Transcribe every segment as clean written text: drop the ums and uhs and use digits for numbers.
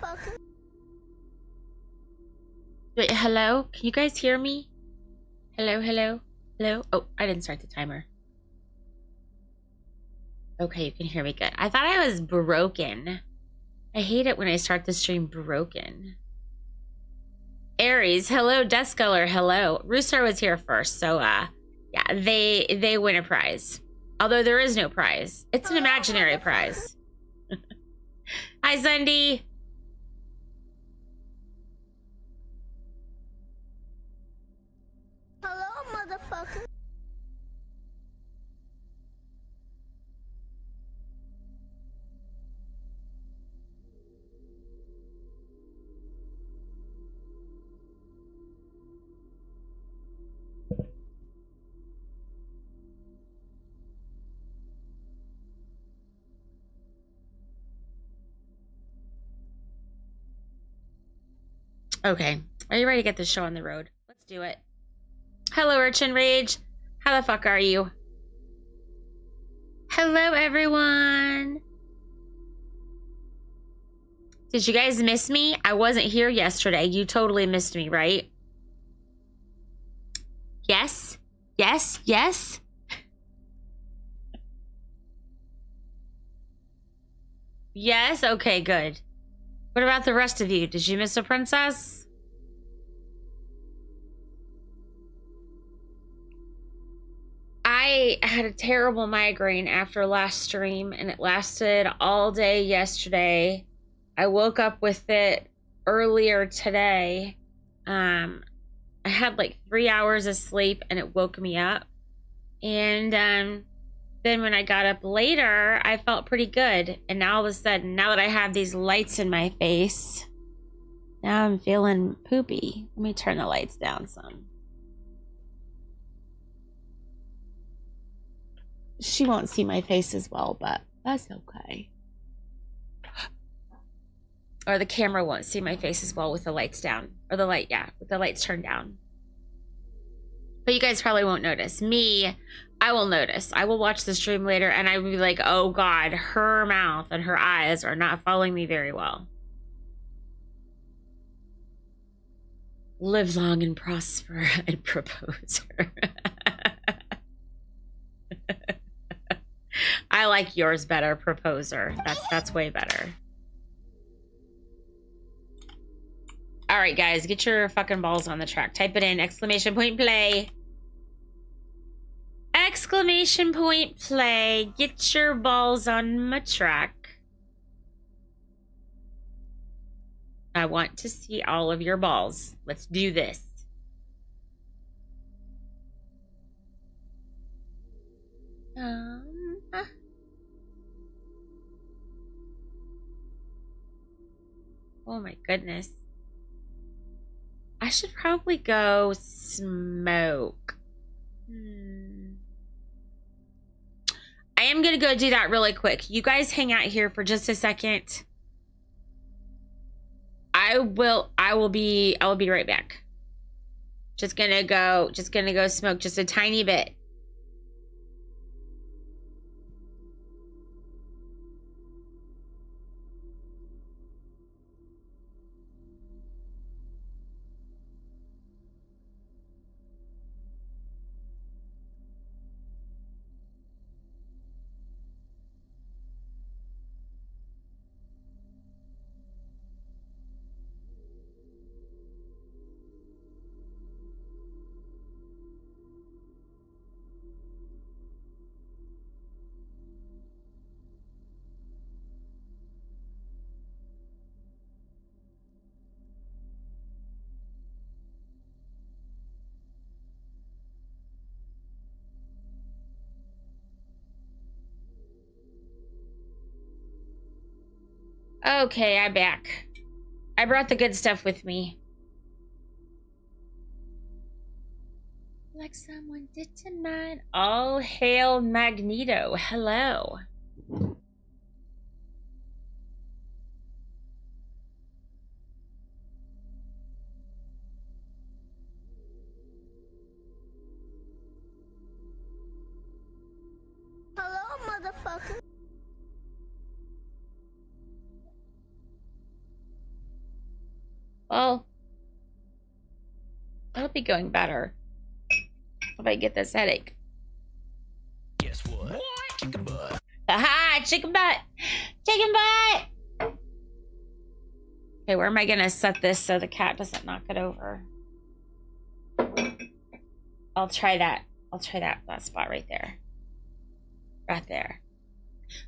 motherfucker. Wait, hello? Can you guys hear me? Hello, hello, hello? Oh, I didn't start the timer. Okay, you can hear me good. I thought I was broken. I hate it when I start the stream broken. Aries, hello. Duskuller, hello. Rooster was here first, so yeah, they win a prize. Although there is no prize. It's an imaginary prize. Hi, Zundi. Hello, motherfucker. Okay, are you ready to get this show on the road? Let's do it. Hello, Urchin Rage. How the fuck are you? Hello, everyone. Did you guys miss me? I wasn't here yesterday. You totally missed me, right? Yes? Yes? Yes? Yes? Okay, good. What about the rest of you? Did you miss a princess? I had a terrible migraine after last stream, and it lasted all day yesterday. I woke up with it earlier today. I had like 3 hours of sleep, and it woke me up. And then when I got up later, I felt pretty good. And now all of a sudden, now that I have these lights in my face, now I'm feeling poopy. Let me turn the lights down some. She won't see my face as well, but that's okay. Or the camera won't see my face as well with the lights down. Or the light, yeah, with the lights turned down. But you guys probably won't notice. Me, I will notice. I will watch the stream later and I will be like, oh God, her mouth and her eyes are not following me very well. Live long and prosper and propose her. I like yours better, proposer. That's way better. All right, guys, get your fucking balls on the track. Type it in, exclamation point play. Exclamation point play. Get your balls on my track. I want to see all of your balls. Let's do this. Oh my goodness. I should probably go smoke. I am gonna go do that really quick. You guys hang out here for just a second. I will be right back. Just gonna go smoke just a tiny bit. Okay, I'm back. I brought the good stuff with me. Like someone did tonight. All hail Magneto. Hello. Hello, motherfucker. Well, it'll be going better if I get this headache. Guess what? Chicken butt. Aha! Chicken butt! Chicken butt! Okay, where am I gonna set this so the cat doesn't knock it over? I'll try that. I'll try that spot right there. Right there.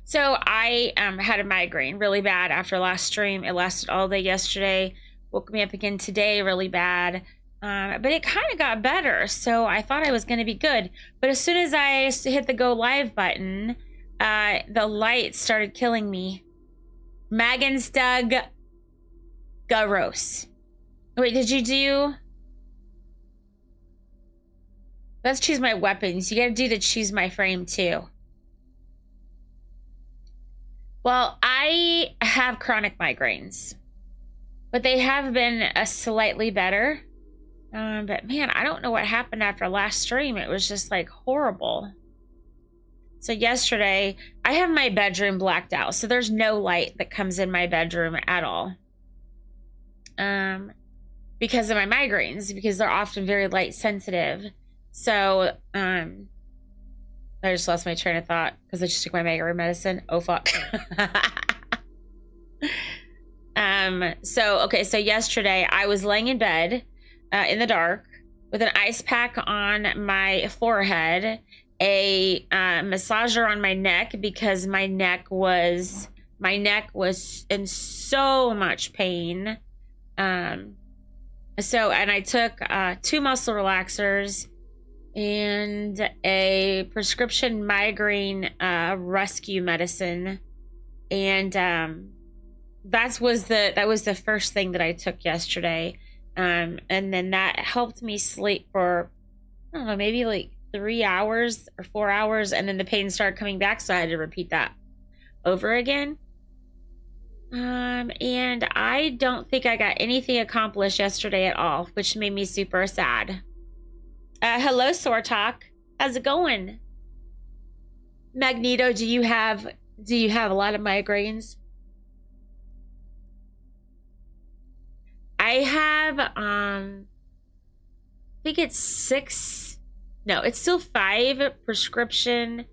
So I had a migraine really bad after last stream. It lasted all day yesterday. Woke me up again today really bad. But it kind of got better. So I thought I was going to be good. But as soon as I hit the go live button, the light started killing me. Magenstug Garos. Wait, did you do... Let's choose my weapons. You gotta do the choose my frame too. Well, I have chronic migraines, but they have been slightly better. But man, I don't know what happened after last stream. It was just like horrible. So yesterday, I have my bedroom blacked out. So there's no light that comes in my bedroom at all. Because of my migraines, because they're often very light sensitive. So, I just lost my train of thought because I just took my migraine medicine. Oh, fuck. So yesterday I was laying in bed in the dark with an ice pack on my forehead, a massager on my neck because my neck was in so much pain. And I took 2 muscle relaxers and a prescription migraine rescue medicine, and that was the first thing that I took yesterday, and then that helped me sleep for, I don't know, maybe like 3 hours or 4 hours, and then the pain started coming back, so I had to repeat that over again. And I don't think I got anything accomplished yesterday at all, which made me super sad. Hello, Sore Talk. How's it going? Magneto, do you have a lot of migraines? I have, I think it's 6, no, it's still 5 prescription,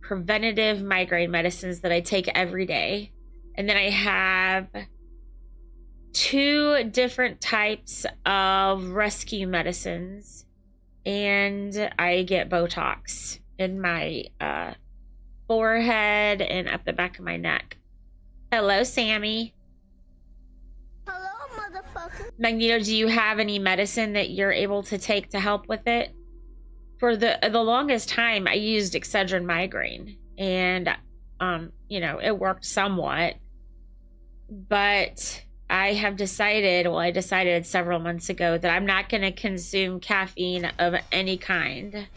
preventative migraine medicines that I take every day. And then I have 2 different types of rescue medicines, and I get Botox in my forehead and up the back of my neck. Hello, Sammy. Hello, motherfucker. Magneto, do you have any medicine that you're able to take to help with it? For the longest time, I used Excedrin migraine, and you know, it worked somewhat, but I decided several months ago that I'm not going to consume caffeine of any kind.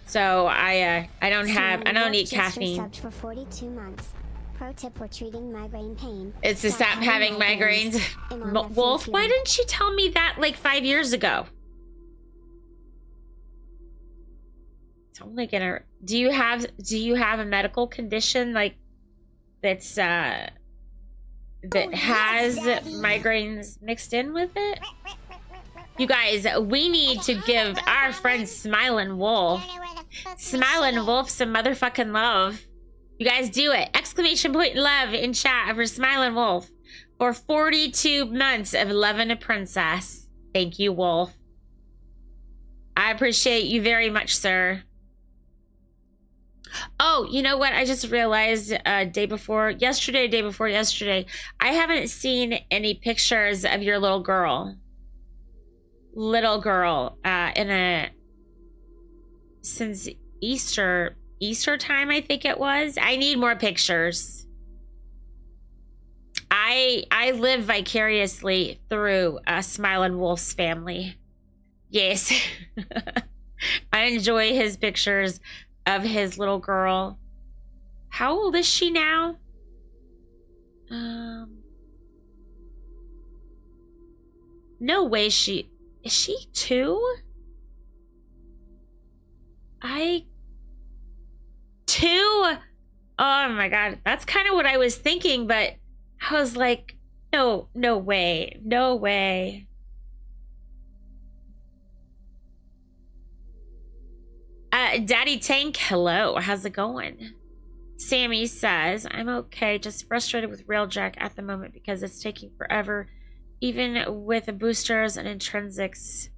So I don't eat caffeine. For 42 months. Pro tip for treating migraine pain. It's to stop having migraines. Wolf, why didn't you tell me that like 5 years ago? It's only gonna. Do you have a medical condition like that's that has migraines mixed in with it? You guys, we need to give our friend Smiling Wolf some motherfucking love. You guys do it. Exclamation point love in chat for Smiling Wolf for 42 months of loving a princess. Thank you, Wolf. I appreciate you very much, sir. Oh, you know what? I just realized day before yesterday, I haven't seen any pictures of your little girl. Since Easter time, I think it was. I need more pictures. I live vicariously through Smiling Wolf's family. Yes. I enjoy his pictures of his little girl. How old is she now? No way is she 2? 2? Oh my god, that's kind of what I was thinking, but I was like, No, no way. No way. Daddy Tank, hello. How's it going? Sammy says, I'm okay, just frustrated with Railjack at the moment because it's taking forever, even with the boosters and intrinsics.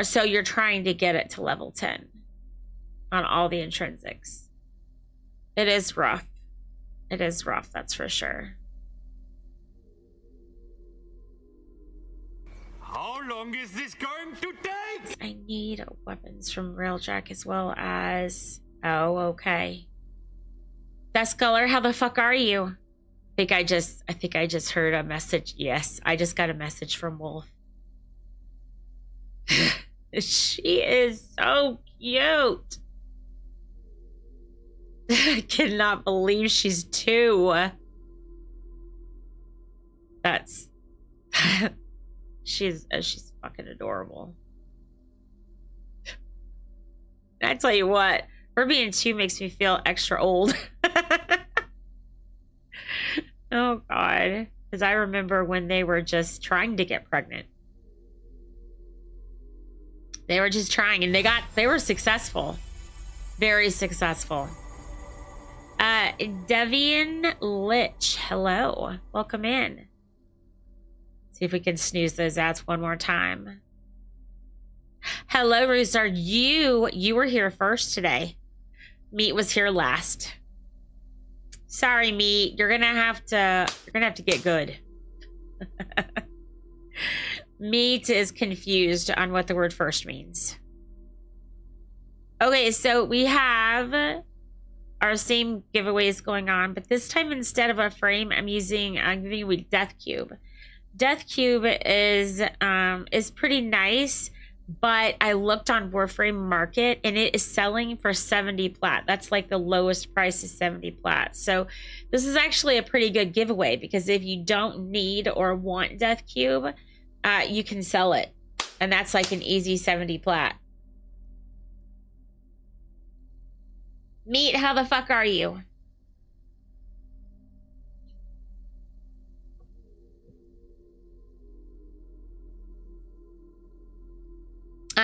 So you're trying to get it to level 10 on all the intrinsics. It is rough. It is rough, that's for sure. How long is this going to take? I need weapons from Railjack as well as... Oh, okay. Duskuller, how the fuck are you? I think I just heard a message. Yes, I just got a message from Wolf. She is so cute. I cannot believe she's 2. That's she's fucking adorable. I tell you what, her being 2 makes me feel extra old. Oh God, because I remember when they were just trying to get pregnant. They were just trying, and they were successful, very successful. Devian Lich, hello, welcome in. See if we can snooze those ads one more time. Hello, Rooster. You were here first today. Meat was here last. Sorry, Meat. You're gonna have to get good. Meat is confused on what the word first means. Okay, so we have our same giveaways going on, but this time instead of a frame, I'm giving you Death Cube. Death Cube is pretty nice, but I looked on Warframe Market and it is selling for 70 plat. That's like the lowest price is 70 plat. So this is actually a pretty good giveaway because if you don't need or want Death Cube, you can sell it. And that's like an easy 70 plat. Meat, how the fuck are you?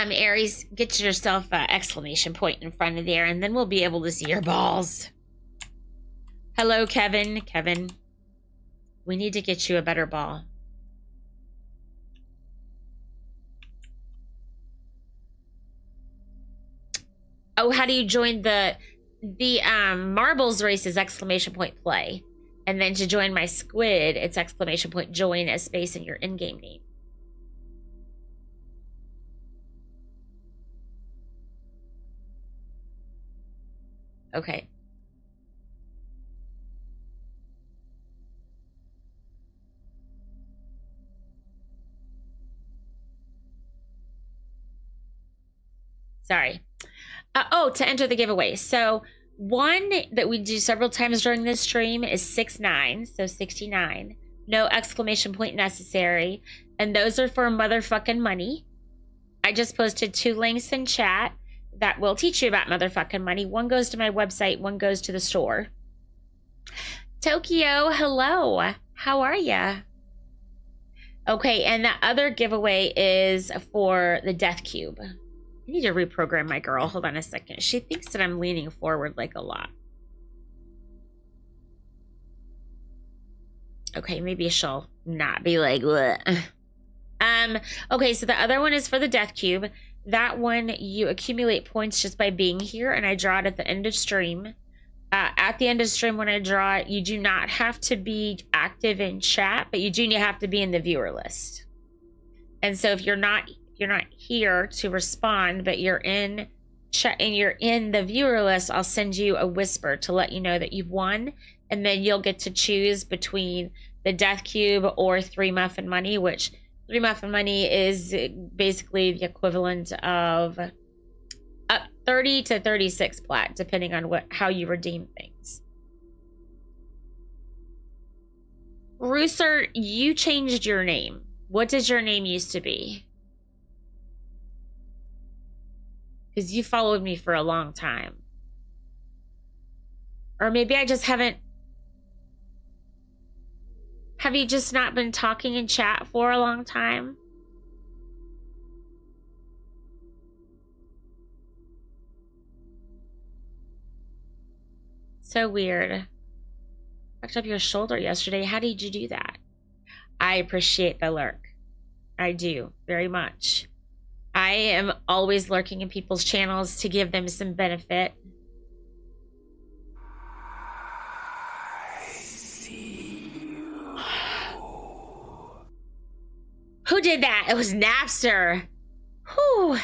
Aries, get yourself an exclamation point in front of there, and then we'll be able to see your balls. Hello, Kevin. Kevin, we need to get you a better ball. Oh, how do you join the marbles races exclamation point play? And then to join my squid, it's exclamation point join a space in your in-game name. Okay. Sorry. To enter the giveaway. So one that we do several times during this stream is 69, so 69. No exclamation point necessary. And those are for motherfucking money. I just posted 2 links in chat that will teach you about motherfucking money. One goes to my website, one goes to the store. Tokyo, hello. How are ya? Okay, and the other giveaway is for the Death Cube. I need to reprogram my girl. Hold on a second. She thinks that I'm leaning forward like a lot. Okay, maybe she'll not be like, bleh. Okay, so the other one is for the Death Cube. That one, you accumulate points just by being here, and I draw it at the end of stream. At the end of stream, when I draw it, you do not have to be active in chat, but you do have to be in the viewer list. And so if you're not here to respond, but you're in chat and you're in the viewer list, I'll send you a whisper to let you know that you've won, and then you'll get to choose between the Death Cube or 3 Muffin Money, which 3 Muffin Money is basically the equivalent of 30 to 36 plat, depending on how you redeem things. Rooster, you changed your name. What does your name used to be? Because you followed me for a long time. Or maybe I just haven't. Have you just not been talking in chat for a long time? So weird. Fucked up your shoulder yesterday. How did you do that? I appreciate the lurk. I do, very much. I am always lurking in people's channels to give them some benefit. Who did that? It was Napster. Whew.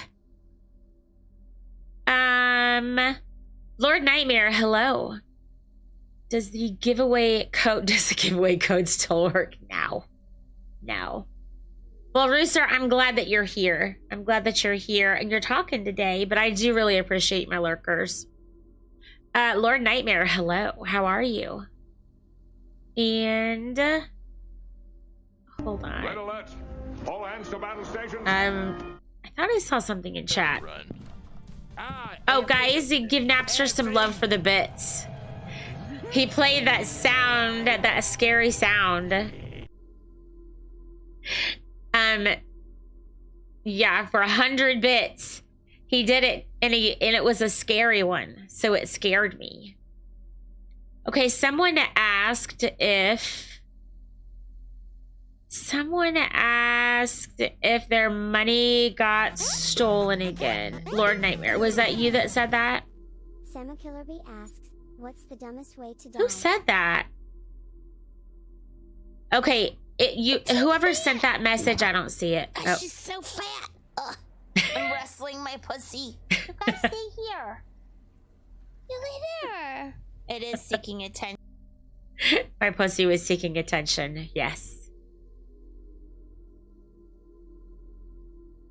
Lord Nightmare, hello. Does the giveaway code still work now? No. Well, Rooster, I'm glad that you're here. I'm glad that you're here and you're talking today, but I do really appreciate my lurkers. Lord Nightmare, hello. How are you? And hold on. Red alert. All hands to battle stations. I thought I saw something in chat. Oh, guys, give Napster some love for the bits. He played that sound, that scary sound. Yeah, for 100 bits. He did it, and it was a scary one, so it scared me. Okay, someone asked if their money got stolen again. Lord Nightmare, was that you that said that? Sama Killerby asks, what's the dumbest way to die? Who said that? Okay, whoever sent that message, I don't see it. Oh. She's so fat. Ugh. I'm wrestling my pussy. You gotta stay here. You lay there. It is seeking attention. My pussy was seeking attention. Yes.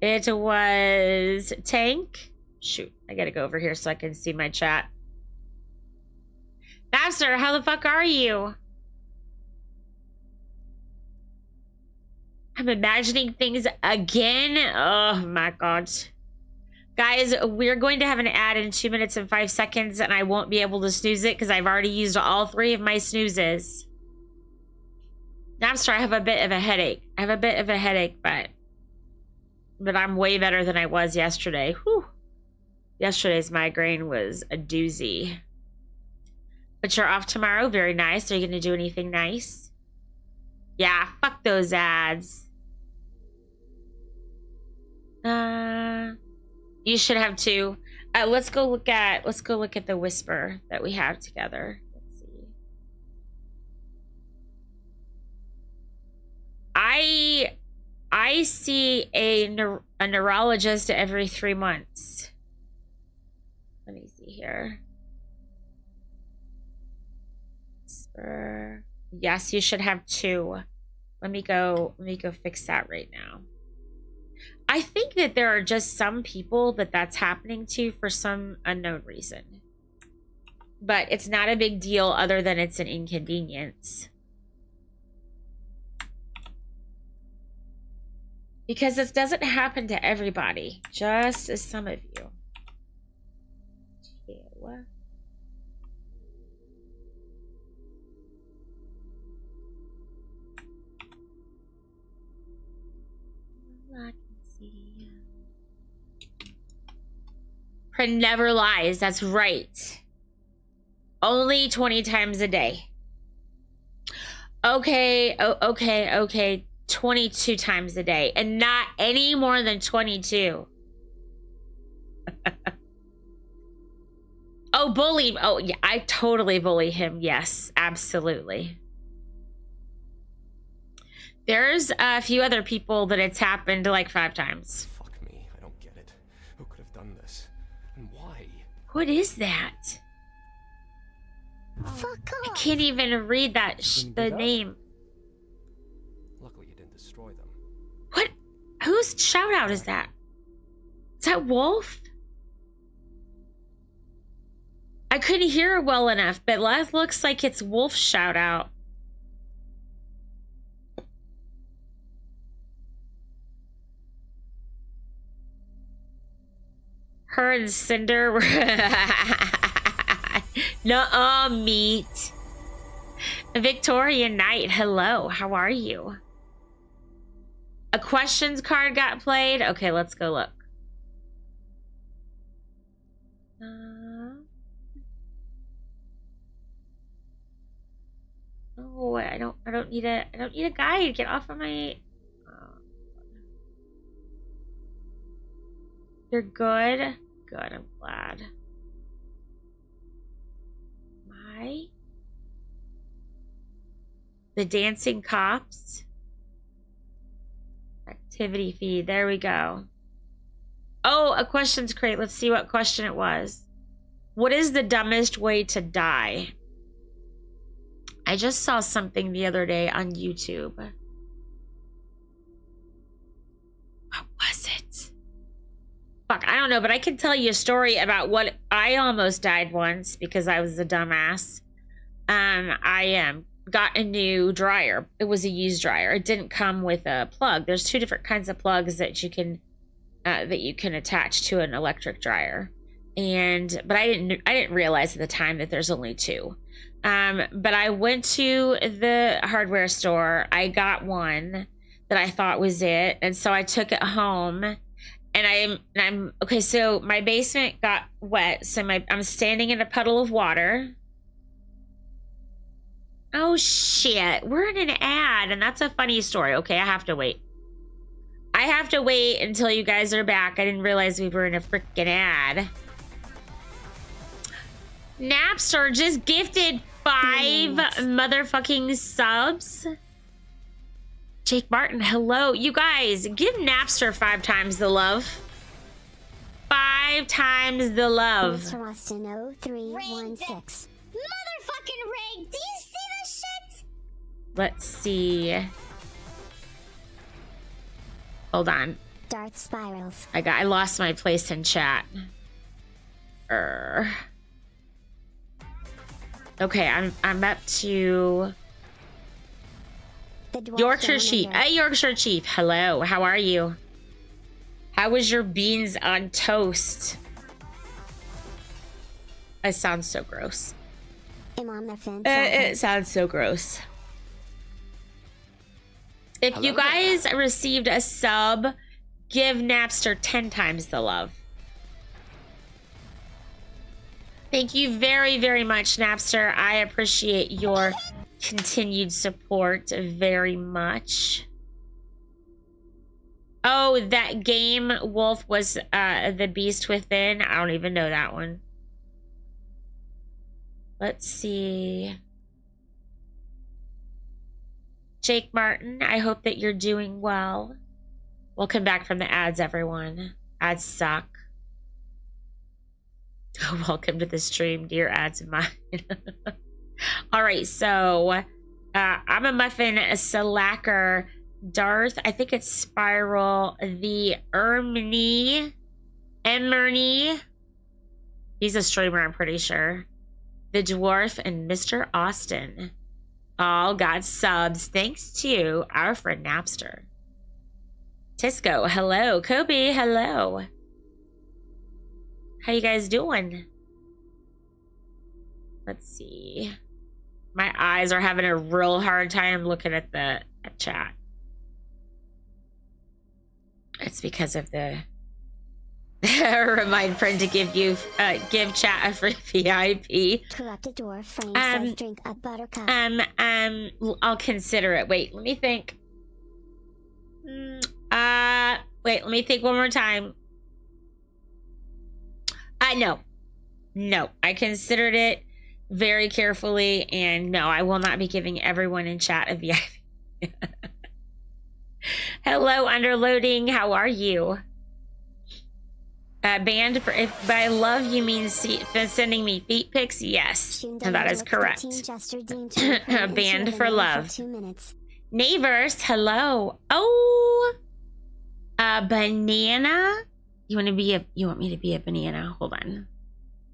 It was Tank. Shoot, I gotta go over here so I can see my chat. Napster, how the fuck are you? I'm imagining things again. Oh my god. Guys, we're going to have an ad in 2 minutes and 5 seconds, and I won't be able to snooze it because I've already used all 3 of my snoozes. Napster, I have a bit of a headache. But I'm way better than I was yesterday. Whew. Yesterday's migraine was a doozy. But you're off tomorrow. Very nice. Are you going to do anything nice? Yeah, fuck those ads. You should have 2. Let's go look at the whisper that we have together. Let's see. I see a neurologist every 3 months. Let me see here. Whisper. Yes, you should have 2. Let me go fix that right now. I think that there are just some people that's happening to for some unknown reason. But it's not a big deal other than it's an inconvenience. Because this doesn't happen to everybody, just some of you. I can see. Print never lies. That's right. Only 20 times a day. Okay. Okay. 22 times a day, and not any more than 22. Oh, bully. Oh, yeah, I totally bully him. Yes, absolutely. There's a few other people that it's happened like 5 times. Fuck me, I don't get it. Who could have done this? And why? What is that? Fuck I off. can't even read that the name. Luckily you didn't destroy them. What? Whose shout out is that? Is that Wolf? I couldn't hear it well enough, but that looks like it's Wolf's shout out. Her and Cinder were... Nuh-uh, meat. Victoria Knight, hello. How are you? A questions card got played. Okay, let's go look. Oh, I don't need a guide. Get off of my. You're good. Good. I'm glad. The dancing cops. Activity feed. There we go. Oh, a questions crate. Let's see what question it was. What is the dumbest way to die? I just saw something the other day on YouTube. What was it? Fuck, I don't know, but I can tell you a story about what I almost died once because I was a dumbass. I got a new dryer. It was a used dryer. It didn't come with a plug. There's two different kinds of plugs that you can attach to an electric dryer. But I didn't realize at the time that there's only two. But I went to the hardware store. I got one that I thought was it, and so I took it home. And I'm okay. So my basement got wet. So I'm standing in a puddle of water. Oh shit! We're in an ad, and that's a funny story. Okay, I have to wait. I have to wait until you guys are back. I didn't realize we were in a freaking ad. Napster just gifted 5 motherfucking subs. Jake Martin, hello. You guys, give Napster 5 times the love. 5 times the love. Mr. Austin 0316. Motherfucking Ray, do you see this shit? Let's see. Hold on. Dark spirals. I lost my place in chat. Okay, I'm up to Yorkshire Chief. Hey, Yorkshire Chief. Hello. How are you? How was your beans on toast? It sounds so gross. I'm on the fence. It sounds so gross. If you guys received a sub, give Napster 10 times the love. Thank you very, very much, Napster. I appreciate your continued support very much. Oh, that game, Wolf, was The Beast Within. I don't even know that one. Let's see. Jake Martin, I hope that you're doing well. Welcome back from the ads, everyone. Ads suck. Welcome to the stream, dear ads of mine. All right, so I'm a muffin, a Slacker, Darth. I think it's Spiral, the Emerny. He's a streamer, I'm pretty sure. The Dwarf and Mr. Austin. All got subs thanks to our friend Napster. Tisco, hello. Kobe, hello. How you guys doing? Let's see. My eyes are having a real hard time looking at the chat. It's because of the remind friend to give chat a free VIP. Corrupted dwarf frame says drink a buttercup. I'll consider it. Wait, let me think. Wait, let me think one more time. No, I considered it very carefully, and no, I will not be giving everyone in chat a VIP. Hello, Underloading. How are you? Banned for if by love you mean sending me feet pics? Yes, that is correct. Banned for love. Neighbors, hello. Oh, banana. You want me to be a banana? Hold on.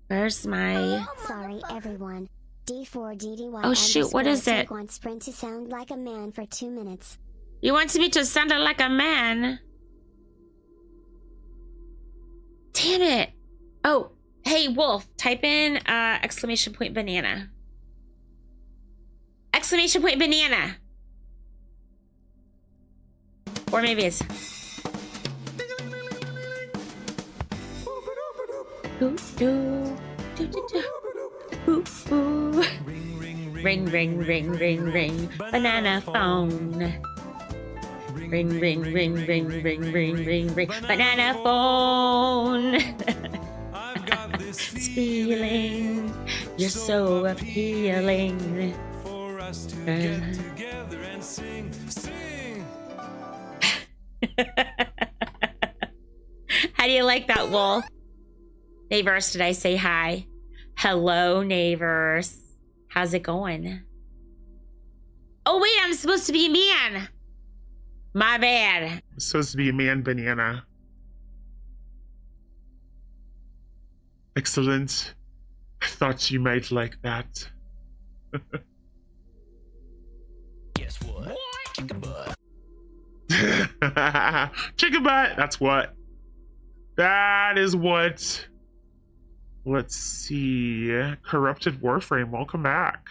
Where's my? Sorry, everyone. D4DDY. Oh shoot! What is it? Wants Sprint to sound like a man for 2 minutes. You want me to sound like a man? Damn it! Oh, hey Wolf, type in !banana. Exclamation point banana. Or maybe it's... Ooh, ooh, do, do, do. Ooh, ooh. Ring, ring, ring, ring, ring. Banana phone. Ring, ring, ring, ring, ring, ring, ring, ring. Banana phone. I've got this Feeling. You're so appealing. for us to get together and sing, sing. How do you like that, Wolf? Neighbors, did I say hi? Hello, neighbors. How's it going? Oh, wait, I'm supposed to be a man. My bad. It's supposed to be a man banana. Excellent. I thought you might like that. Guess what? Chicken butt. Chicken butt. That's what. That is what. Let's see. Corrupted Warframe. Welcome back.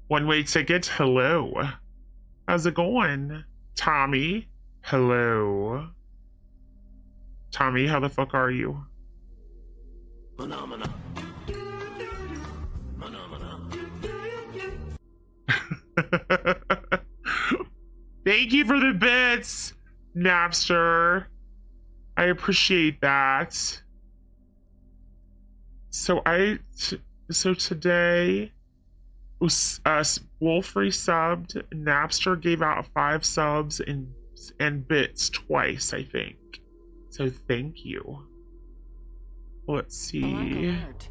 One-way ticket. Hello. How's it going? Tommy. Hello. Tommy, how the fuck are you? Phenomena. Phenomena. Thank you for the bits, Napster. I appreciate that. So today was Wolfrey subbed. Napster gave out 5 subs and bits twice, I think. So thank you. Let's see. Black alert.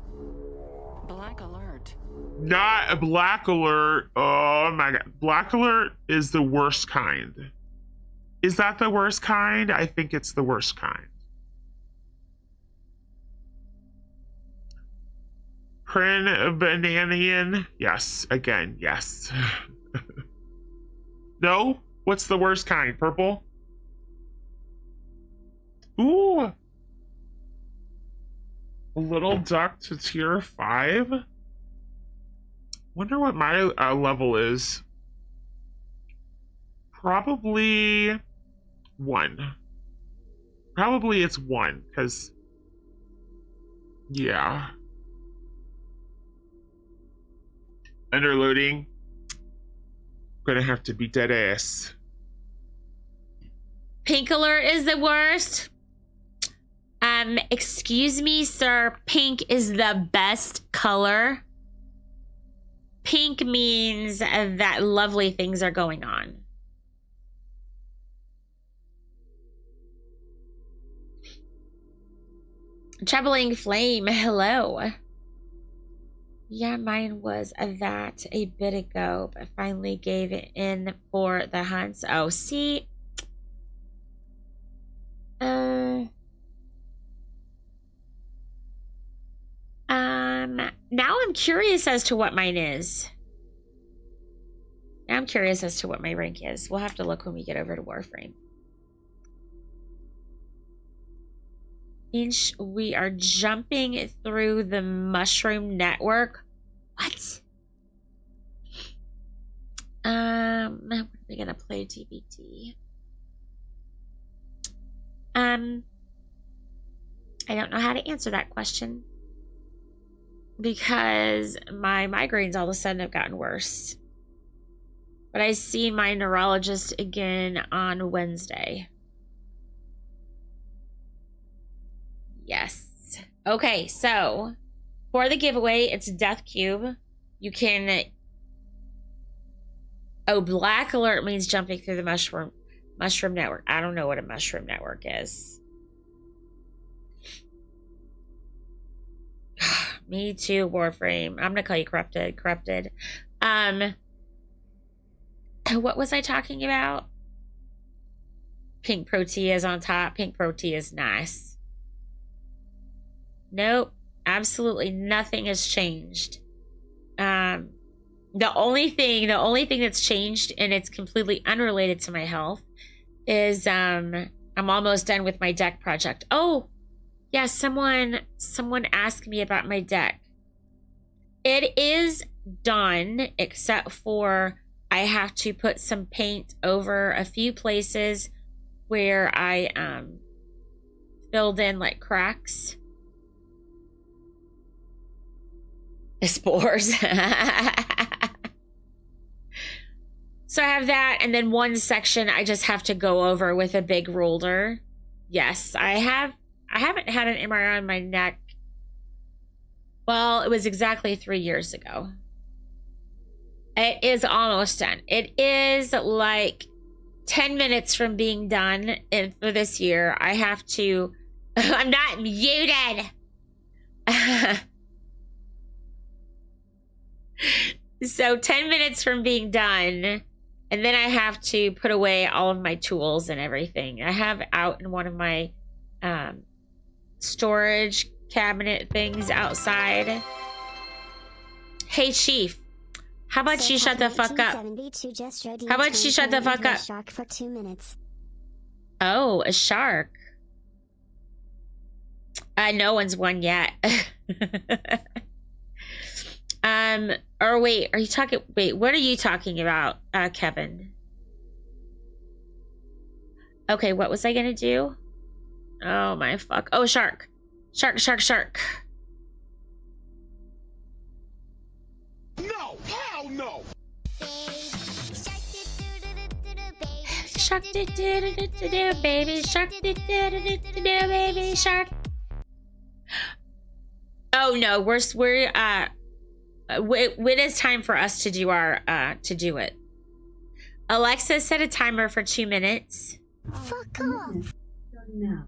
Black alert. Not a black alert. Oh my god. Black alert is the worst kind. Is that the worst kind? I think it's the worst kind. Prin Bananian. Yes. Again, yes. No? What's the worst kind? Purple? Ooh. A little duck to tier 5? Wonder what my level is. Probably 1. Probably it's 1, because... Yeah. Underloading. Gonna have to be dead ass. Pink alert is the worst. Excuse me, sir. Pink is the best color. Pink means that lovely things are going on. Troubling Flame, hello. Yeah, mine was that a bit ago, but finally gave it in for the hunts. Oh, see? Now I'm curious as to what mine is. Now I'm curious as to what my rank is. We'll have to look when we get over to Warframe. We are jumping through the mushroom network. What? When are we gonna play TBT? I don't know how to answer that question because my migraines all of a sudden have gotten worse. But I see my neurologist again on Wednesday. Yes. Okay, so for the giveaway, it's Death Cube. You can... Oh, black alert means jumping through the mushroom network. I don't know what a mushroom network is. Me too, Warframe. I'm gonna call you corrupted. What was I talking about? Pink Protea is on top. Pink Protea is nice. Nope, absolutely nothing has changed. The only thing that's changed, and it's completely unrelated to my health, is I'm almost done with my deck project. Oh, yeah, someone asked me about my deck. It is done, except for I have to put some paint over a few places where I filled in like cracks. The spores. So I have that, and then one section I just have to go over with a big ruler. Yes, I haven't had an MRI on my neck. Well, it was exactly 3 years ago. It is almost done. It is like 10 minutes from being done. And for this year, I have to... I'm not muted! So 10 minutes from being done, and then I have to put away all of my tools and everything. I have out in one of my storage cabinet things outside. Hey, Chief. How about you shut the fuck up? How about you shut the fuck up? Shark for 2 minutes. Oh, a shark. No one's won yet. Or wait, are you talking, wait, what are you talking about, Kevin? Okay, what was I gonna do? Oh my fuck. Oh, shark. Shark. No! Hell no! Shark do do do do do, baby shark do do do do, baby shark. Oh no, we're when is time for us to do our to do it? Alexa, set a timer for 2 minutes. Fuck off. No.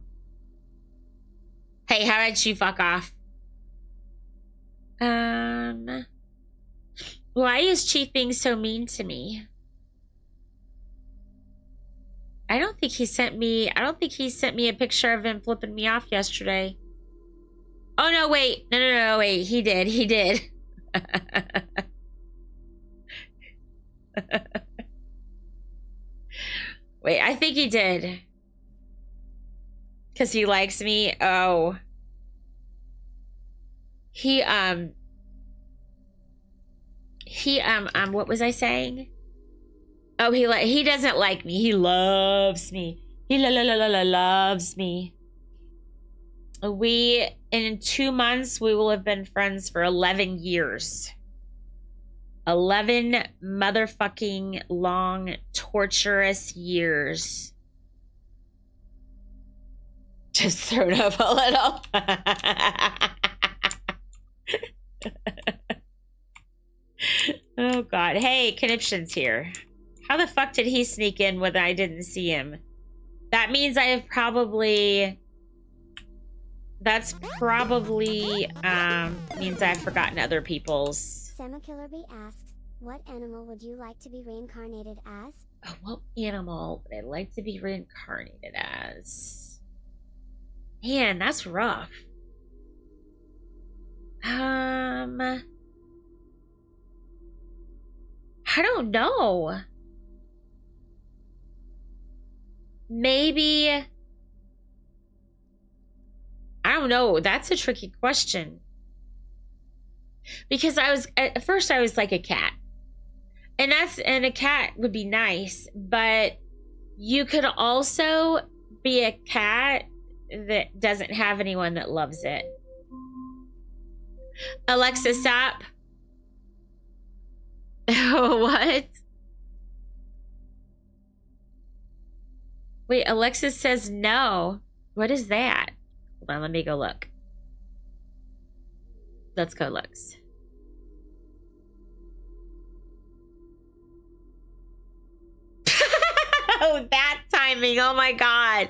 Hey, how about you fuck off? Why is Chief being so mean to me? I don't think he sent me a picture of him flipping me off yesterday. Oh no, wait. No, wait. He did. Wait, I think he did. Cause he likes me. Oh. He what was I saying? Oh, he doesn't like me. He loves me. He loves me. In 2 months, we will have been friends for 11 years. 11 motherfucking long, torturous years. Just thrown up a little. Oh, God. Hey, Conniption's here. How the fuck did he sneak in when I didn't see him? That means I have probably... That's probably means I've forgotten other people's. Samakillerby asks, what animal would you like to be reincarnated as? Oh, what animal would I like to be reincarnated as? Man, that's rough. I don't know. Maybe... I don't know. That's a tricky question. Because at first I was like a cat. And a cat would be nice, but you could also be a cat that doesn't have anyone that loves it. Alexa, stop. What? Wait, Alexa says no. What is that? Hold on, let me go look. Let's go look. Oh, that timing. Oh my God.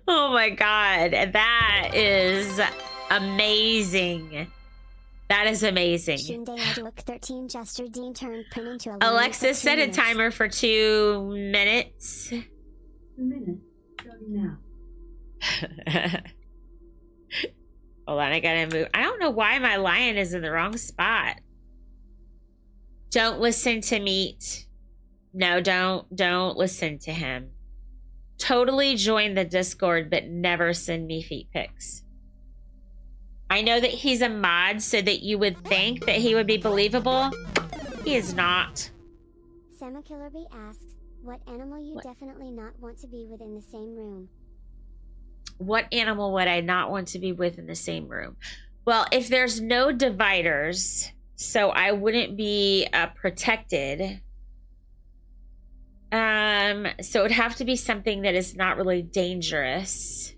Oh my God. That is amazing. That is amazing. Alexa, set a timer for 2 minutes. 2 minutes. Starting now. Hold on, I gotta move. I don't know why my lion is in the wrong spot. Don't listen to Meat. No, don't listen to him. Totally join the Discord, but never send me feet pics. I know that he's a mod so that you would think that he would be believable. He is not. Samakillerby asks, what animal you definitely not want to be within the same room? What animal would I not want to be with in the same room? Well, if there's no dividers, so I wouldn't be protected. So it would have to be something that is not really dangerous.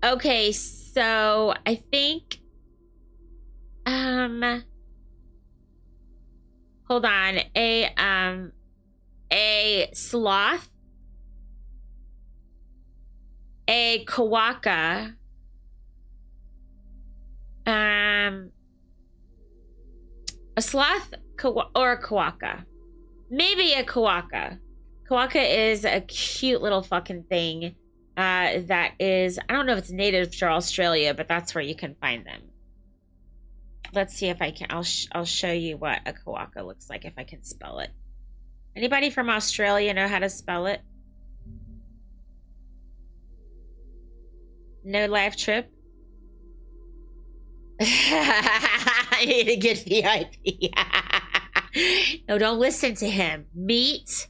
Okay, so I think hold on. A sloth, a kawaka, a sloth or a kawaka. Maybe a kawaka. Kawaka is a cute little fucking thing that is, I don't know if it's native to Australia, but that's where you can find them. Let's see if I can, I'll show you what a kawaka looks like if I can spell it. Anybody from Australia know how to spell it? No life trip? I need to get VIP. No, don't listen to him. Meat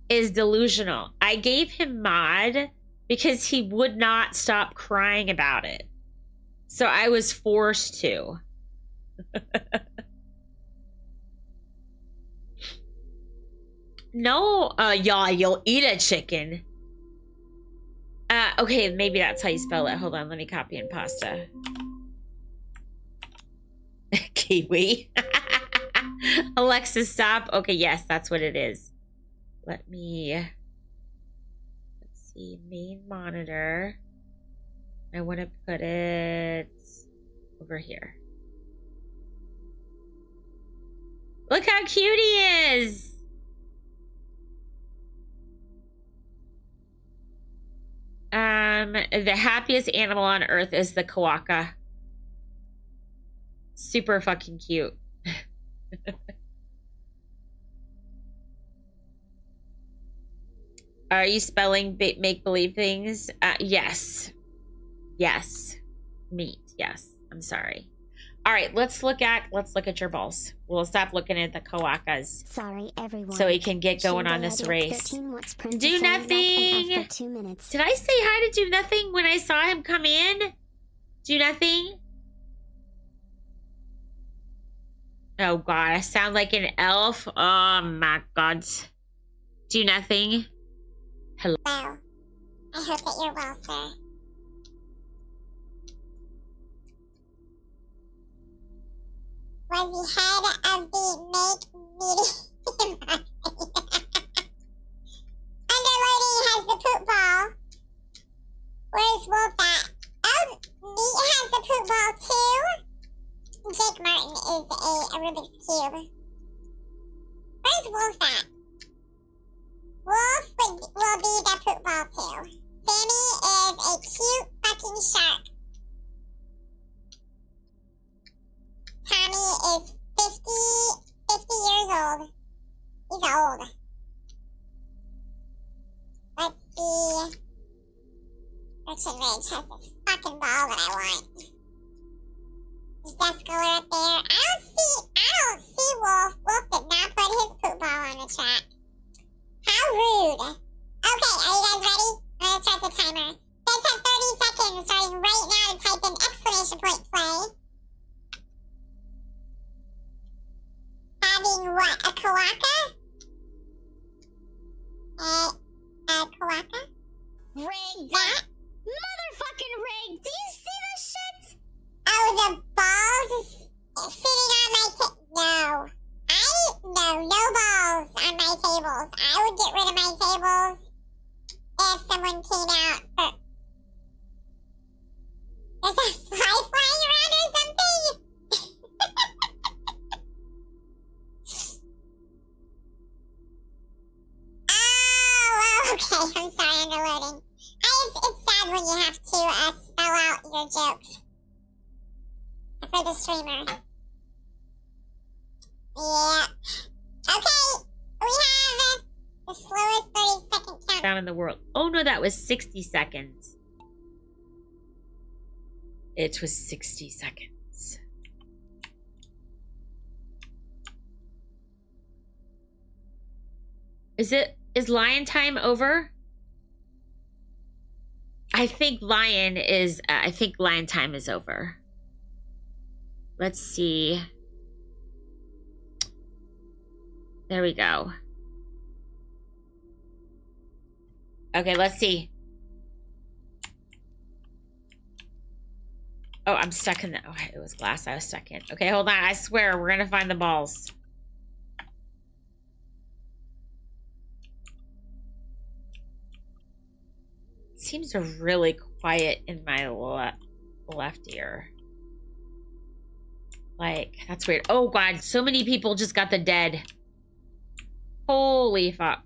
is delusional. I gave him mod because he would not stop crying about it. So I was forced to. No, yeah, you'll eat a chicken. Okay, maybe that's how you spell it. Hold on, let me copy and pasta. Kiwi. Alexa, stop. Okay, yes, that's what it is. Let's see, main monitor. I want to put it over here. Look how cute he is. The happiest animal on earth is the kawaka. Super fucking cute. Are you spelling make-believe things? Yes. Yes. Meat. Yes. I'm sorry. All right, let's look at your balls. We'll stop looking at the kawakas. Sorry, everyone. So we can get going on this race. Do nothing. Did I say hi to Do Nothing when I saw him come in? Do Nothing? Oh God, I sound like an elf. Oh my God. Do Nothing. Hello. I hope that you're well, sir. Was the head of the make meeting Underloading has the poop ball. Where's Wolf at? Oh, Meat has the poop ball too. Jake Martin is a Rubik's Cube. Where's Wolf at? Wolf will be the poop ball too. Sammy is a cute fucking shark. Tommy is 50 years old. He's old. Let's see. Urchin Ridge has this fucking ball that I want. Is Duskler up there? I don't see Wolf. Wolf did not put his poop ball on the track. How rude. Okay, are you guys ready? I'm gonna start the timer. You guys have 30 seconds starting right now to type in exclamation point play. Having what? A kawaka? A kawaka? Rigged. That? Motherfucking rigged. Do you see this shit? Oh, the balls sitting on my no balls on my tables. I would get rid of my tables if someone came out for... There's a fly flying around or something? Oh, okay. I'm sorry, I'm reloading. It's sad when you have to spell out your jokes for the streamer. Yeah. Okay. We have the slowest 30-second count. Down in the world. Oh no, that was 60 seconds. It was 60 seconds. Is lion time over? I think lion time is over. Let's see. There we go. Okay, let's see. Oh, I'm stuck in the... Oh, it was glass I was stuck in. Okay, hold on. I swear, we're gonna find the balls. Seems really quiet in my left ear. Like, that's weird. Oh, God. So many people just got the dead. Holy fuck.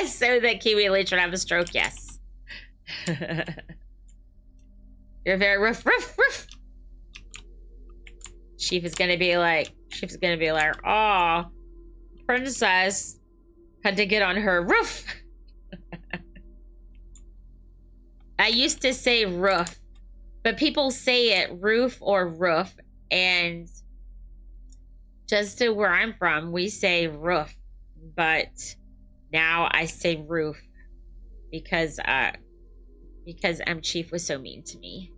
So that Kiwi Lee should have a stroke, yes. You're very roof. Chief is gonna be like, oh, princess had to get on her roof. I used to say roof, but people say it roof or roof, and just to where I'm from, we say roof, but now I say roof because M Chief was so mean to me.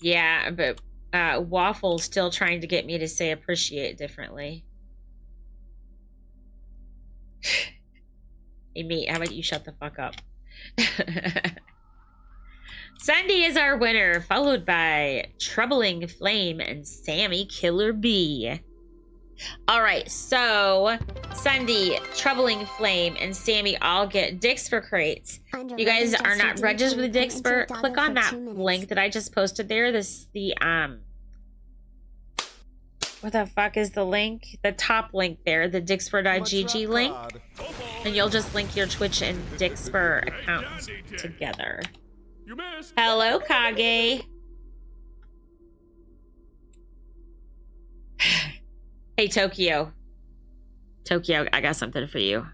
Yeah, but Waffle's still trying to get me to say appreciate differently. Hey, mate, how about you shut the fuck up? Sandy is our winner, followed by Troubling Flame and Sammy Killer B. All right, so Sandy, Troubling Flame, and Sammy all get Dixper crates. If you guys are not registered with Dixper, click on that link that I just posted there. What the fuck is the link? The top link there, the Dixper.gg link. And you'll just link your Twitch and Dixper accounts together. Hello, Kage. Hey, Tokyo. Tokyo, I got something for you.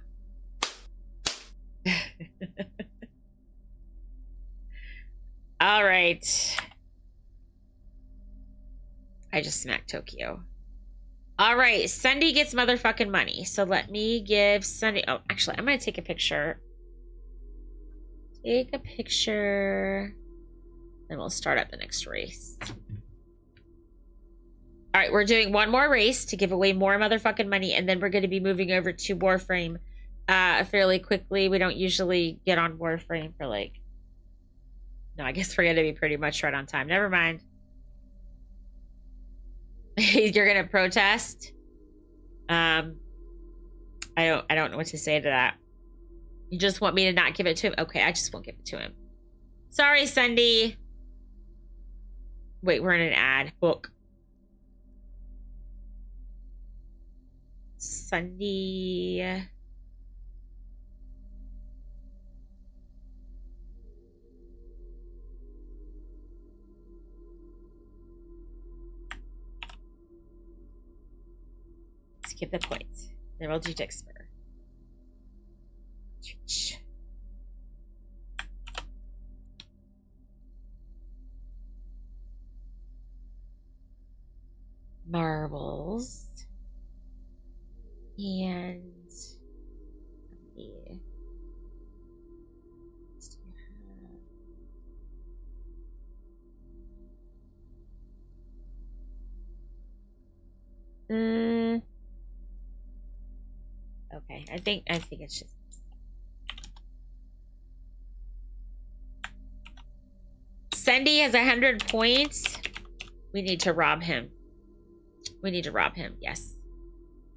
All right. I just smacked Tokyo. All right, Sunday gets motherfucking money. So let me give Sunday... Oh, actually, I'm going to take a picture. Take a picture. Then we'll start up the next race. All right, we're doing one more race to give away more motherfucking money, and then we're going to be moving over to Warframe fairly quickly. We don't usually get on Warframe for like... No, I guess we're going to be pretty much right on time. Never mind. You're going to protest? I don't know what to say to that. You just want me to not give it to him? Okay, I just won't give it to him. Sorry, Sunday. Wait, we're in an ad. Book. Sunday. Let's give the points. Then we'll do Dixper. Marbles. And yeah. Okay, I think it's just Sandy has 100 points. We need to rob him. We need to rob him, yes.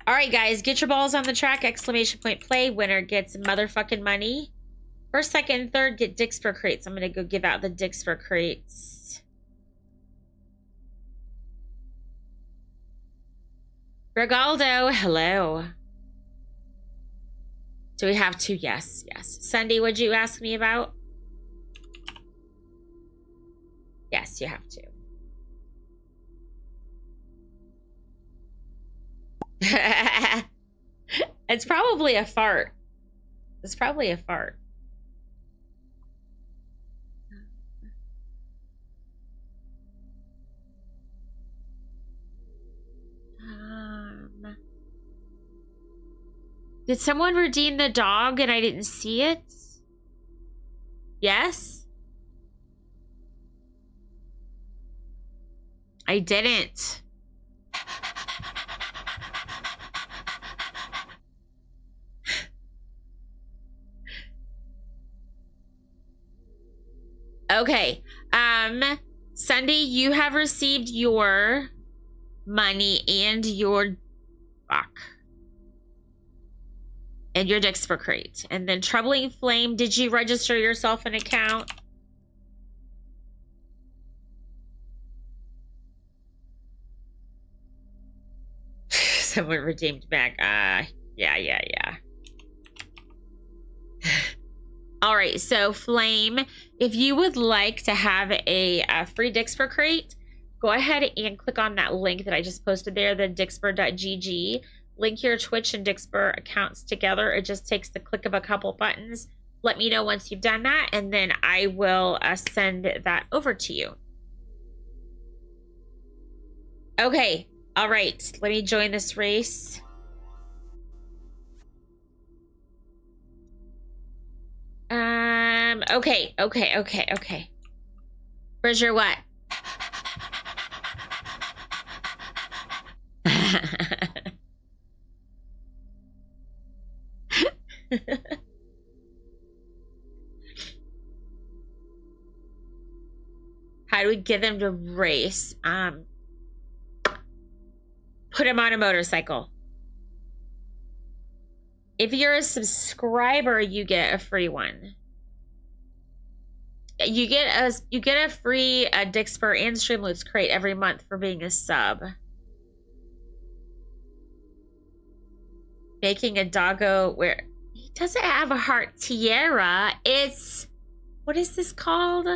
All right, guys, get your balls on the track. Exclamation point play. Winner gets motherfucking money. First, second, and third get Dixper crates. I'm going to go give out the Dixper crates. Regaldo, hello. Do we have two? Yes, yes. Sunday, what'd you ask me about? Yes, you have to. It's probably a fart. It's probably a fart. Did someone redeem the dog and I didn't see it? Yes? I didn't. Okay. Sunday, you have received your money and your fuck. And your Dixper crate. And then Troubling Flame, did you register yourself an account? Someone redeemed back. Yeah. All right, so Flame, if you would like to have a free Dixper crate, go ahead and click on that link that I just posted there, the Dixper.gg. Link your Twitch and Dixper accounts together. It just takes the click of a couple buttons. Let me know once you've done that, and then I will send that over to you. Okay, all right. Let me join this race. Okay. Where's your what? How do we get them to race? Put them on a motorcycle. If you're a subscriber, you get a free one. You get a free Dixper and Streamloots crate every month for being a sub. Making a doggo where he doesn't have a heart tiara. It's, what is this called?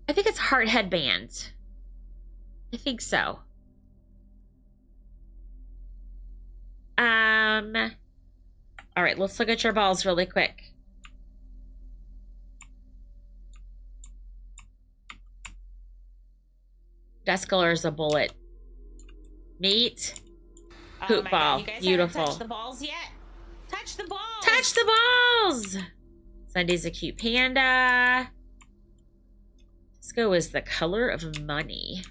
I think it's heart headband. I think so. All right, let's look at your balls really quick. Duskular's a bullet. Meat. Poop ball. God, beautiful. Touch the balls yet? Touch the balls. Touch the balls. Sunday's a cute panda. Disco is the color of money.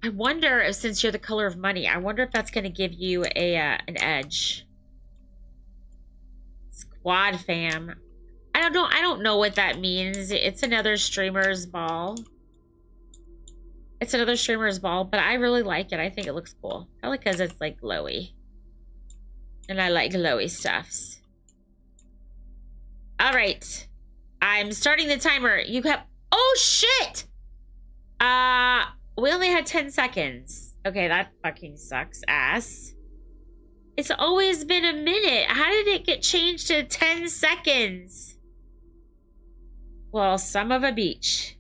I wonder if, since you're the color of money, I wonder if that's going to give you a an edge. Squad fam. I don't know what that means. It's another streamer's ball. It's another streamer's ball, but I really like it. I think it looks cool. Probably because it's like glowy. And I like glowy stuffs. All right. I'm starting the timer. You have... Oh, shit! We only had 10 seconds. Okay, that fucking sucks ass. It's always been a minute. How did it get changed to 10 seconds? Well, some of a beach.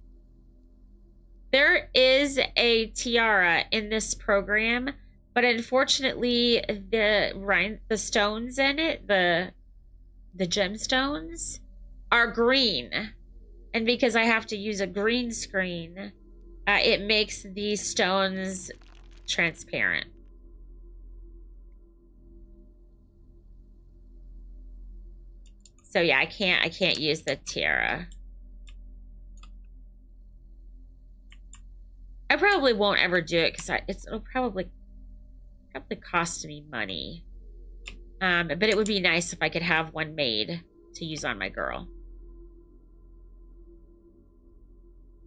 There is a tiara in this program, but unfortunately the stones in it, the gemstones, are green. And because I have to use a green screen, it makes these stones transparent. So yeah, I can't use the tiara. I probably won't ever do it because it'll probably cost me money. But it would be nice if I could have one made to use on my girl.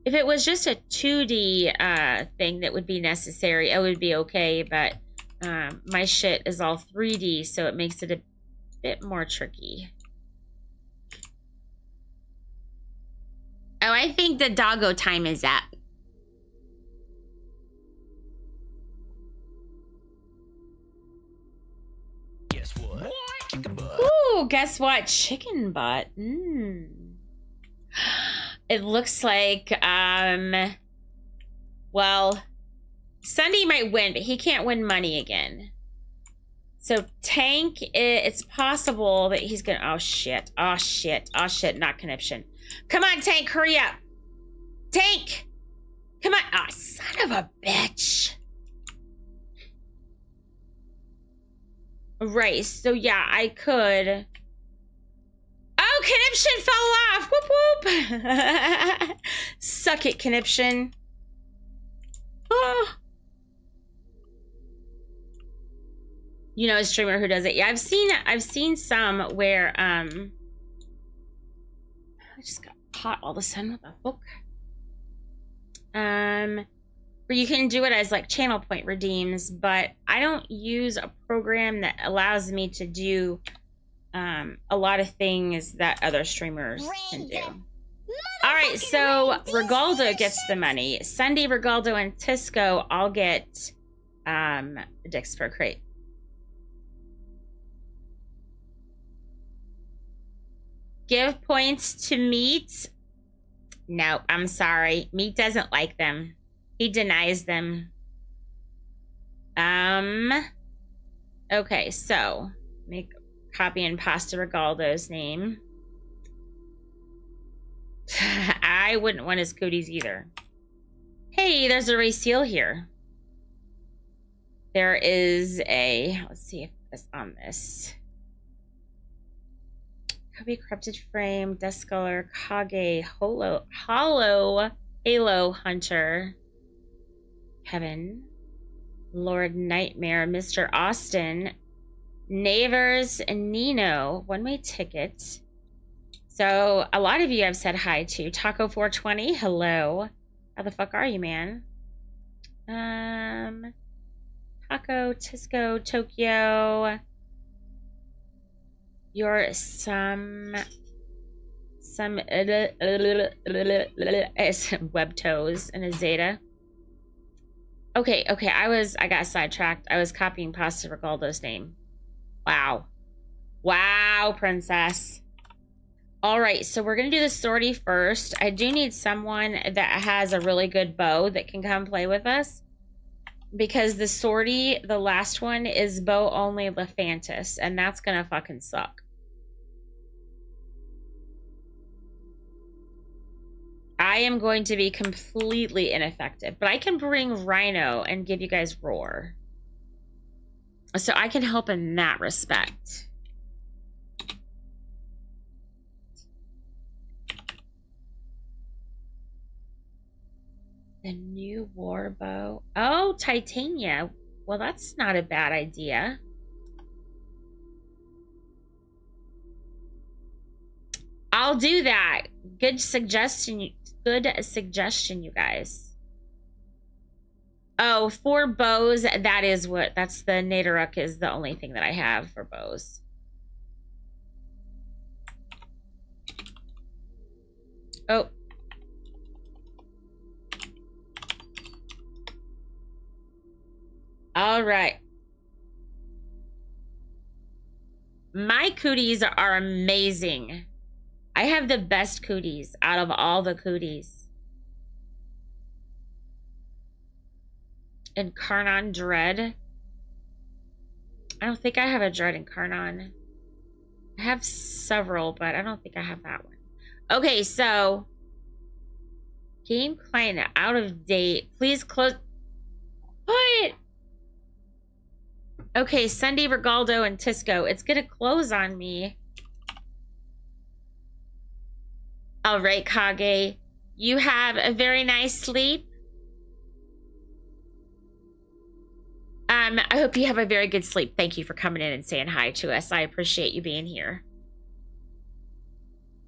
If it was just a 2D thing that would be necessary, it would be okay, but my shit is all 3D, so it makes it a bit more tricky. Oh, I think the doggo time is up. Guess what? Chicken butt. Ooh, guess what? Chicken butt. It looks like, well, Sunday might win, but he can't win money again. So Tank, it's possible that he's gonna. Oh shit! Oh shit! Oh shit! Not conniption. Come on, Tank, hurry up! Tank, come on! Oh, son of a bitch! Right. So yeah, I could. Oh, conniption fell off. Whoop whoop. Suck it, conniption. Oh. You know a streamer who does it. Yeah, I've seen some where I just got hot all of a sudden. What the fuck? Where you can do it as like channel point redeems, but I don't use a program that allows me to do a lot of things that other streamers can do. All right, so Regaldo gets the money. Sunday, Regaldo, and Tisco all get dicks per crate. Give points to Meat. No, I'm sorry. Meat doesn't like them. He denies them. Okay, so make copy and paste Regaldo's name. I wouldn't want his cooties either. Hey, there's a race seal here. There is a, let's see if it's on this. Copy corrupted frame, Duskuller, Kage, Hollow, Halo Hunter, Kevin, Lord Nightmare, Mr. Austin, Navers, and Nino. One-way ticket. So a lot of you have said hi to Taco 420. Hello. How the fuck are you, man? Taco, Tisco, Tokyo. You're some web toes and a Zeta. Okay, I got sidetracked. I was copying Pasta Regaldo's name. Wow, princess. All right, so we're gonna do the sortie first. I do need someone that has a really good bow that can come play with us, because the sortie, the last one, is bow only Lephantis, and that's gonna fucking suck. I am going to be completely ineffective, but I can bring Rhino and give you guys Roar. So I can help in that respect. The new war bow. Oh, Titania. Well, that's not a bad idea. I'll do that. Good suggestion, you guys. Oh, for bows, that's the Nadaruk is the only thing that I have for bows. Oh. All right. My cooties are amazing. I have the best cooties out of all the cooties. And Karnan Dread. I don't think I have a Dread in Karnan. I have several, but I don't think I have that one. Okay, so game client out of date. Please close. What? Okay, Sunday, Regaldo, and Tisco. It's gonna close on me. All right, Kage. You have a very nice sleep. I hope you have a very good sleep. Thank you for coming in and saying hi to us. I appreciate you being here.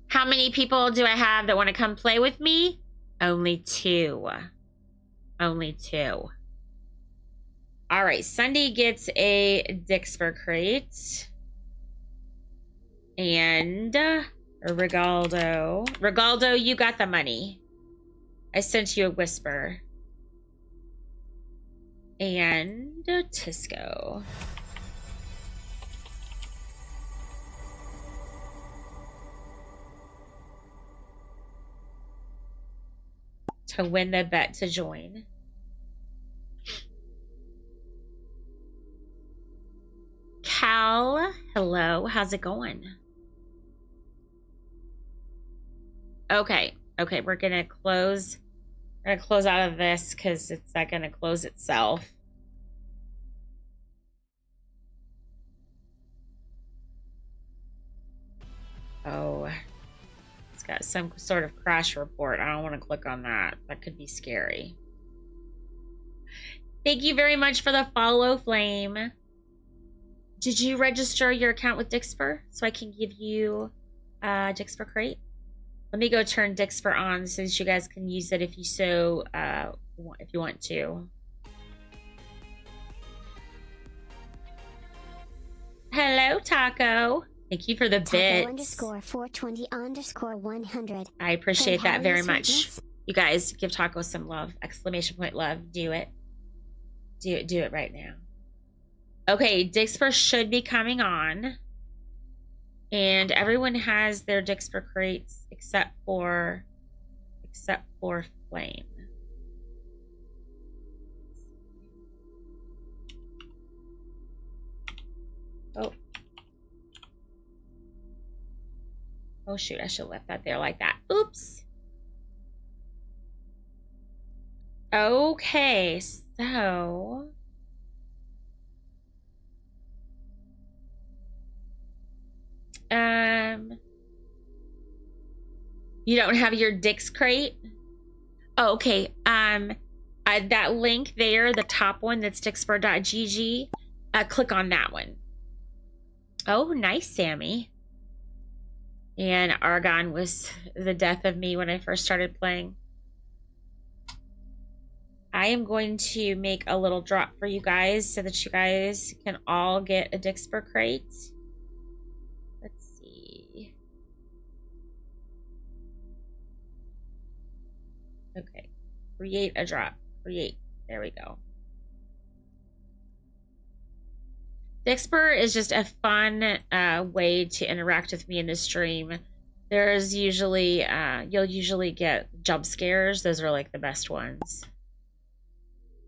How many people do I have that want to come play with me? Only 2. Only 2. All right, Sunday gets a Dixper crate. And Regaldo. Regaldo, you got the money. I sent you a whisper. And Tisco. To win the bet to join. Cal. Hello, how's it going? Okay, we're gonna close. We're gonna close out of this because it's not gonna close itself. Oh, it's got some sort of crash report. I don't want to click on that. That could be scary. Thank you very much for the follow, Flame. Did you register your account with Dixper so I can give you Dixper crate? Let me go turn Dixper on so that you guys can use it if you so if you want to. Hello, Taco. Thank you for the bits. Taco _420_100. I appreciate that very much. Sweetness. You guys give Taco some love. Exclamation point love. Do it. Do it right now. Okay, Dixper should be coming on. And everyone has their Dixper crates except for Flame. Oh shoot, I should have left that there like that. Oops. Okay, so you don't have your Dix crate? Oh, okay. That link there, the top one that's dixper.gg, click on that one. Oh, nice, Sammy. And Argon was the death of me when I first started playing. I am going to make a little drop for you guys so that you guys can all get a Dixper crate. Let's see. Okay. Create a drop. Create. There we go. Dixper is just a fun way to interact with me in the stream. There's usually, you'll usually get jump scares. Those are like the best ones.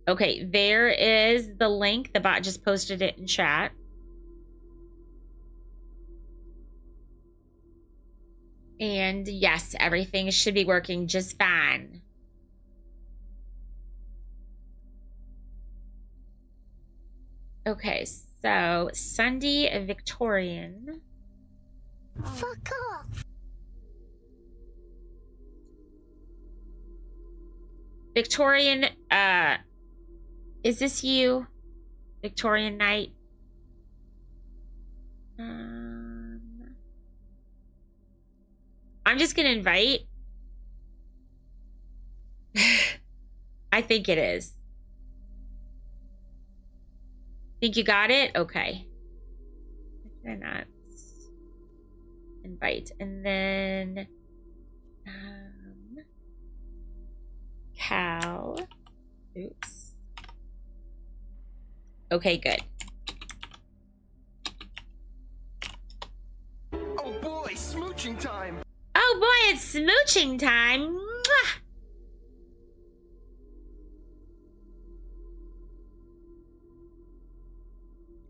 Okay, there is the link. The bot just posted it in chat. And yes, everything should be working just fine. Okay, so Sunday Victorian. Fuck off. Victorian, is this you? Victorian Knight? I'm just gonna invite. I think it is. Think you got it? Okay. Why not? Invite. And then Cal. Oops. Okay, good. Oh boy, smooching time. Oh boy, it's smooching time. Mwah!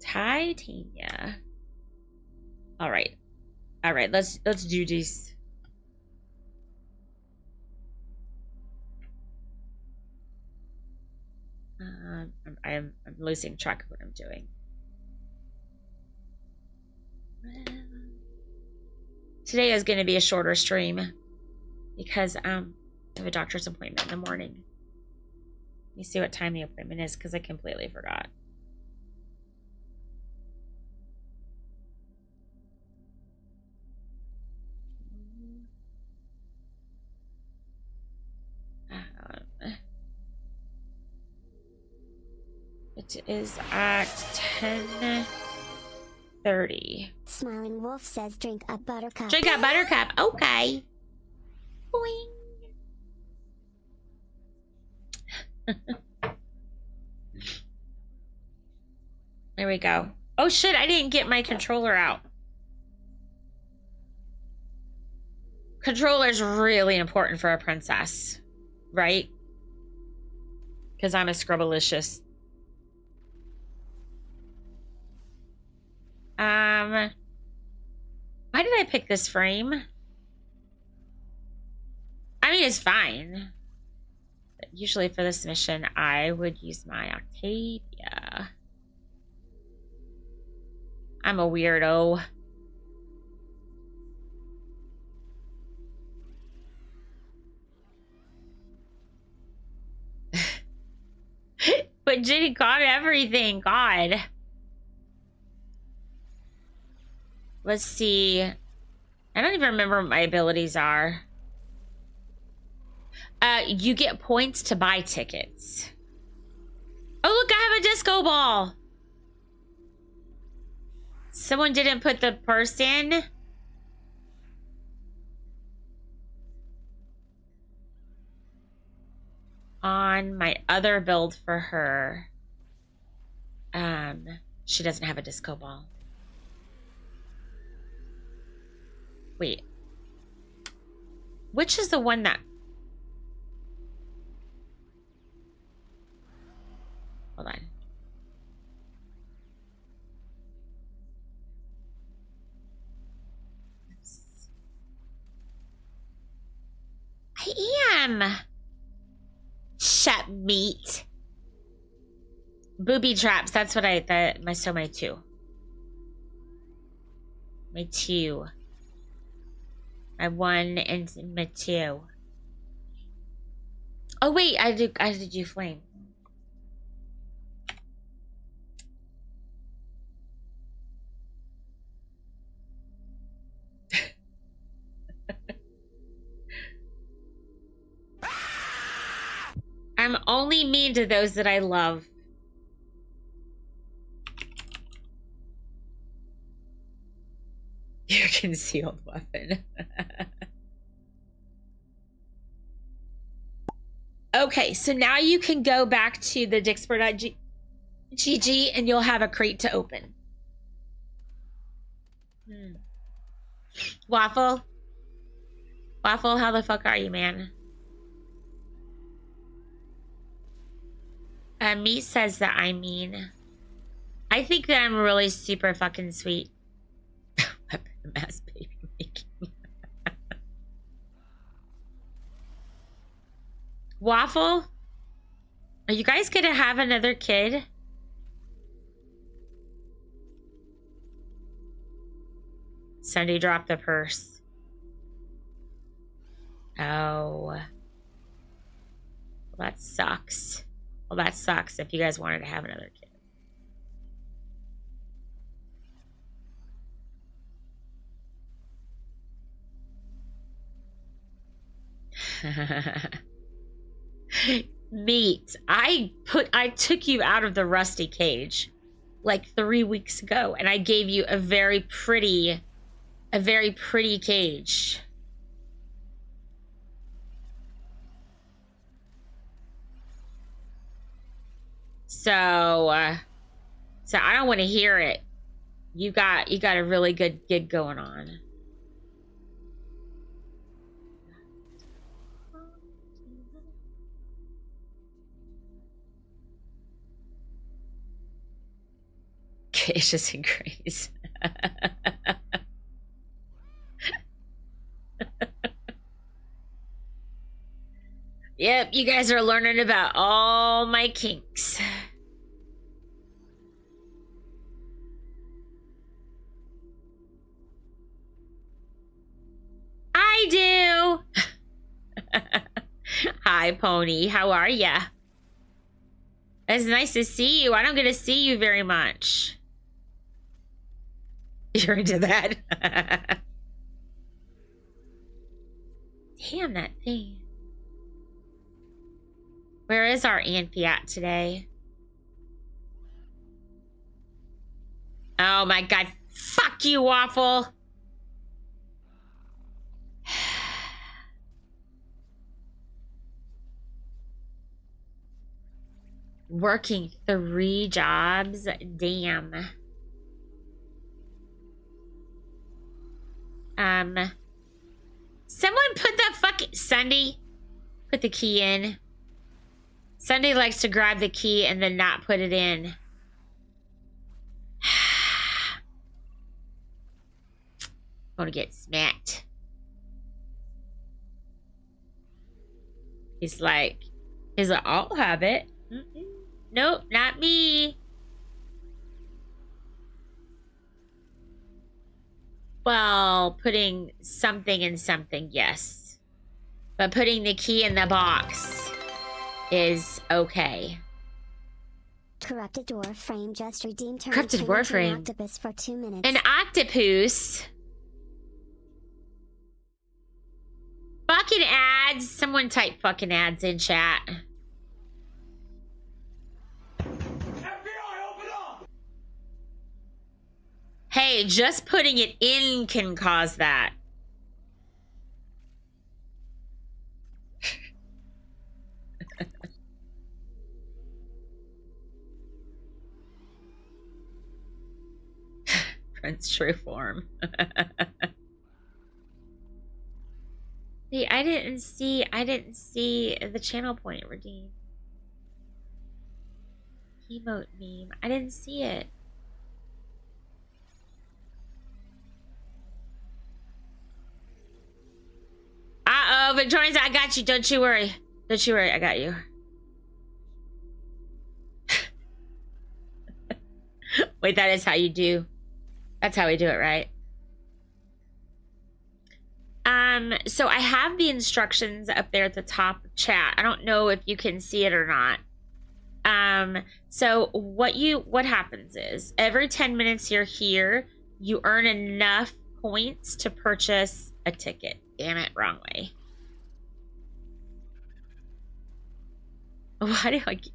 Titania. All right, let's do this. I'm losing track of what I'm doing. Today is going to be a shorter stream because I have a doctor's appointment in the morning. Let me see what time the appointment is because I completely forgot. It is at 10:30. Smiling Wolf says drink a buttercup. Drink a buttercup. Okay. Boing. There we go. Oh shit, I didn't get my controller out. Controller's really important for a princess, right? Because I'm a scrubbalicious. Why did I pick this frame? I mean, it's fine. But usually for this mission, I would use my Octavia. I'm a weirdo. But Ginny got everything. God. Let's see. I don't even remember what my abilities are. You get points to buy tickets. Oh, look, I have a disco ball. Someone didn't put the purse in. On my other build for her. She doesn't have a disco ball. Wait. Which is the one that... Hold on. I am. Shut meat. Booby traps. That's what I thought. My two. My two. My one and my two. Oh wait, I did you flame. I'm only mean to those that I love. Your concealed weapon. Okay, so now you can go back to the Dixper.gg and you'll have a crate to open. Waffle? Waffle, how the fuck are you, man? Me says that I mean. I think that I'm really super fucking sweet. Weapon mass baby making. Waffle? Are you guys gonna have another kid? Sunday dropped the purse. Oh. Well, that sucks. Well, that sucks if you guys wanted to have another kid. Meat. I took you out of the rusty cage like 3 weeks ago and I gave you a very pretty cage. So I don't want to hear it. You got a really good gig going on. Cages and Grace. Yep, you guys are learning about all my kinks. I do. Hi, Pony. How are ya? It's nice to see you. I don't get to see you very much. You're into that? Damn, that thing. Where is our Auntie at today? Oh my god. Fuck you, Waffle. Working 3 jobs? Damn. Someone put the fucking... Sunday, put the key in. Sunday likes to grab the key and then not put it in. Gonna get smacked. He's like, I'll have it. Mm-mm. Nope, not me. Well, putting something in something, yes. But putting the key in the box is okay. Corrupted Warframe just redeemed her Corrupted return to Warframe. an octopus for 2 minutes. An octopus? Fucking ads. Someone type fucking ads in chat. Hey, just putting it in can cause that. Prince True Form. See, I didn't see the channel point redeem. Emote meme. I didn't see it. Uh-oh, Victorians, I got you. Don't you worry. Don't you worry, I got you. Wait, that is how you do. That's how we do it, right? So I have the instructions up there at the top of chat. I don't know if you can see it or not. So what happens is every 10 minutes you're here, you earn enough points to purchase a ticket. Damn it, wrong way. Why do I don't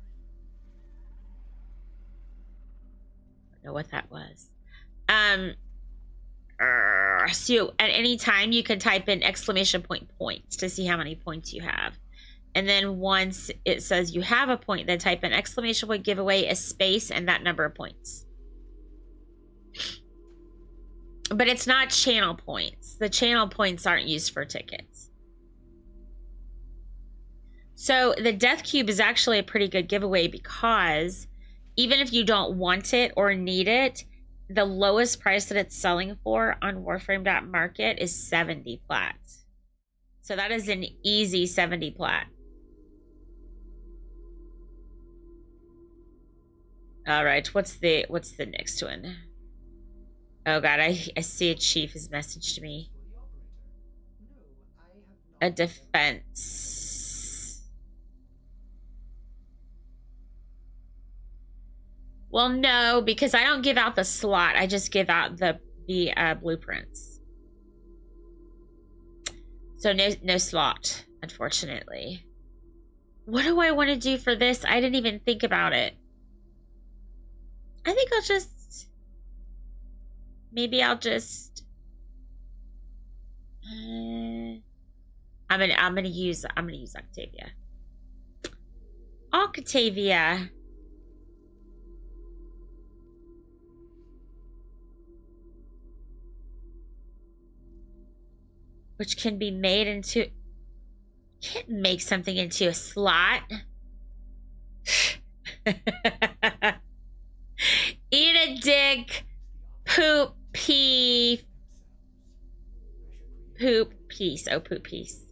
know what that was. So at any time you can type in exclamation point points to see how many points you have. And then once it says you have a point, then type in exclamation point giveaway, a space, and that number of points. But it's not channel points. The channel points aren't used for tickets. So the Death Cube is actually a pretty good giveaway because even if you don't want it or need it, the lowest price that it's selling for on Warframe.market is 70 plat. So that is an easy 70 plat. All right, what's the next one? Oh god, I see a chief has messaged me. A defense. Well, no, because I don't give out the slot. I just give out the blueprints. So no slot, unfortunately. What do I want to do for this? I didn't even think about it. I think I'll just... Maybe I'll just... I'm gonna use Octavia. Octavia. Which can be made into... Can't make something into a slot. Eat a dick. Poop pee. Poop piece. Oh, poop piece.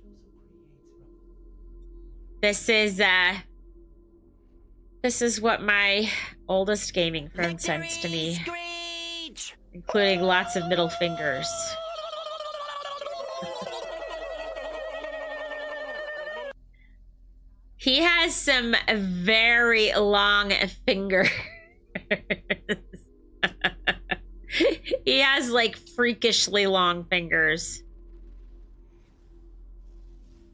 This is what my oldest gaming friend sends to me. Including lots of middle fingers. He has some very long fingers. He has like freakishly long fingers.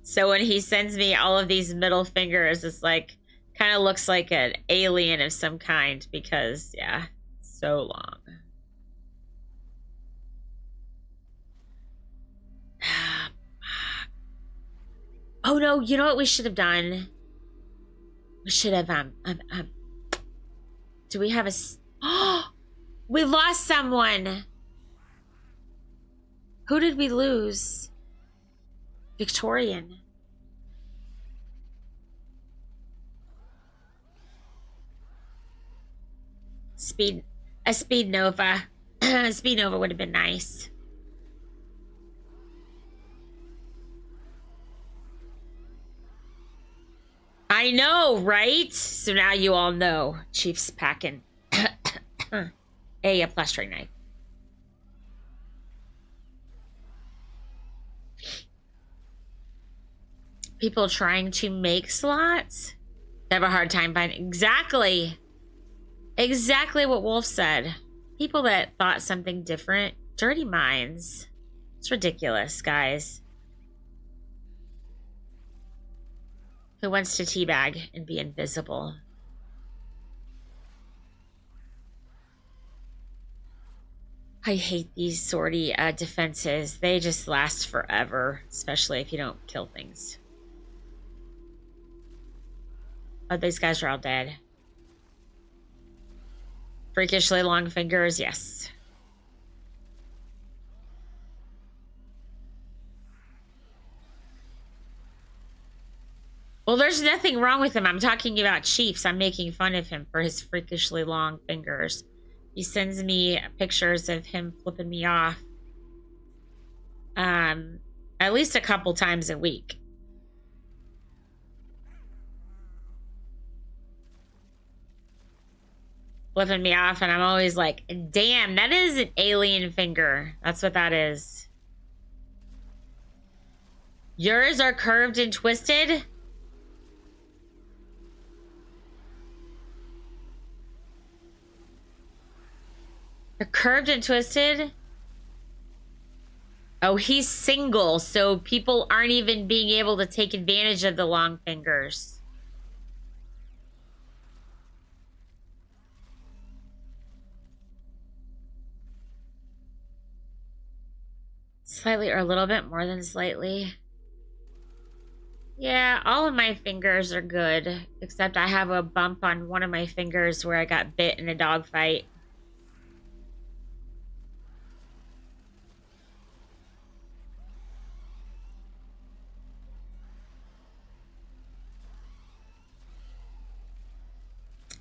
So when he sends me all of these middle fingers, it's like kind of looks like an alien of some kind because yeah, so long. Oh no, you know what we should have done? We should have do we have a we lost someone. Who did we lose? Victorian. A speed nova. A speed nova would have been nice. I know, right? So now you all know. Chief's packing a plastering knife. People trying to make slots, they have a hard time finding. Exactly what Wolf said. People that thought something different, dirty minds. It's ridiculous, guys. Who wants to teabag and be invisible? I hate these sortie defenses. They just last forever, especially if you don't kill things. Oh, these guys are all dead. Freakishly long fingers, yes. Well, there's nothing wrong with him. I'm talking about Chiefs. I'm making fun of him for his freakishly long fingers. He sends me pictures of him flipping me off. At least a couple times a week. Flipping me off, and I'm always like, damn, that is an alien finger. That's what that is. Yours are curved and twisted? They're curved and twisted? Oh, he's single, so people aren't even being able to take advantage of the long fingers. Slightly or a little bit more than slightly. Yeah, all of my fingers are good, except I have a bump on one of my fingers where I got bit in a dog fight.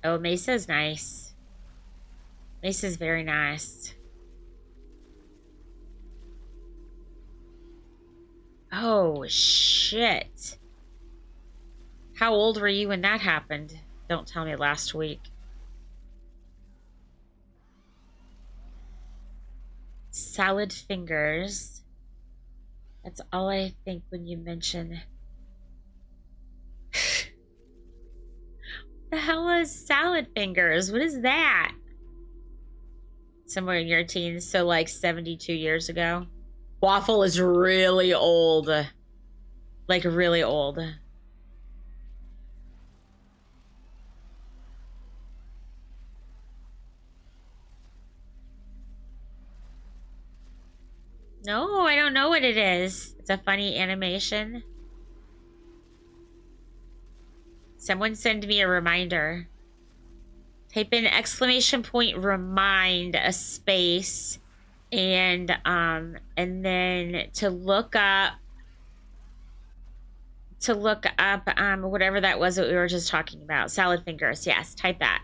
Oh, Mesa's nice. Mesa's very nice. Oh, shit. How old were you when that happened? Don't tell me last week. Salad fingers. That's all I think when you mention... The hell is salad fingers? What is that? Somewhere in your teens, so like 72 years ago. Waffle is really old. Like really old. No, I don't know what it is. It's a funny animation. Someone send me a reminder. Type in !remind a space and then to look up whatever that was that we were just talking about. Salad fingers. Yes, type that.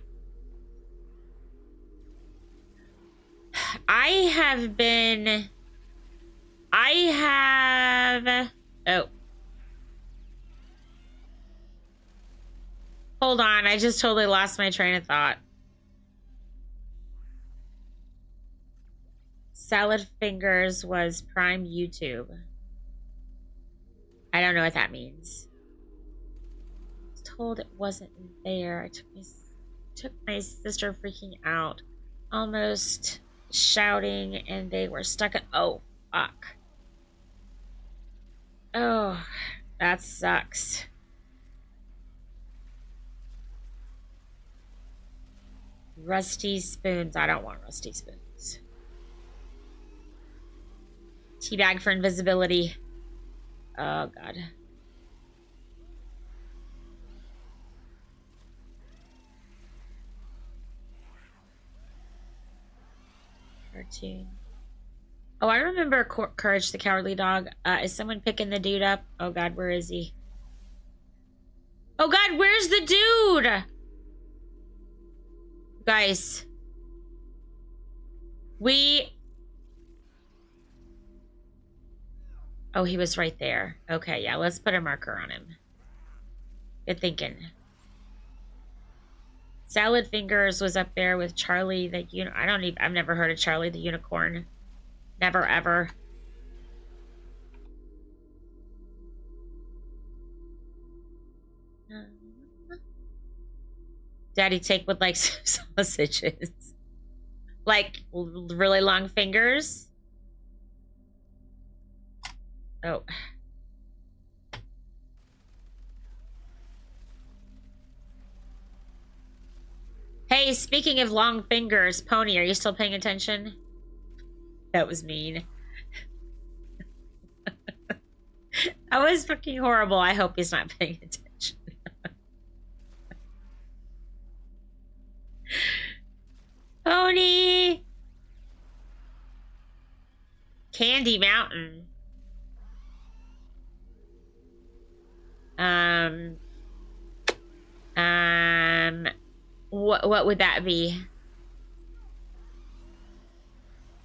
Oh. Hold on, I just totally lost my train of thought. Salad fingers was Prime YouTube. I don't know what that means. I was told it wasn't there. I took my sister freaking out, almost shouting, and they were stuck at... Oh, fuck. Oh, that sucks. Rusty spoons. I don't want rusty spoons. Teabag for invisibility. Oh, God. Cartoon. Oh, I remember Courage the Cowardly Dog. Is someone picking the dude up? Oh, God, where is he? Oh, God, where's the dude? Guys. Oh, he was right there. Okay, yeah, let's put a marker on him. Good thinking. Salad Fingers was up there with Charlie the I've never heard of Charlie the Unicorn. Never ever. Daddy Take would like sausages. Like really long fingers. Oh. Hey, speaking of long fingers, Pony, are you still paying attention? That was mean. That was fucking horrible. I hope he's not paying attention. Pony! Candy Mountain. What would that be?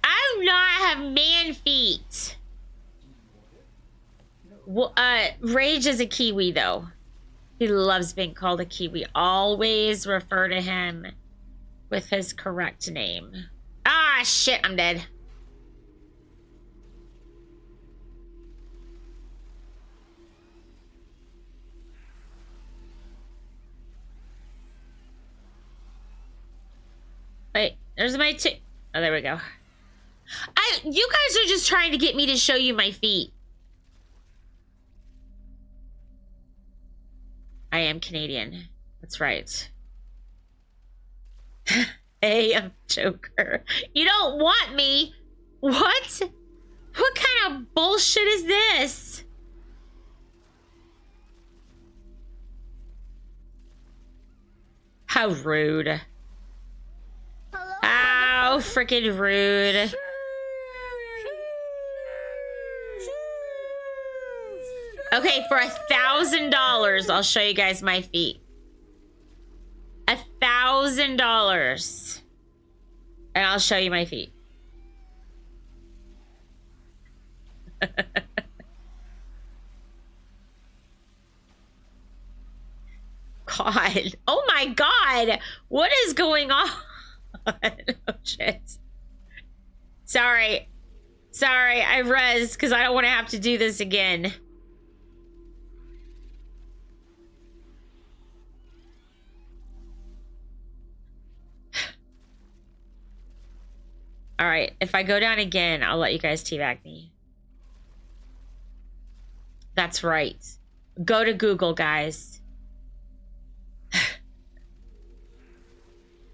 I do not have man feet. Rage is a Kiwi though. He loves being called a Kiwi. Always refer to him with his correct name. Ah, shit, I'm dead. Wait, there's my oh, there we go. You guys are just trying to get me to show you my feet. I am Canadian. That's right. Hey, I'm Joker. You don't want me. What? What kind of bullshit is this? How rude. How freaking rude. Okay, for $1,000, I'll show you guys my feet. $1,000. And I'll show you my feet. God. Oh my God. What is going on? Oh shit. Sorry. Sorry, I res because I don't want to have to do this again. All right, if I go down again, I'll let you guys teabag me. That's right. Go to Google, guys.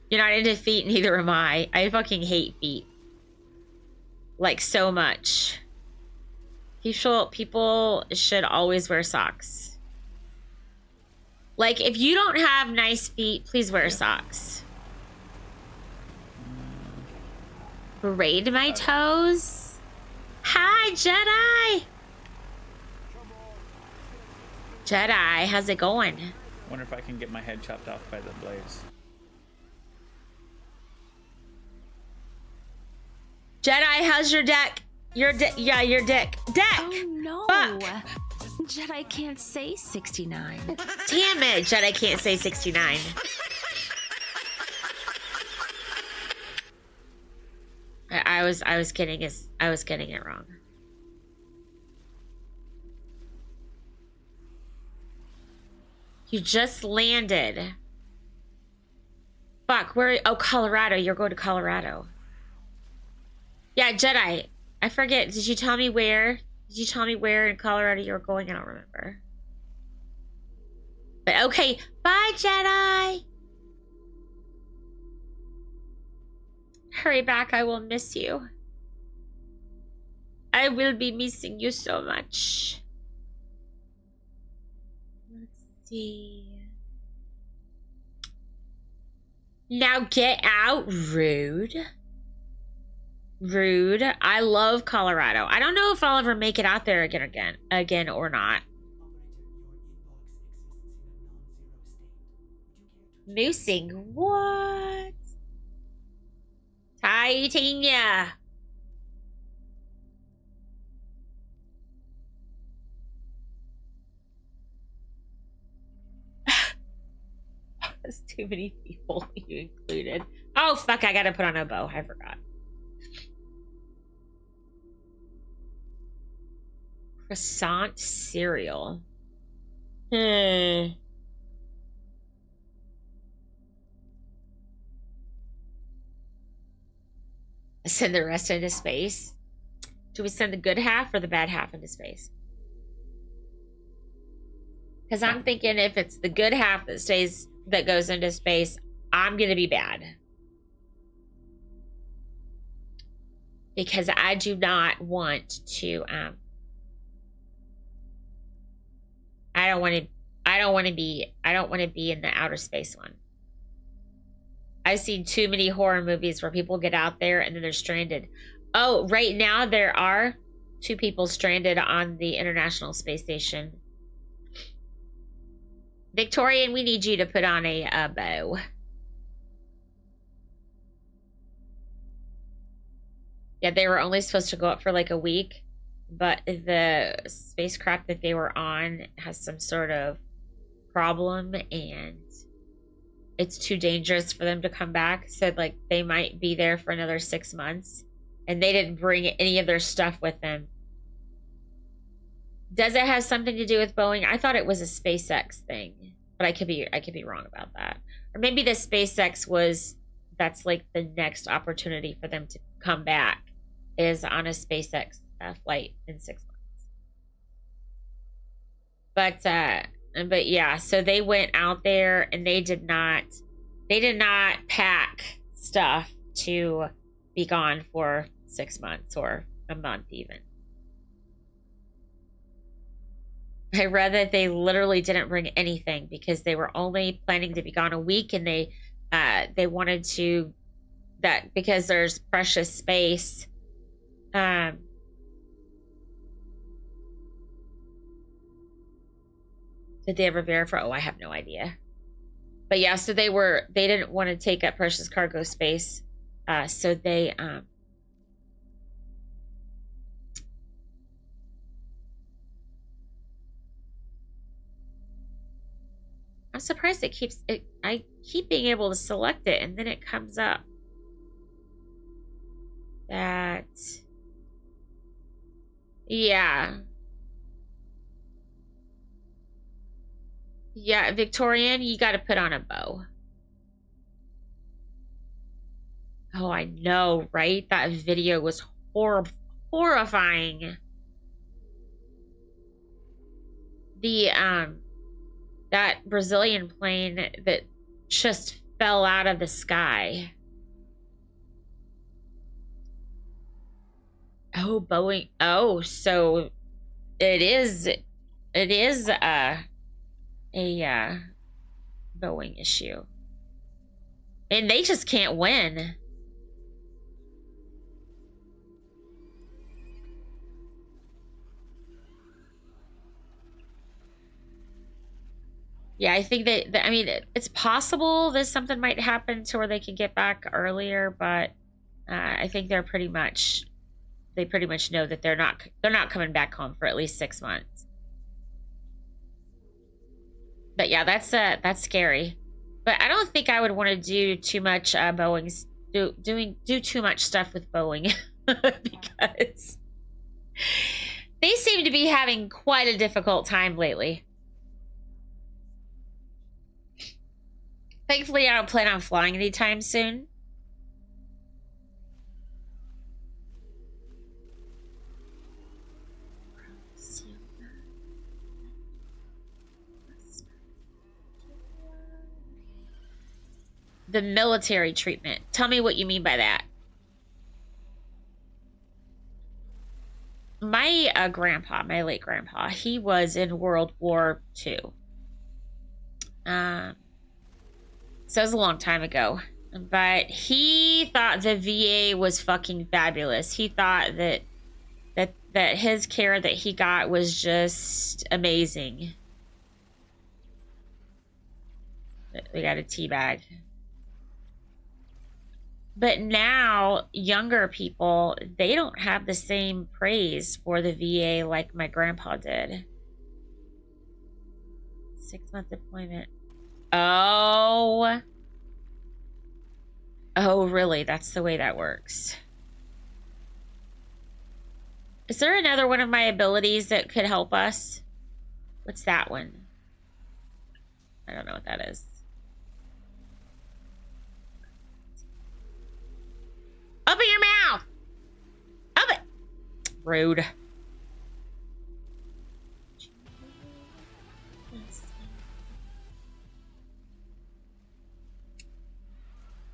You're not into feet, neither am I. I fucking hate feet. Like, so much. People should always wear socks. Like, if you don't have nice feet, please wear socks. Braid my toes? Hi, Jedi! Jedi, how's it going? Wonder if I can get my head chopped off by the blades. Jedi, how's your deck? Your dick. Deck! Oh no! Fuck. Jedi can't say 69. Damn it, Jedi can't say 69. I was getting it wrong. You just landed. Fuck, where? Oh, Colorado. You're going to Colorado. Yeah, Jedi. I forget. Did you tell me where? Did you tell me where in Colorado you were going? I don't remember. But okay. Bye, Jedi. Hurry back. I will miss you. I will be missing you so much. Let's see. Now get out, rude. Rude. I love Colorado. I don't know if I'll ever make it out there again or not. Moosing. What? Titania. That's too many people you included. Oh, fuck, I gotta put on a bow. I forgot. Croissant cereal. Send the rest into space. Do we send the good half or the bad half into space? Because I'm thinking if it's the good half that goes into space, I'm gonna be bad. Because I do not want to I don't want to be in the outer space one. I've seen too many horror movies where people get out there and then they're stranded. Oh, right now there are 2 people stranded on the International Space Station. Victorian, we need you to put on a bow. Yeah, they were only supposed to go up for like a week, but the spacecraft that they were on has some sort of problem and it's too dangerous for them to come back. So like they might be there for another 6 months and they didn't bring any of their stuff with them. Does it have something to do with Boeing? I thought it was a SpaceX thing, but I could be wrong about that. Or maybe the SpaceX that's like the next opportunity for them to come back is on a SpaceX flight in 6 months. But yeah, so they went out there and they did not pack stuff to be gone for 6 months or a month even. I read that they literally didn't bring anything because they were only planning to be gone a week, and they wanted to, that because there's precious space. Did they ever verify? Oh, I have no idea. But yeah, so they didn't want to take up precious cargo space. So they I'm surprised I keep being able to select it and then it comes up that, yeah. Yeah, Victorian, you got to put on a bow. Oh, I know, right? That video was horrifying. The that Brazilian plane that just fell out of the sky. Oh, Boeing. Oh, so it is a Boeing issue. And they just can't win. Yeah, I think that I mean, it's possible that something might happen to where they can get back earlier, but I think they pretty much know that they're not coming back home for at least 6 months. But yeah, that's scary. But I don't think I would want to do too much Boeing's do too much stuff with Boeing because they seem to be having quite a difficult time lately. Thankfully, I don't plan on flying anytime soon. The military treatment. Tell me what you mean by that. My grandpa, my late grandpa, he was in World War II. So it was a long time ago. But he thought the VA was fucking fabulous. He thought that his care that he got was just amazing. We got a tea bag. But now, younger people, they don't have the same praise for the VA like my grandpa did. 6-month deployment. Oh. Oh, really? That's the way that works. Is there another one of my abilities that could help us? What's that one? I don't know what that is. Open your mouth! Open! Rude.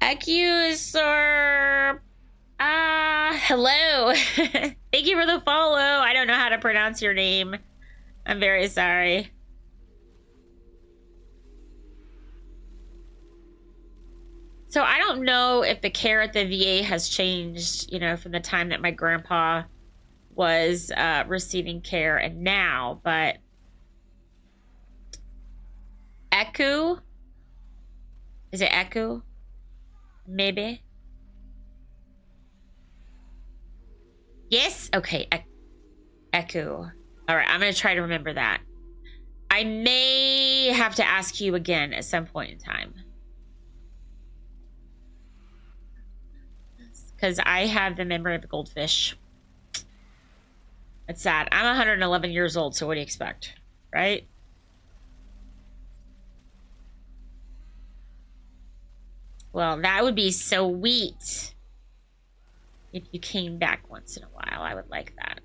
Accusor. Hello. Thank you for the follow. I don't know how to pronounce your name. I'm very sorry. So I don't know if the care at the VA has changed, you know, from the time that my grandpa was receiving care and now, but Eku? Is it Eku? Maybe. Yes? Okay. Eku. All right. I'm going to try to remember that. I may have to ask you again at some point in time. Because I have the memory of a goldfish. It's sad. I'm 111 years old, so what do you expect? Right? Well, that would be sweet. If you came back once in a while, I would like that.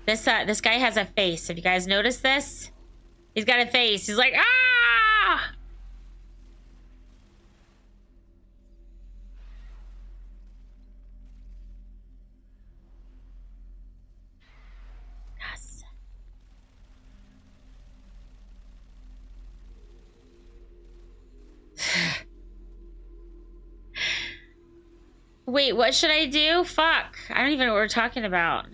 This guy has a face. Have you guys noticed this? He's got a face. He's like, ah! Yes. Wait, what should I do? Fuck. I don't even know what we're talking about.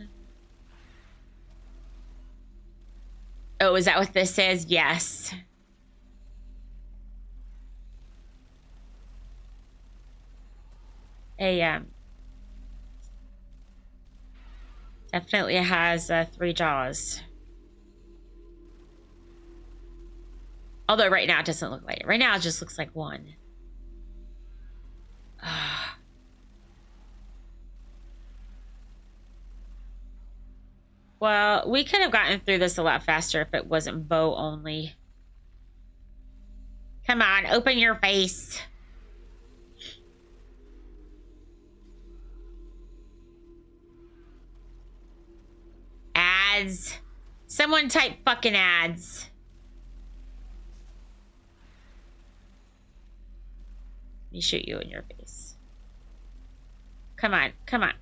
Oh, is that what this is? Yes. Definitely has 3 jaws. Although right now it doesn't look like it. Right now it just looks like 1. Well, we could have gotten through this a lot faster if it wasn't bow only. Come on, open your face. Ads. Someone type fucking ads. Let me shoot you in your face. Come on, come on.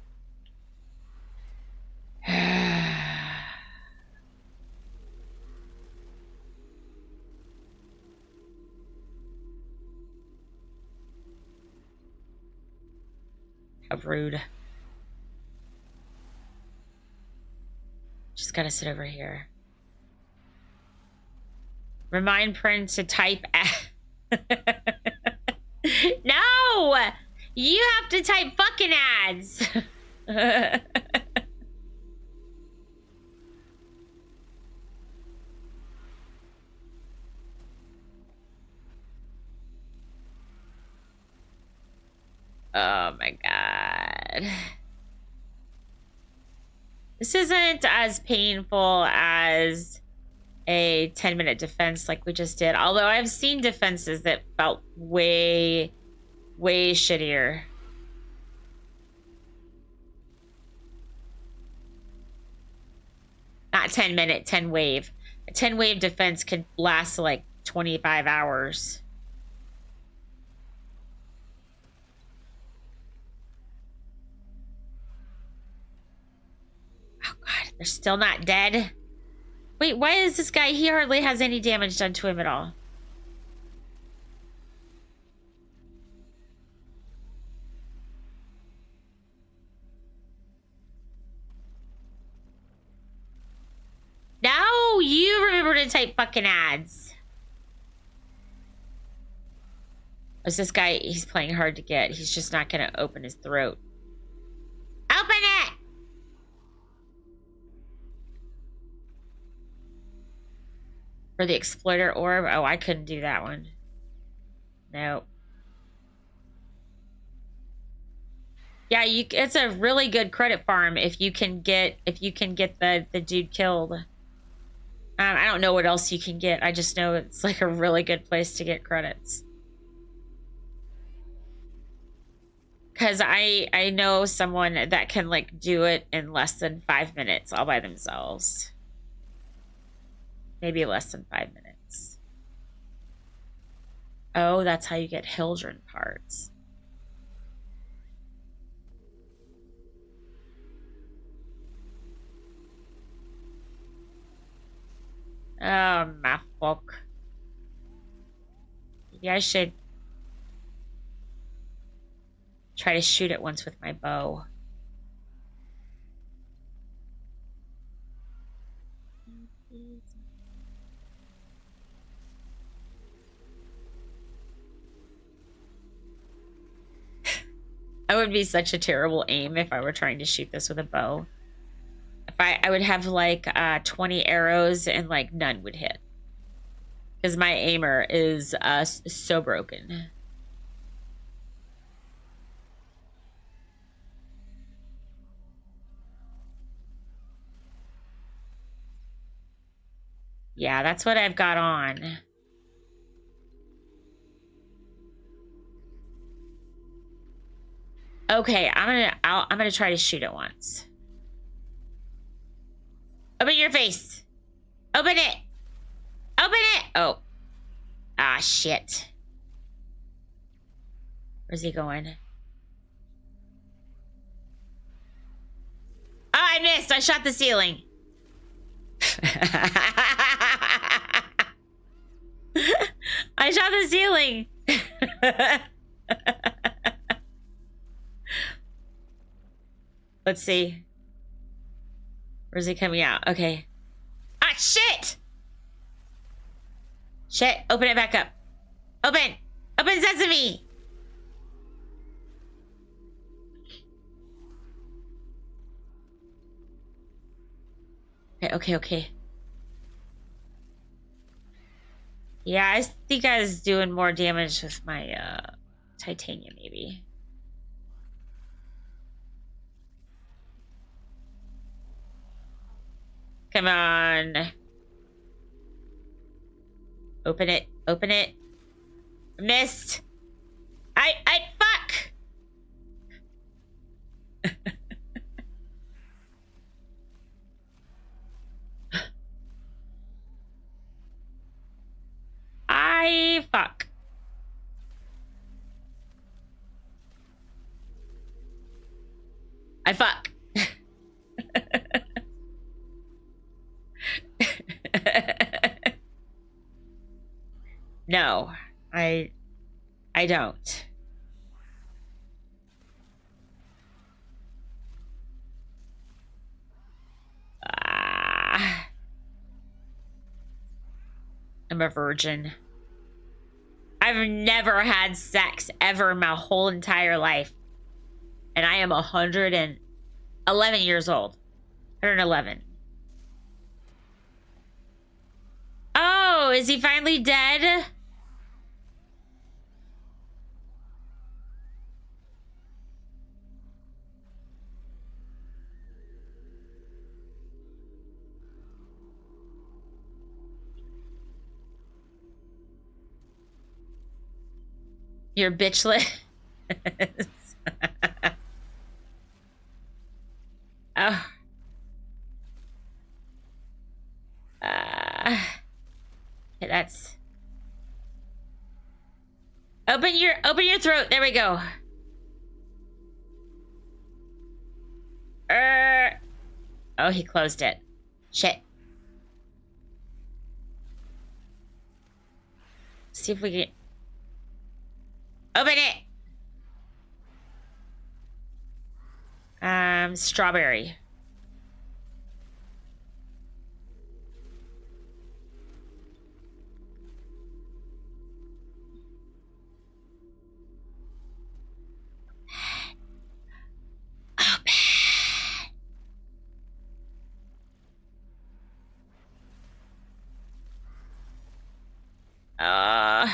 How rude. Just gotta sit over here. Remind Prin to type No! You have to type fucking ads. Oh my god. This isn't as painful as a 10-minute defense like we just did. Although I've seen defenses that felt way, way shittier. Not 10-minute, 10-wave. A 10-wave defense could last like 25 hours. Oh god, they're still not dead. Wait, why is this guy, he hardly has any damage done to him at all? No, you remember to type fucking ads. Is this guy, he's playing hard to get. He's just not gonna open his throat. Open it! For the exploiter orb? Oh, I couldn't do that one. Nope. Yeah, it's a really good credit farm if you can get the dude killed. I don't know what else you can get. I just know it's like a really good place to get credits. Cause I know someone that can like do it in less than 5 minutes all by themselves. Maybe less than 5 minutes. Oh, that's how you get Hildren parts. Oh, my fuck. Maybe I should try to shoot it once with my bow. I would be such a terrible aim if I were trying to shoot this with a bow. If I would have like 20 arrows and like none would hit. Because my aimer is so broken. Yeah, that's what I've got on. Okay, I'm gonna try to shoot it once. Open your face. Open it. Open it. Oh. Ah, shit. Where's he going? Oh, I missed. I shot the ceiling. I shot the ceiling. Let's see. Where's he coming out? Okay. Ah, shit! Shit, open it back up. Open! Open sesame! Okay. Yeah, I think I was doing more damage with my titanium, maybe. Come on. Open it. Open it. Missed. I fuck. I fuck. I fuck. No, I don't. I'm a virgin. I've never had sex ever in my whole entire life. And I am 111 years old. 111. Oh, is he finally dead? You're bitchlet. Oh. Okay, that's. Open your throat. There we go. Oh, he closed it. Shit. See if we can. Open it. Strawberry. I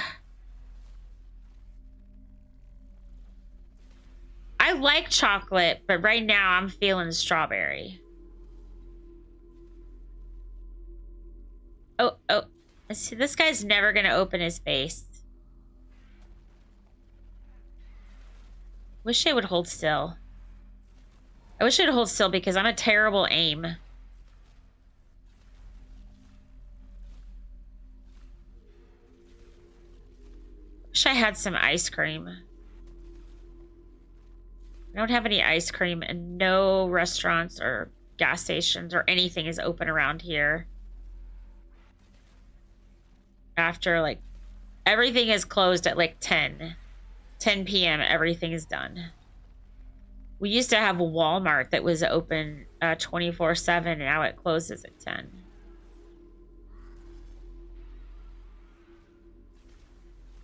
like chocolate, but right now I'm feeling strawberry. Oh, see, this guy's never gonna open his face. Wish I would hold still. I wish I would hold still because I'm a terrible aim. Wish I had some ice cream. I don't have any ice cream, and no restaurants or gas stations or anything is open around here. After, like, everything is closed at, like, 10 p.m. Everything is done. We used to have a Walmart that was open 24/7, and now it closes at 10.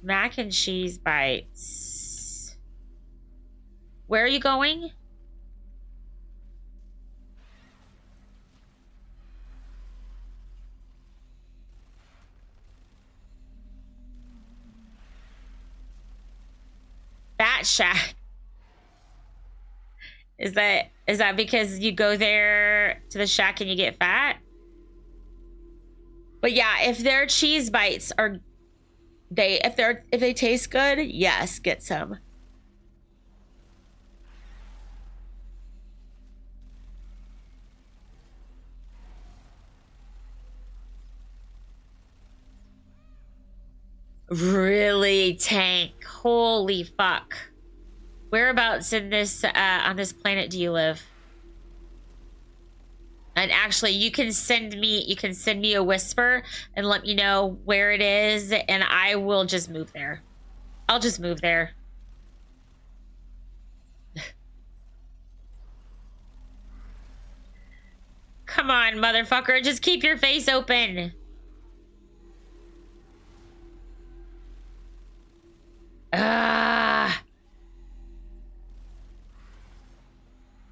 Mac and cheese bites. Where are you going? Fat Shack. Is that because you go there to the shack and you get fat? But yeah, if their cheese bites are if they taste good, yes, get some. Really, Tank? Holy fuck. Whereabouts in this on this planet do you live? And actually, you can send me a whisper and let me know where it is, and I will just move there. I'll just move there. Come on, motherfucker, just keep your face open.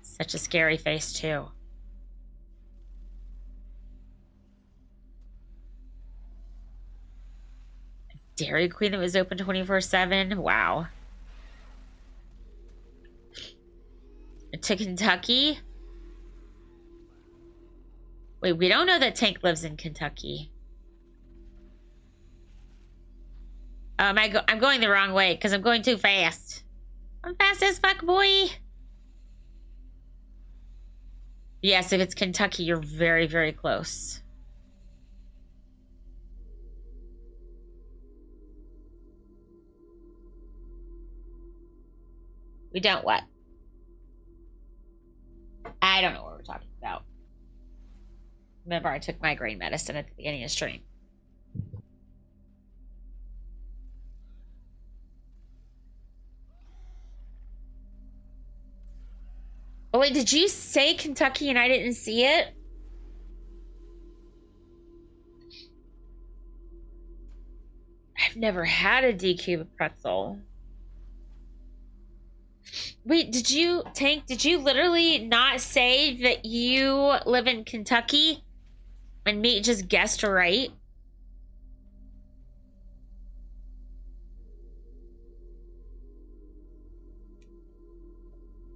Such a scary face, too. Dairy Queen that was open 24/7? Wow. To Kentucky? Wait, we don't know that Tank lives in Kentucky. I'm going the wrong way because I'm going too fast. I'm fast as fuck, boy. Yes, if it's Kentucky, you're very, very close. We don't what? I don't know what we're talking about. Remember, I took migraine medicine at the beginning of stream. Oh, wait, did you say Kentucky and I didn't see it? I've never had a D-Cube pretzel. Wait, Tank, did you literally not say that you live in Kentucky? And me just guessed right?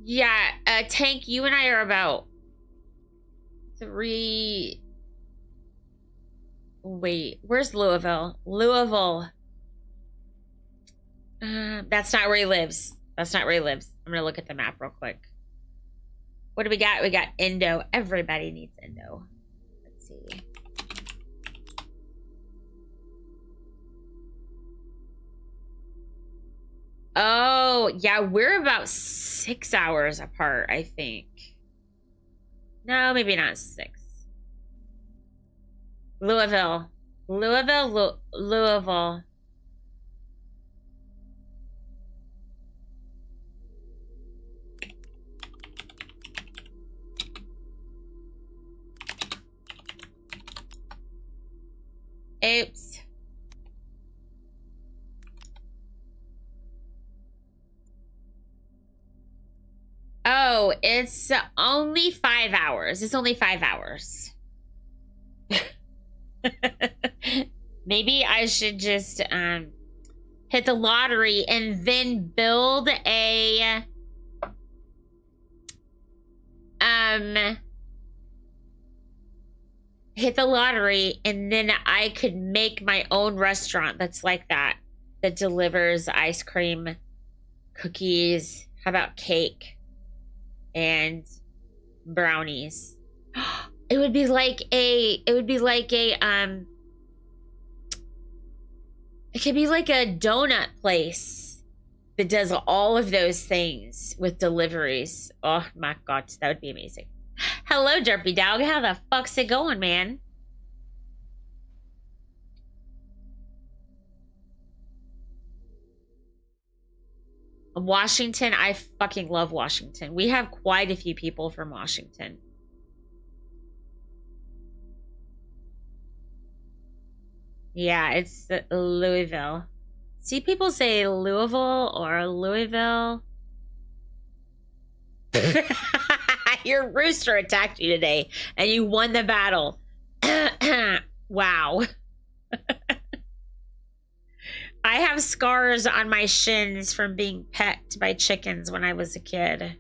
Yeah, Tank, you and I are about 3... Wait, where's Louisville? Louisville. That's not where he lives. That's not where he lives. I'm gonna look at the map real quick. What do we got? We got Indo. Everybody needs Indo. Let's see. Oh, yeah, we're about 6 hours apart, I think. No, maybe not 6. Louisville. Louisville. Oops. Oh, it's only 5 hours. It's only 5 hours. Maybe I should just hit the lottery and then build a hit the lottery and then I could make my own restaurant that's like that delivers ice cream, cookies, how about cake and brownies. It would be like a it could be like a donut place that does all of those things with deliveries. Oh my god, that would be amazing. Hello, Derpy Dog. How the fuck's it going, man? Washington, I fucking love Washington. We have quite a few people from Washington. Yeah, it's Louisville. See people say Louisville or Louisville. Your rooster attacked you today and you won the battle. Wow. I have scars on my shins from being pecked by chickens when I was a kid.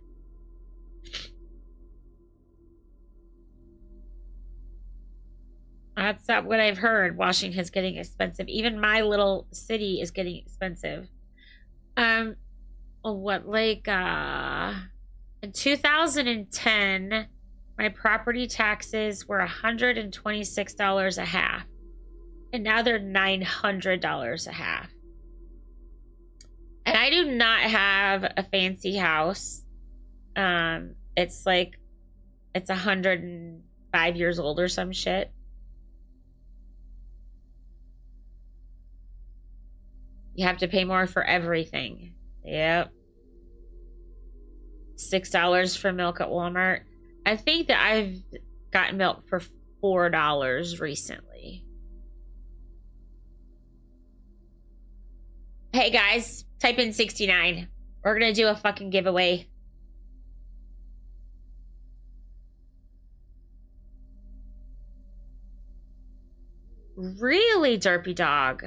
That's not what I've heard. Washington's getting expensive. Even my little city is getting expensive. In 2010, my property taxes were $126 a half. And now they're $900 a half. And I do not have a fancy house. It's 105 years old or some shit. You have to pay more for everything. Yep. $6 for milk at Walmart. I think that I've gotten milk for $4 recently. Hey guys, type in 69. We're gonna do a fucking giveaway. Really, Derpy Dog?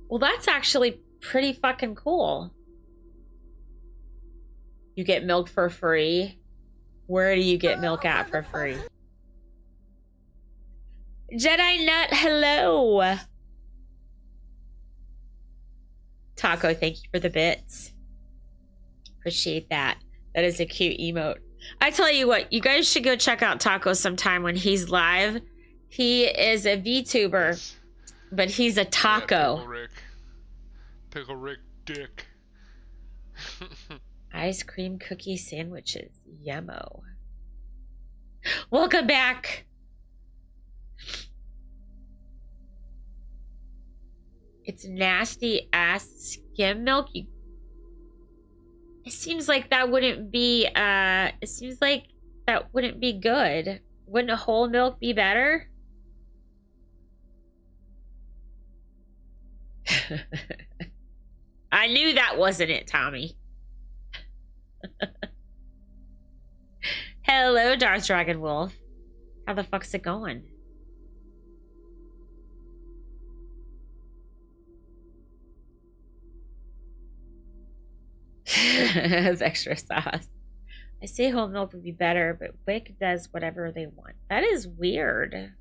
Well, that's actually pretty fucking cool. You get milk for free. Where do you get milk at for free? Jedi Nut, hello. Taco, thank you for the bits. Appreciate that. That is a cute emote. I tell you what, you guys should go check out Taco sometime when he's live. He is a VTuber, but he's a taco. Yeah, Pickle Rick dick. Ice cream cookie sandwiches. Yummo. Welcome back. It's nasty ass skim milk. It seems like that wouldn't be good. Wouldn't whole milk be better? I knew that wasn't it, Tommy. Hello, Darth Dragon Wolf. How the fuck's it going? Has extra sauce. I say whole milk would be better, but Wick does whatever they want. That is weird.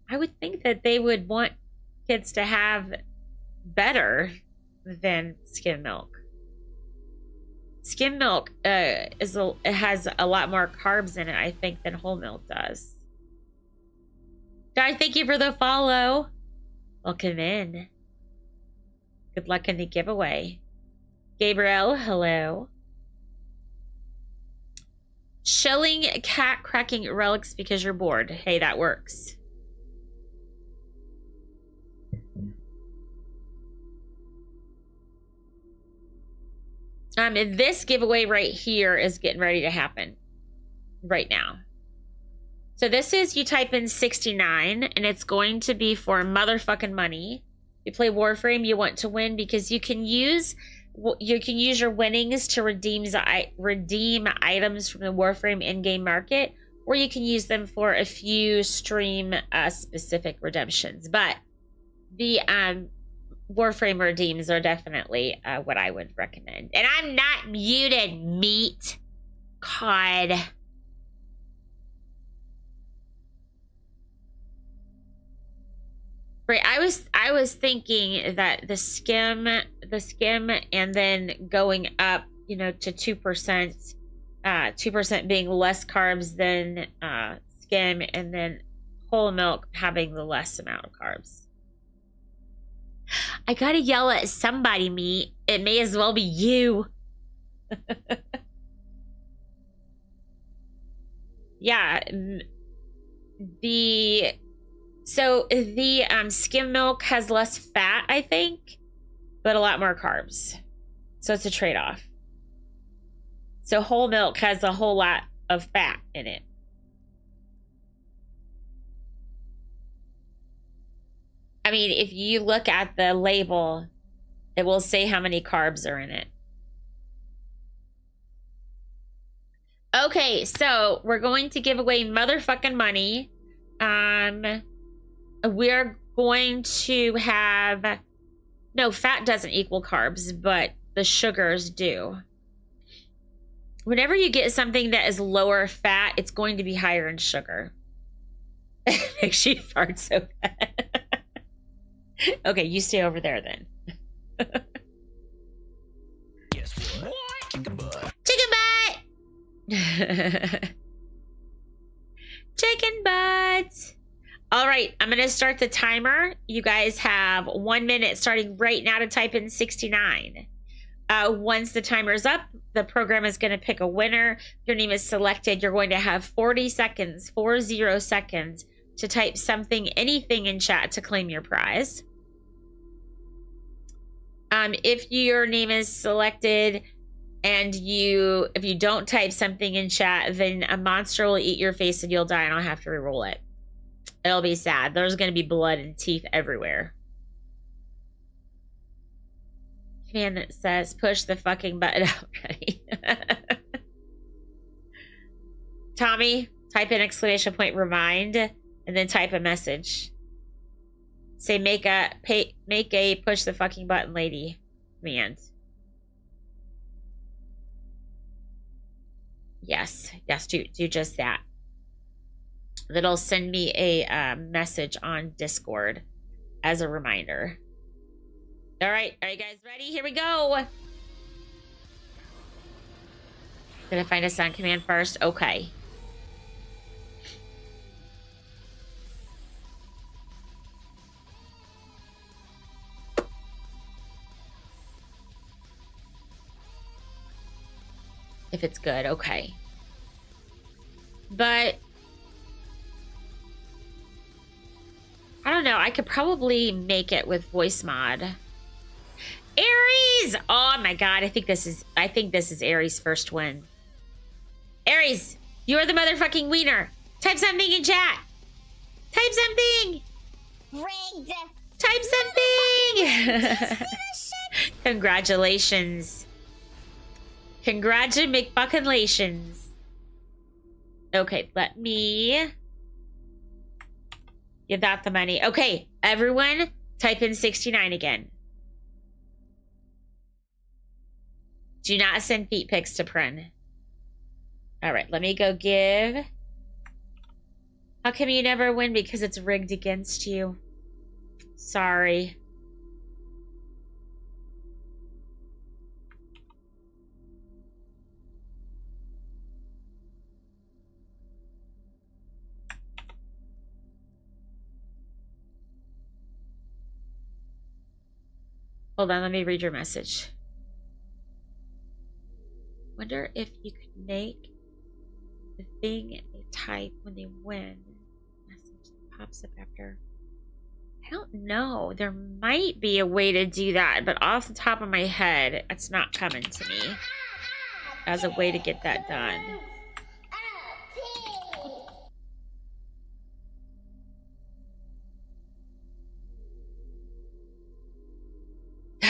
I would think that they would want kids to have better than skim milk. Skim milk it has a lot more carbs in it, I think, than whole milk does. Guy, thank you for the follow. Welcome in. Good luck in the giveaway. Gabriel, hello. Shelling cat cracking relics because you're bored. Hey, that works. And this giveaway right here is getting ready to happen right now. So this is, you type in 69 and it's going to be for motherfucking money. You play Warframe, you want to win because you can use your winnings to redeem items from the Warframe in-game market, or you can use them for a few stream specific redemptions. But the Warframe redeems are definitely what I would recommend. And I'm not muted, meat. God. Right, I was thinking that the skim and then going up, you know, to 2%, 2% being less carbs than skim, and then whole milk having the less amount of carbs. I gotta yell at somebody, meat. It may as well be you. Yeah, the skim milk has less fat, I think, but a lot more carbs. So it's a trade-off. So whole milk has a whole lot of fat in it. I mean, if you look at the label, it will say how many carbs are in it. Okay, so we're going to give away motherfucking money. We're going to have... No, fat doesn't equal carbs, but the sugars do. Whenever you get something that is lower fat, it's going to be higher in sugar. Makes you fart so bad. Okay, you stay over there then. Guess what? Chicken butt. Chicken butt! Chicken butt! All right, I'm going to start the timer. You guys have 1 minute starting right now to type in 69. Once the timer's up, the program is going to pick a winner. If your name is selected, you're going to have 40 seconds, 40 seconds, to type something, anything in chat to claim your prize. If your name is selected and if you don't type something in chat, then a monster will eat your face and you'll die and I'll have to reroll it. It'll be sad. There's going to be blood and teeth everywhere. Command that says push the fucking button already. Tommy, type in exclamation point remind and then type a message. Say make a push the fucking button lady command. Yes, do just that. That'll send me a message on Discord as a reminder. All right, guys, ready? Here we go. Gonna find a sound command first. Okay. If it's good, okay. But I don't know. I could probably make it with voice mod. Aries! Oh my god, I think this is Aries' first win. Aries, you're the motherfucking wiener. Type something in chat. Type something. Rigged. Type something. Congratulations. Congratulations. Okay, let me give that the money. Okay, everyone, type in 69 again. Do not send feet pics to Pren. All right, let me go give. How come you never win? Because it's rigged against you. Sorry. Hold on, let me read your message. Wonder if you could make the thing they type when they win. Message that pops up after. I don't know. There might be a way to do that, but off the top of my head, it's not coming to me as a way to get that done.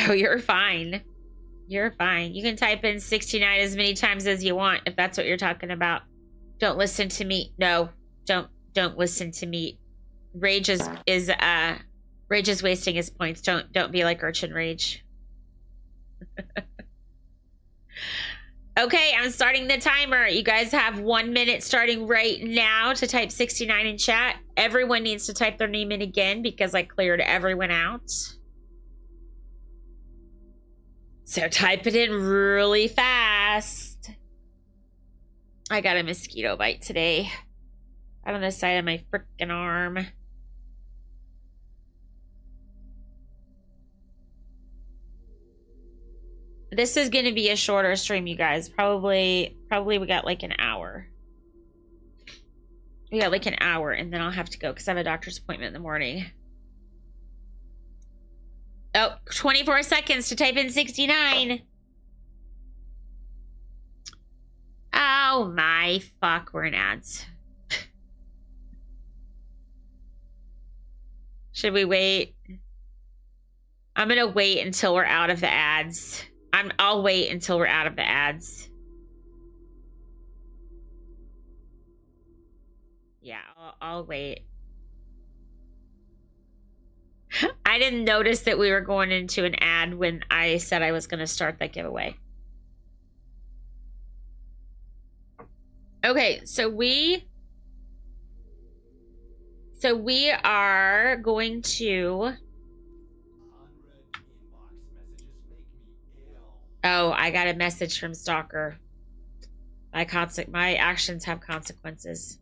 Oh, you're fine. You're fine. You can type in 69 as many times as you want if that's what you're talking about. Don't listen to me. No, don't listen to me. Rage is wasting his points. Don't be like Urchin Rage. Okay, I'm starting the timer. You guys have 1 minute starting right now to type 69 in chat. Everyone needs to type their name in again because I cleared everyone out. So type it in really fast. I got a mosquito bite today. Right on the side of my freaking arm. This is going to be a shorter stream, you guys. Probably we got like an hour. We got like an hour, and then I'll have to go because I have a doctor's appointment in the morning. Oh, 24 seconds to type in 69. Oh my fuck, we're in ads. Should we wait? I'm gonna wait until we're out of the ads. I'll wait until we're out of the ads. Yeah, I'll wait. I didn't notice that we were going into an ad when I said I was going to start that giveaway. Okay, so we are going to... Oh, I got a message from Stalker. My actions have consequences.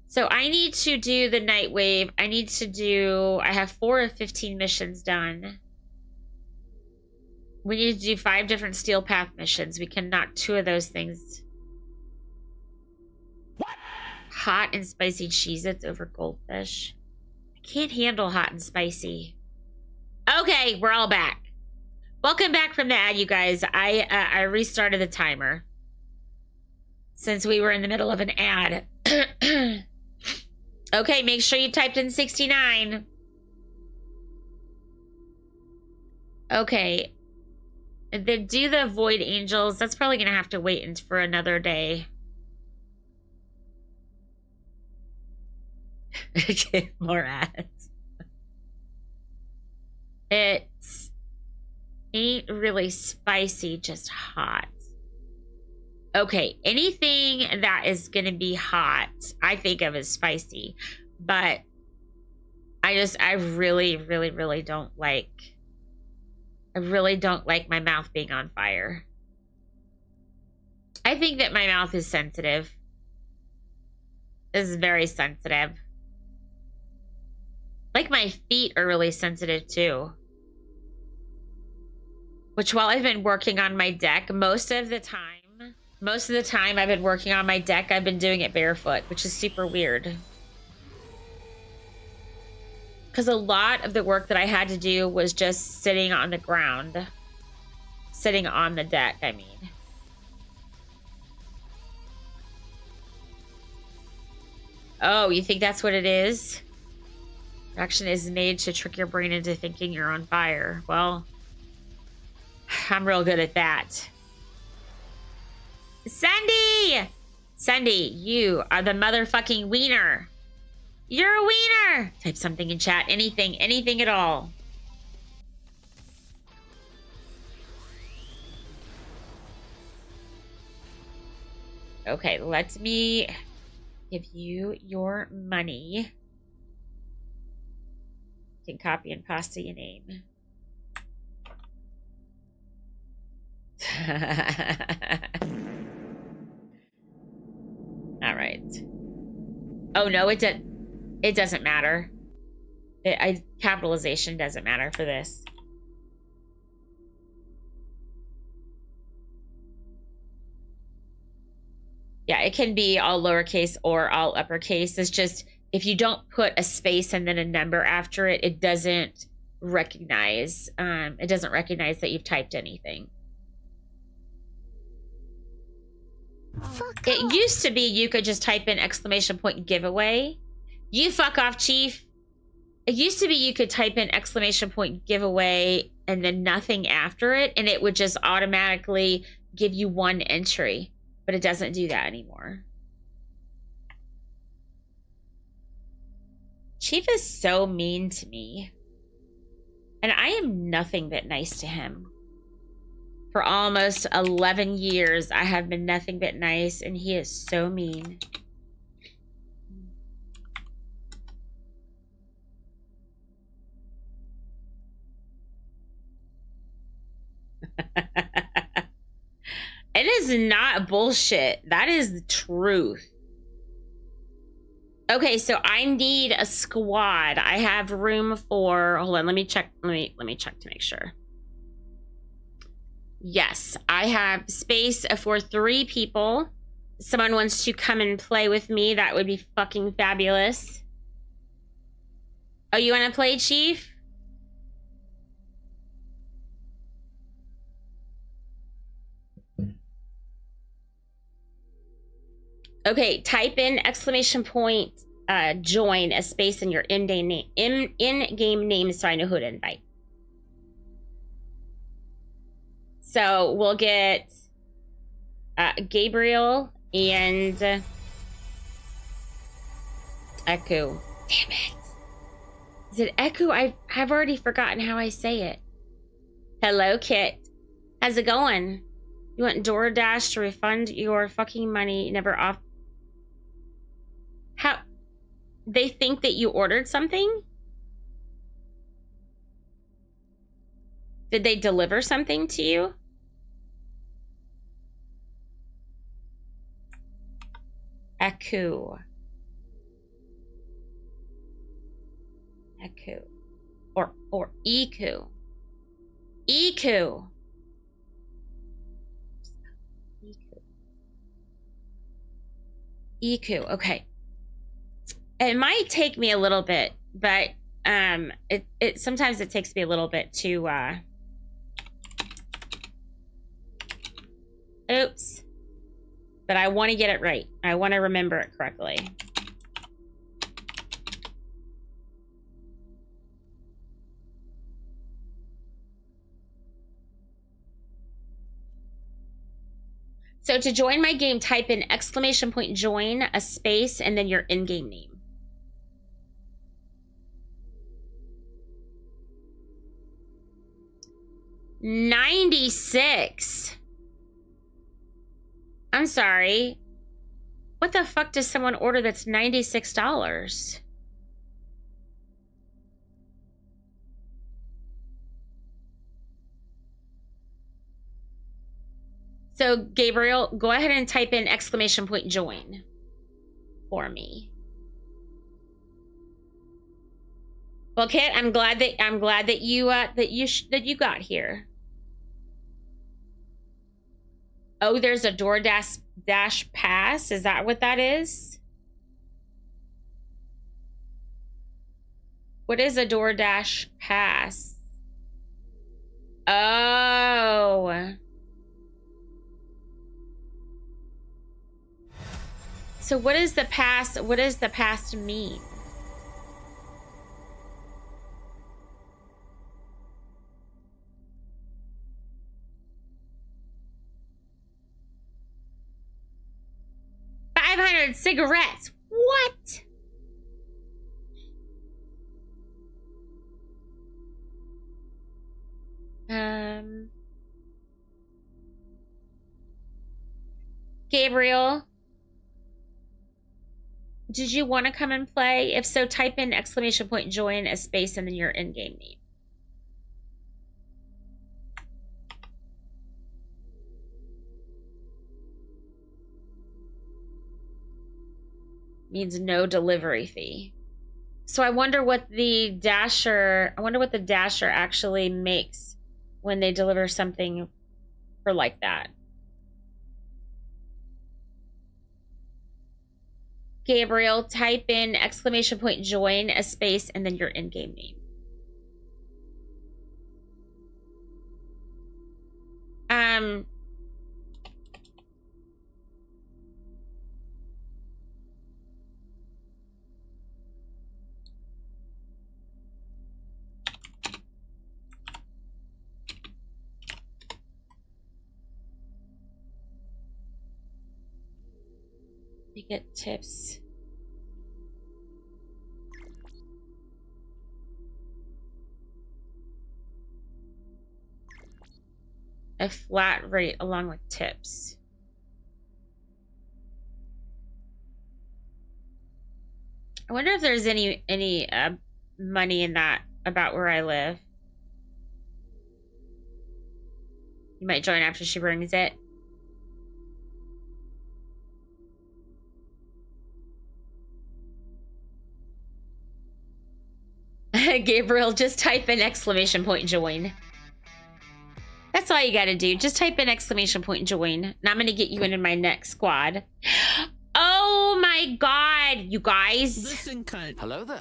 So I need to do the Night Wave. I have 4 of 15 missions done. We need to do 5 different Steel Path missions. We can knock 2 of those things. What? Hot and spicy Cheez-Its over goldfish. I can't handle hot and spicy. Okay, we're all back. Welcome back from the ad, you guys. I restarted the timer since we were in the middle of an ad. Okay, make sure you typed in 69. Okay. Then do the Void Angels. That's probably gonna have to wait for another day. More ads. It ain't really spicy, just hot. Okay, anything that is gonna be hot, I think of as spicy, but I really don't like. I really don't like my mouth being on fire. I think that my mouth is sensitive. This is very sensitive. Like my feet are really sensitive too. Which while I've been working on my deck, most of the time I've been working on my deck, I've been doing it barefoot, which is super weird. Because a lot of the work that I had to do was just sitting on the ground. Sitting on the deck, I mean. Oh, you think that's what it is? Action is made to trick your brain into thinking you're on fire. Well, I'm real good at that. Sandy! Sandy, you are the motherfucking wiener. You're a wiener! Type something in chat. Anything at all. Okay, let me give you your money. You can copy and paste your name. All right. Oh no, it doesn't matter. Capitalization doesn't matter for this. Yeah, it can be all lowercase or all uppercase. It's just if you don't put a space and then a number after it, it doesn't recognize. It doesn't recognize that you've typed anything. It used to be you could just type in exclamation point giveaway. You fuck off, Chief. It used to be you could type in exclamation point giveaway and then nothing after it, and it would just automatically give you 1 entry, but it doesn't do that anymore. Chief is so mean to me. And I am nothing but nice to him. For almost 11 years, I have been nothing but nice, and he is so mean. It is not bullshit. That is the truth. Okay, so I need a squad. I have room for, hold on, let me check. Let me check to make sure. Yes, I have space for 3 people. Someone wants to come and play with me. That would be fucking fabulous. Oh, you want to play, Chief? Okay, type in !, join a space in your in-game name so I know who to invite. So we'll get Gabriel and Echo. Damn it. Is it Echo? I've already forgotten how I say it. Hello, Kit. How's it going? You want DoorDash to refund your fucking money never off? How? They think that you ordered something? Did they deliver something to you? Echo. Echo. Or Iku. Iku. Iku. Okay. It might take me a little bit, but it sometimes it takes me a little bit to oops. But I want to get it right. I want to remember it correctly. So to join my game, type in ! join, a space, and then your in-game name. $96. I'm sorry. What the fuck does someone order that's $96? So, Gabriel, go ahead and type in ! join for me. Well, Kit, I'm glad that you got here. Oh, there's a DoorDash pass. Is that what that is? What is a DoorDash pass? Oh. So what is the pass? What does the pass mean? Cigarettes. What? Gabriel, did you want to come and play? If so, type in ! join, a space, and then your in-game name. Means no delivery fee. So I wonder what the Dasher actually makes when they deliver something for like that. Gabriel, type in ! join, a space, and then your in-game name. You get tips. A flat rate along with tips. I wonder if there's any money in that about where I live. You might join after she brings it. Gabriel, just type in exclamation point join. That's all you gotta do. Just type in exclamation point join. And I'm gonna get you in my next squad. Oh my god, you guys. Listen, cunt. Hello there.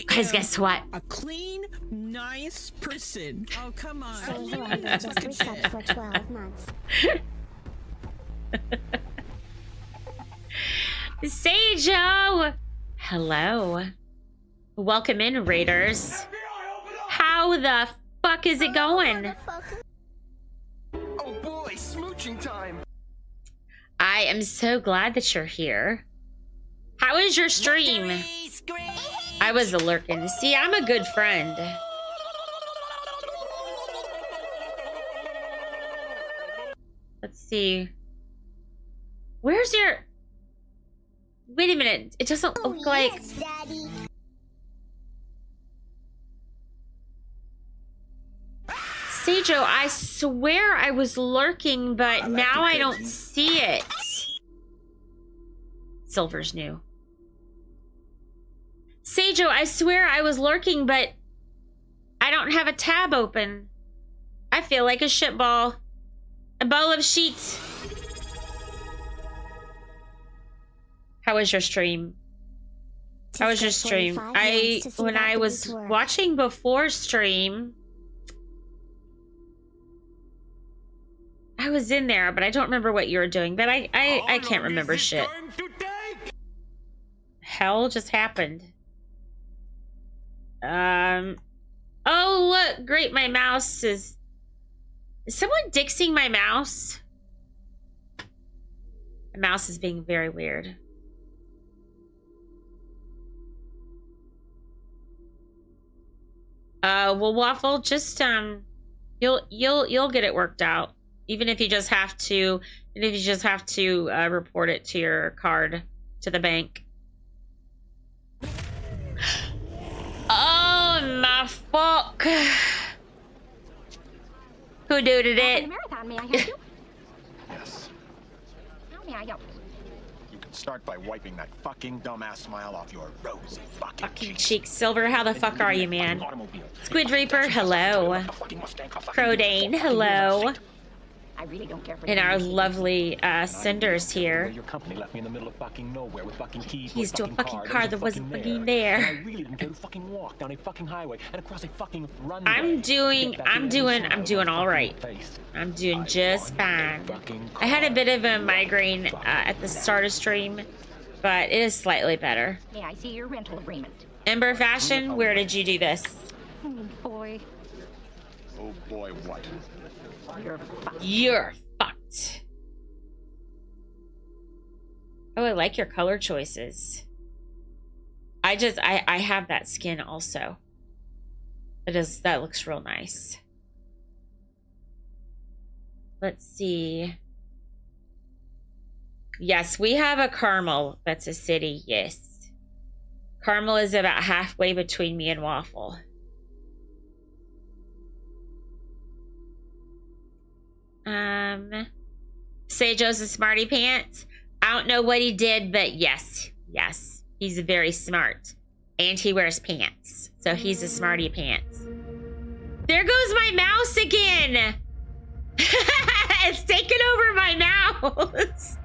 Guys, guess what? A clean, nice person. Oh, come on. Just reset for 12 months. Seijo! Hello. Welcome in, Raiders. How the fuck is it going? Oh boy, smooching time. I am so glad that you're here. How is your stream? I was lurking. See, I'm a good friend. Let's see. Where's your... Wait a minute. It doesn't look like... Daddy. Seijo, I swear I was lurking, but now I don't see it. Silver's new. Seijo, I swear I was lurking, but I don't have a tab open. I feel like a shitball. A ball of sheets. How was your stream? How was your stream? When I was watching before stream, I was in there, but I don't remember what you were doing. But I can't remember shit. Hell just happened. Oh look, great! My mouse is. Is someone dixing my mouse? My mouse is being very weird. Well, Waffle, just you'll get it worked out. Even if you just have to, report it to your card to the bank. Oh my fuck! Who dooted it? Marathon, may I help you? Yes. How may I help you? You can start by wiping that fucking dumbass smile off your rosy fucking cheeks. Silver, how the fuck are you, man? Squid Reaper, hello. Prodane, hello. I really don't care for And our lovely Cinders here. Your company left me in the middle of fucking nowhere with fucking keys. Keys to a fucking car that wasn't fucking there. I really didn't care to fucking walk down a fucking highway and across a fucking runway. I'm doing all right. I'm doing just fine. I had a bit of a migraine at the start of stream, but it is slightly better. May I see your rental agreement? Ember Fashion, where did you do this? Oh boy. Oh boy, what? You're fucked. Oh, I like your color choices. I have that skin also. That looks real nice. Let's see. Yes, we have a Carmel that's a city, yes. Carmel is about halfway between me and Waffle. Seijo's a smarty pants. I don't know what he did, but yes, he's very smart, and he wears pants, so he's a smarty pants. There goes my mouse again. It's taken over my mouse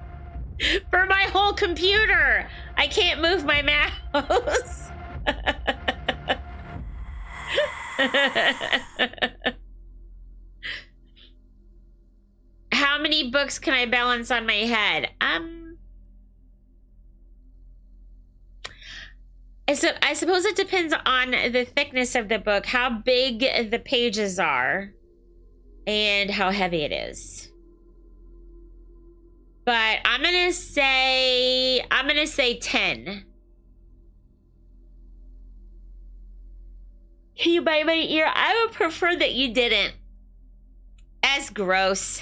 for my whole computer. I can't move my mouse. How many books can I balance on my head? I suppose it depends on the thickness of the book, how big the pages are, and how heavy it is. But I'm gonna say 10. Can you bite my ear? I would prefer that you didn't. That's gross.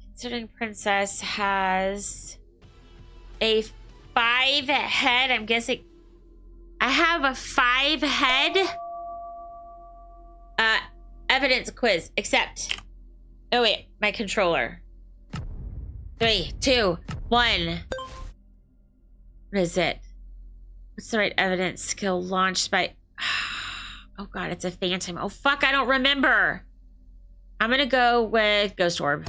Considering Princess has a 5 head, I'm guessing I have a 5 head evidence quiz, except, oh wait, my controller. 3, 2, 1. What is it? What's the right evidence skill launched by, oh god, it's a phantom. Oh fuck, I don't remember. I'm gonna go with Ghost Orb.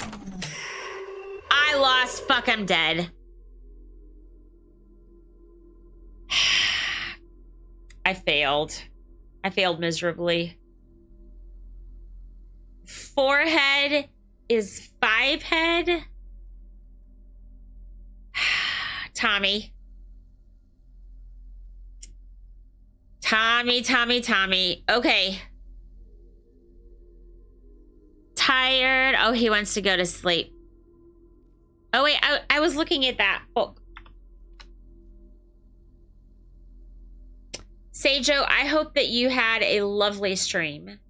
I lost, fuck, I'm dead. I failed miserably. 4 head is 5 head. Tommy. Okay. Tired. Oh, he wants to go to sleep. Oh, wait. I was looking at that book. Seijo, I hope that you had a lovely stream.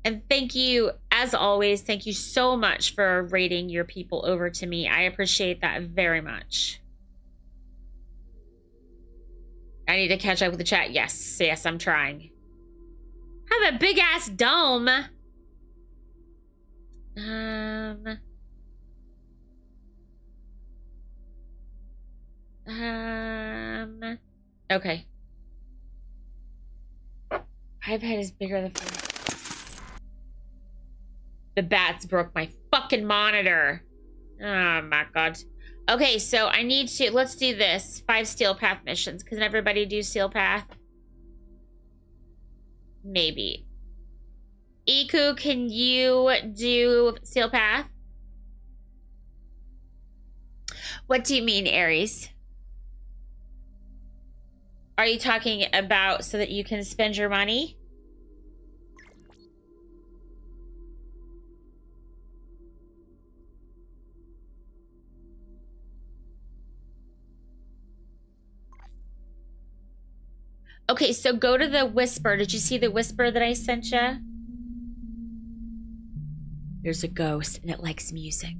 And thank you, as always, thank you so much for rating your people over to me. I appreciate that very much. I need to catch up with the chat. Yes, I'm trying. I have a big ass dome. Okay. 5 head is bigger than 4. The bats broke my fucking monitor. Oh my god. Okay, so I need to, let's do this. 5 Steel Path missions. Can everybody do Steel Path? Maybe. Iku, can you do Steel Path? What do you mean, Aries? Are you talking about so that you can spend your money? Okay, so go to the Whisper. Did you see the Whisper that I sent you? There's a ghost and it likes music.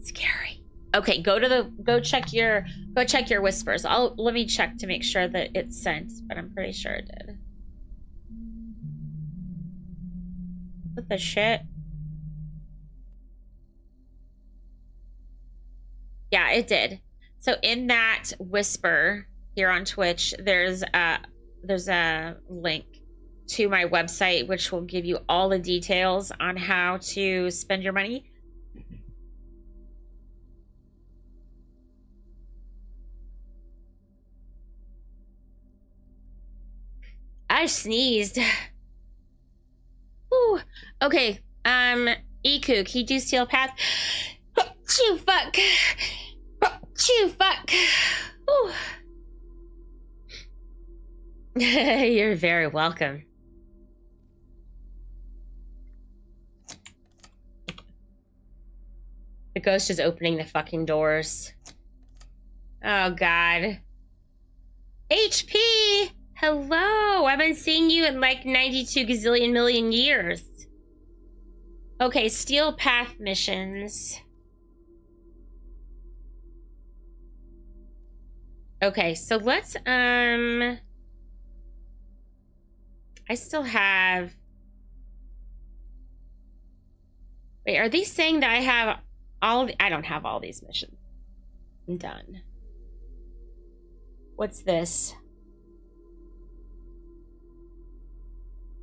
Scary. Okay, go check your Whispers. Let me check to make sure that it's sent, but I'm pretty sure it did. What the shit? Yeah, it did. So in that Whisper here on Twitch, there's a link to my website, which will give you all the details on how to spend your money. I sneezed. Ooh. Okay. Iku, can you do Steel Path? Chew fuck. Chew fuck. Ooh. You're very welcome. The ghost is opening the fucking doors. Oh god. HP! Hello! I've been seeing you in like 92 gazillion million years. Okay, Steel Path missions. Okay, so let's, I still have... Wait, are these saying that I have all... I don't have all these missions. I'm done. What's this?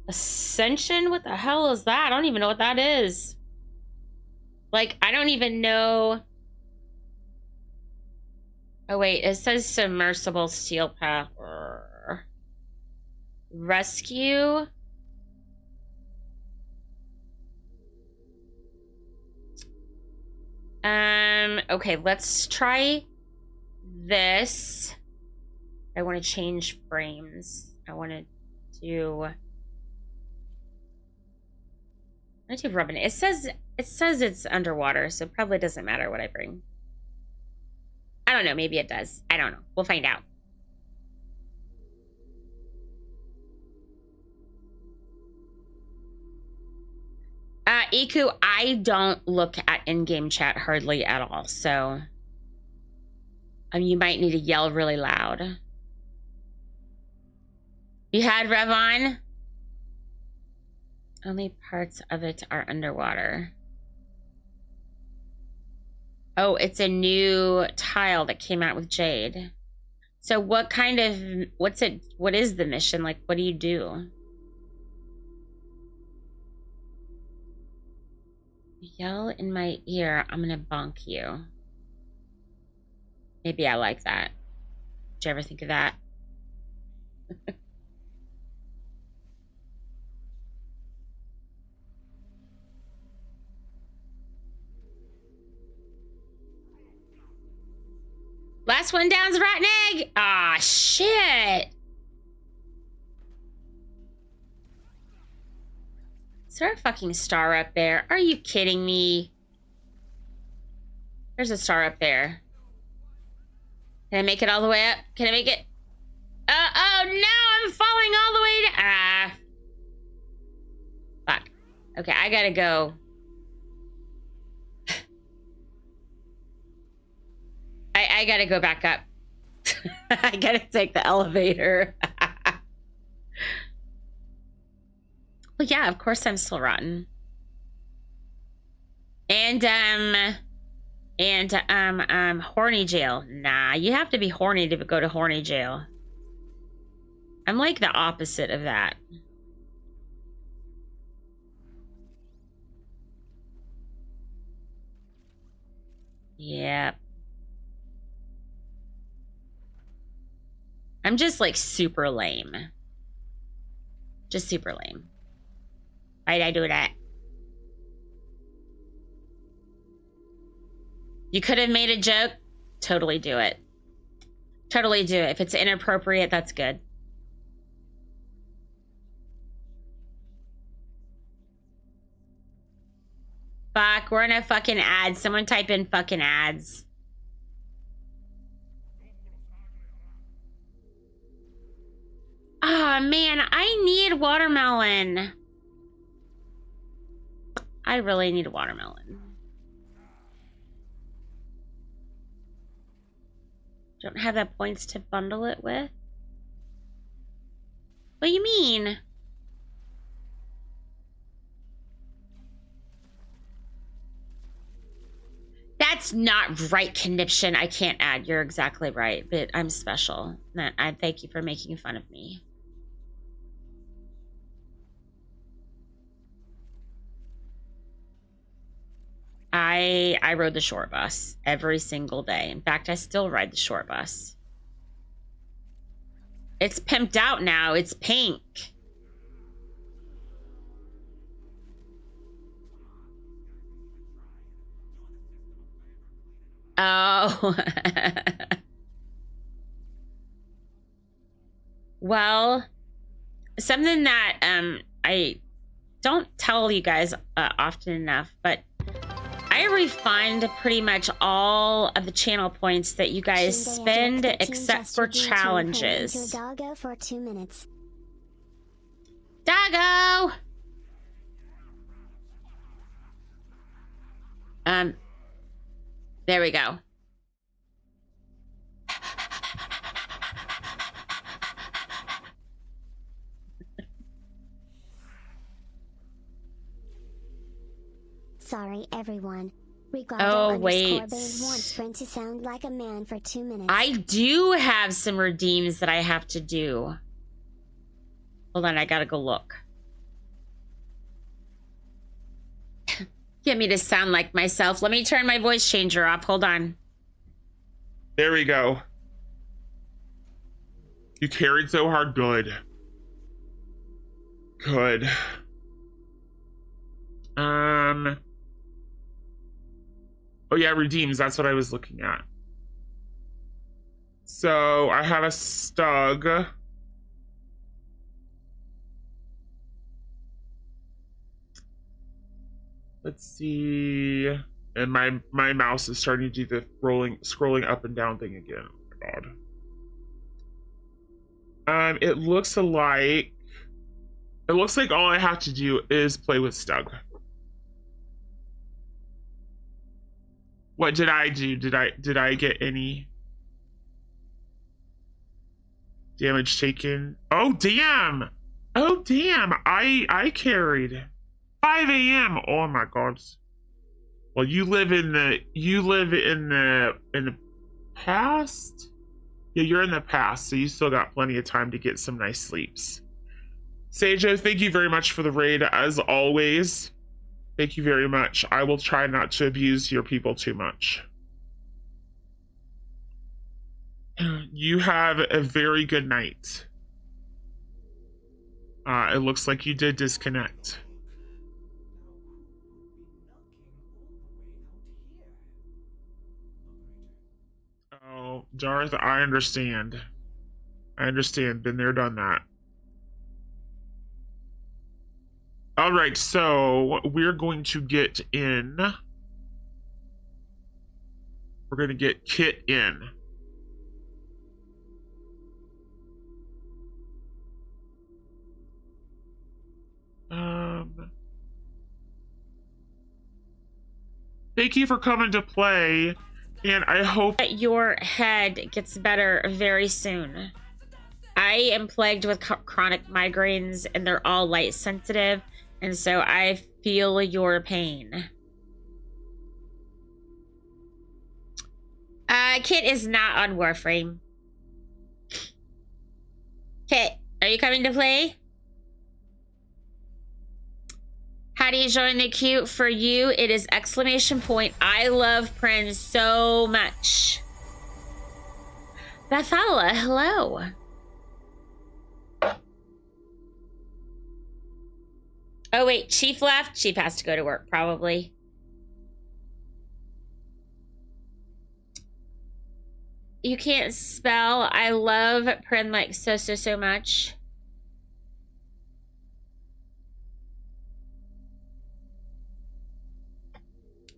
Ascension? What the hell is that? I don't even know what that is. Like, I don't even know... Oh wait, it says submersible Steel Path. Rescue. Okay, let's try this. I want to change frames. I want to do I do rubbing. It says it's underwater, so it probably doesn't matter what I bring. I don't know. Maybe it does. I don't know. We'll find out. Iku, I don't look at in-game chat hardly at all, so you might need to yell really loud. You had Rev on? Only parts of it are underwater. Oh, it's a new tile that came out with Jade. So what is the mission? Like, what do you do? Yell in my ear, I'm gonna bonk you. Maybe I like that. Did you ever think of that? Last one down's a rotten egg. Ah, shit. Is there a fucking star up there? Are you kidding me? There's a star up there. Can I make it all the way up? Can I make it? Oh no, I'm falling all the way down. Fuck. Okay, I gotta go. I gotta go back up. I gotta take the elevator. Well, yeah, of course I'm still rotten. And horny jail. Nah, you have to be horny to go to horny jail. I'm like the opposite of that. Yep. I'm just like super lame. Just super lame. Why'd I do that? You could have made a joke. Totally do it. Totally do it. If it's inappropriate, that's good. Fuck, we're in a fucking ad. Someone type in fucking ads. Oh man, I need watermelon. I really need a watermelon. Don't have the points to bundle it with? What do you mean? That's not right, Conniption. I can't add. You're exactly right, but I'm special. I thank you for making fun of me. I rode the short bus every single day. In fact, I still ride the short bus. It's pimped out now. It's pink. Oh. Well, something that I don't tell you guys often enough, but I refund pretty much all of the channel points that you guys spend except for challenges. Doggo for 2 minutes. Doggo! There we go. Sorry, everyone. Oh, wait. Wants Brent to sound like a man for 2 minutes. I do have some redeems that I have to do. Hold on, I gotta go look. Get me to sound like myself. Let me turn my voice changer off. Hold on. There we go. You carried so hard. Good. Good. Oh yeah, redeems. That's what I was looking at. So I have a Stug. Let's see. And my mouse is starting to do the scrolling up and down thing again. Oh my god. It looks like all I have to do is play with Stug. What did I do? Did I get any damage taken? Oh damn! Oh damn! I carried 5 a.m. Oh my god. Well, you live in the past? Yeah, you're in the past, so you still got plenty of time to get some nice sleeps. Seijo, thank you very much for the raid, as always. Thank you very much. I will try not to abuse your people too much. You have a very good night. It looks like you did disconnect. Oh, Darth, I understand. I understand. Been there, done that. All right, so we're going to get in. We're going to get Kit in. Thank you for coming to play, and I hope that your head gets better very soon. I am plagued with chronic migraines, and they're all light sensitive, and so I feel your pain. Kit is not on Warframe. Kit, are you coming to play? How do you join the queue? For you, it is ! I love Prince so much. Bethala, hello. Oh wait, Chief left? Chief has to go to work, probably. You can't spell. I love Prin like so much.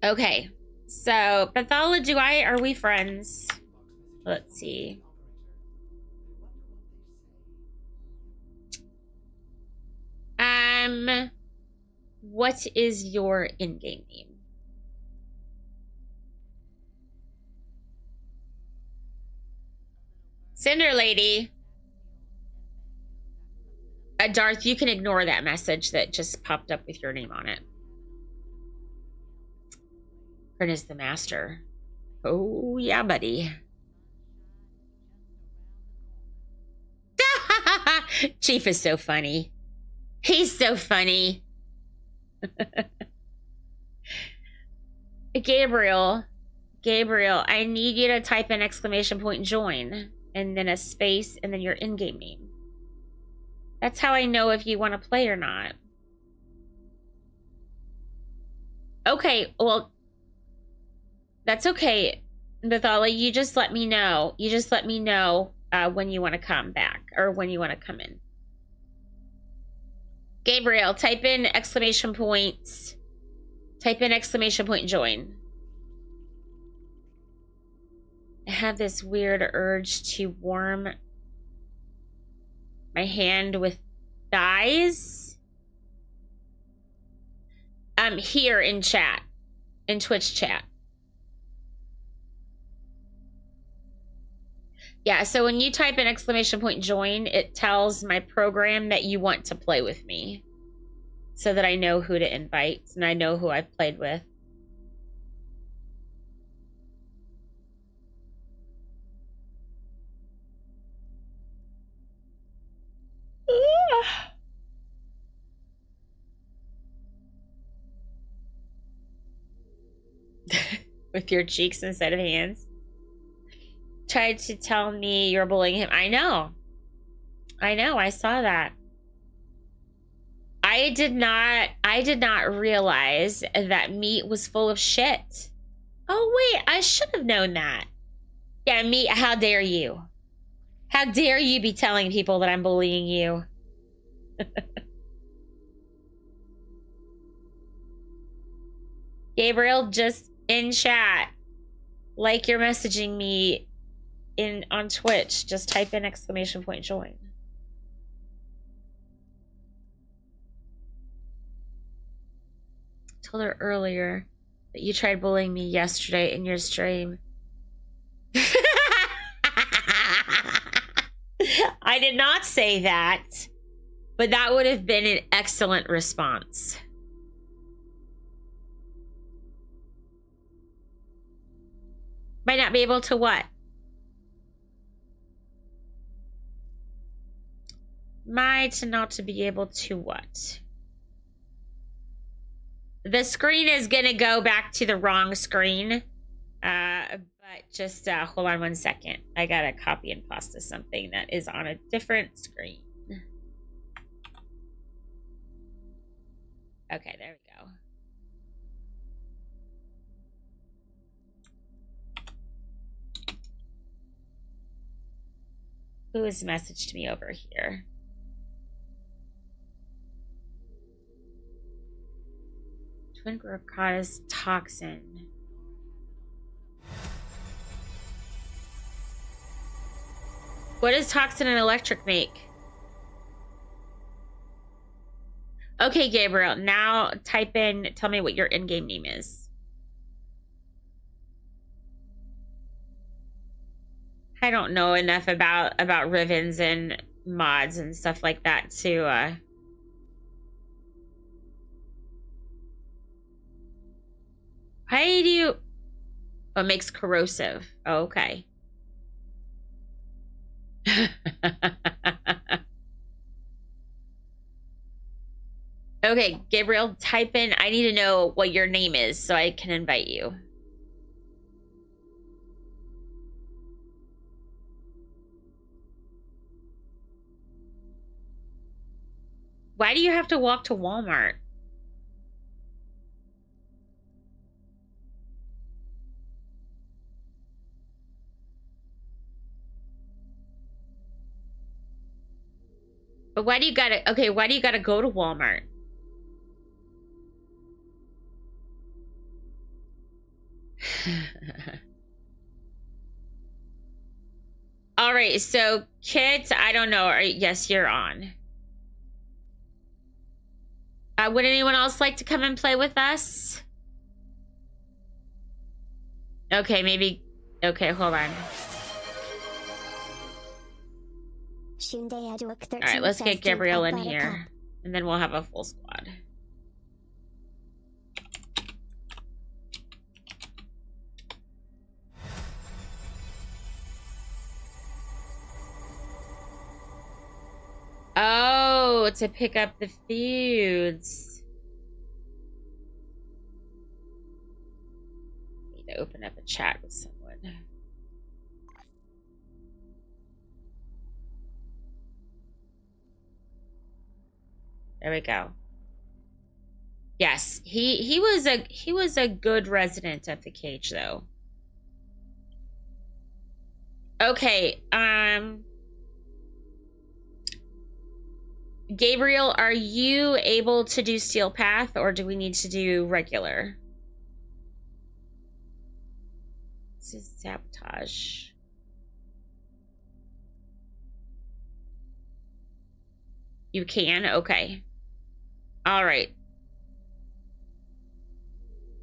Okay, so Bethala, are we friends? Let's see. What is your in-game name? Cinder Lady. Darth, you can ignore that message that just popped up with your name on it. Prin is the master. Oh, yeah, buddy. Chief is so funny. He's so funny. Gabriel, I need you to type in ! join, and then a space, and then your in-game name. That's how I know if you want to play or not. Okay, well, that's okay, Bethala. You just let me know. You just let me know when you want to come back, or when you want to come in. Gabriel, type in ! Type in ! join. I have this weird urge to warm my hand with thighs. Here in chat, in Twitch chat. Yeah, so when you type in ! join, it tells my program that you want to play with me, so that I know who to invite and I know who I've played with. With your cheeks instead of hands. Tried to tell me you're bullying him. I know, I saw that. I did not realize that Meat was full of shit. Oh wait, I should have known that. Yeah, Meat, how dare you? How dare you be telling people that I'm bullying you? Gabriel, just in chat, like you're messaging me on Twitch, just type in !join. Told her earlier that you tried bullying me yesterday in your stream. I did not say that, but that would have been an excellent response. Might not be able to what? Might not to be able to what? The screen is gonna go back to the wrong screen. But just hold on 1 second. I gotta copy and pasta something that is on a different screen. Okay, there we go. Who has messaged me over here? Twin Grove causes toxin. What does toxin and electric make? Okay, Gabriel, now type in, tell me what your in-game name is. I don't know enough about Rivens and mods and stuff like that to why do you... Oh, it makes corrosive. Oh, okay. Okay, Gabriel, type in, I need to know what your name is so I can invite you. Why do you have to walk to Walmart? But why do you gotta, okay, why do you gotta go to Walmart? All right, so Kit, I don't know. Yes, you're on. Would anyone else like to come and play with us? Okay, maybe. Okay, hold on. All right, let's get Gabrielle in here, and then we'll have a full squad. Oh, to pick up the feuds. Need to open up a chat with someone. There we go. Yes, he was a good resident of the cage though. Okay, Gabriel, are you able to do Steel Path or do we need to do regular? This is sabotage. You can? Okay. All right.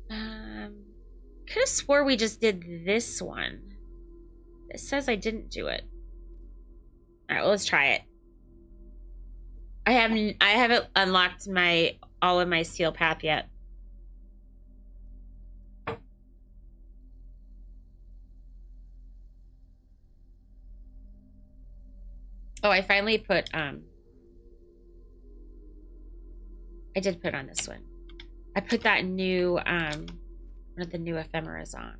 Could have swore we just did this one. It says I didn't do it. All right, well, let's try it. I haven't unlocked all of my Steel Path yet. Oh, I finally put I did put on this one. I put that new one of the new ephemeras on.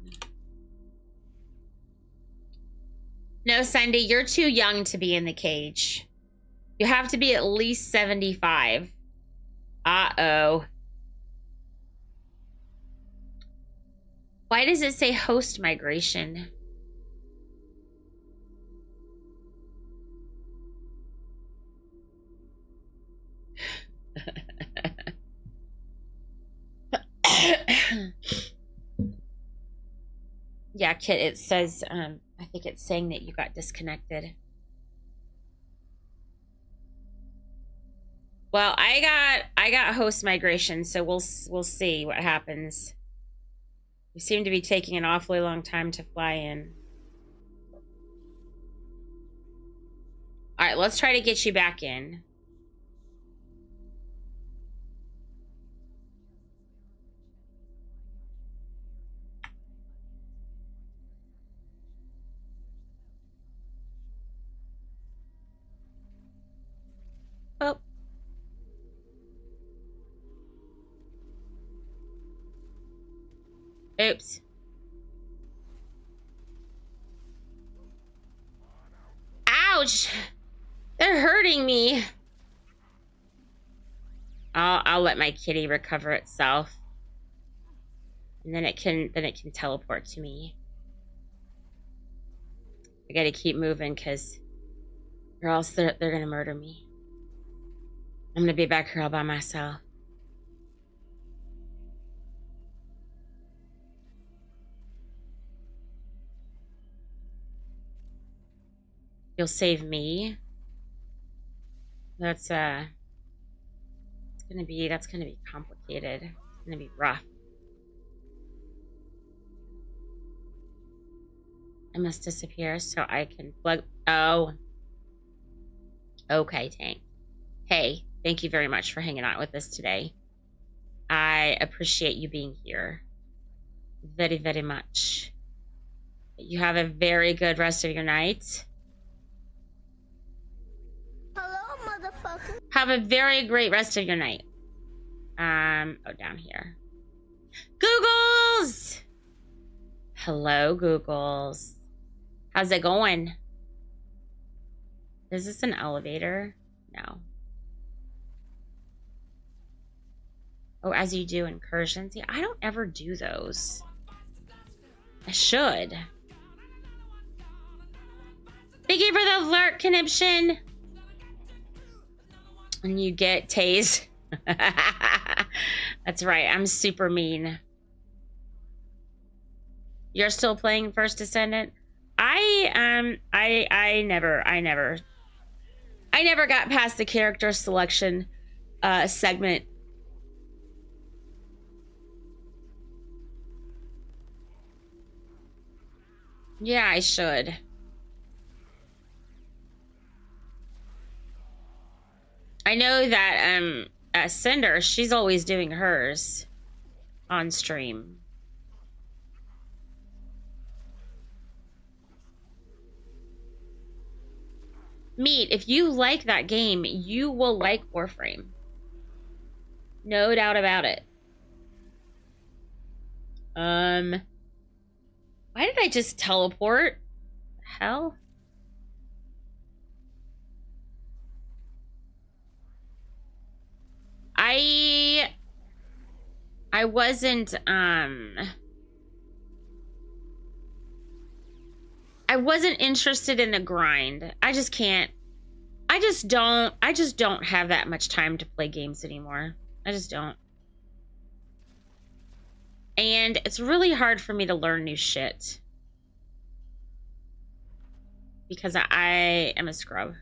No, Sunday, you're too young to be in the cage. You have to be at least 75. Uh-oh. Why does it say host migration? Yeah, Kit, it says, I think it's saying that you got disconnected. Well, I got host migration, so we'll see what happens. We seem to be taking an awfully long time to fly in. All right, let's try to get you back in. Oh. Oops. Ouch! They're hurting me. I'll let my kitty recover itself. And then it can teleport to me. I gotta keep moving because or else they're gonna murder me. I'm gonna be back here all by myself. You'll save me. That's gonna be complicated. It's gonna be rough. I must disappear so I can plug. Oh. Okay, Tank. Hey, thank you very much for hanging out with us today. I appreciate you being here. Very, very much. You have a very good rest of your night. Hello, motherfucker. Have a very great rest of your night. Oh, down here. Googles! Hello, Googles. How's it going? Is this an elevator? No. Oh, as you do incursions. Yeah, I don't ever do those. I should. Thank you for the alert, conniption. And you get tased. That's right. I'm super mean. You're still playing First Descendant? I never got past the character selection segment. Yeah, I should. I know that Cinder, she's always doing hers on stream. Meat, if you like that game, you will like Warframe. No doubt about it. Why did I just teleport? Hell? I wasn't interested in the grind. I just can't. I just don't have that much time to play games anymore. I just don't. And it's really hard for me to learn new shit. Because I am a scrub.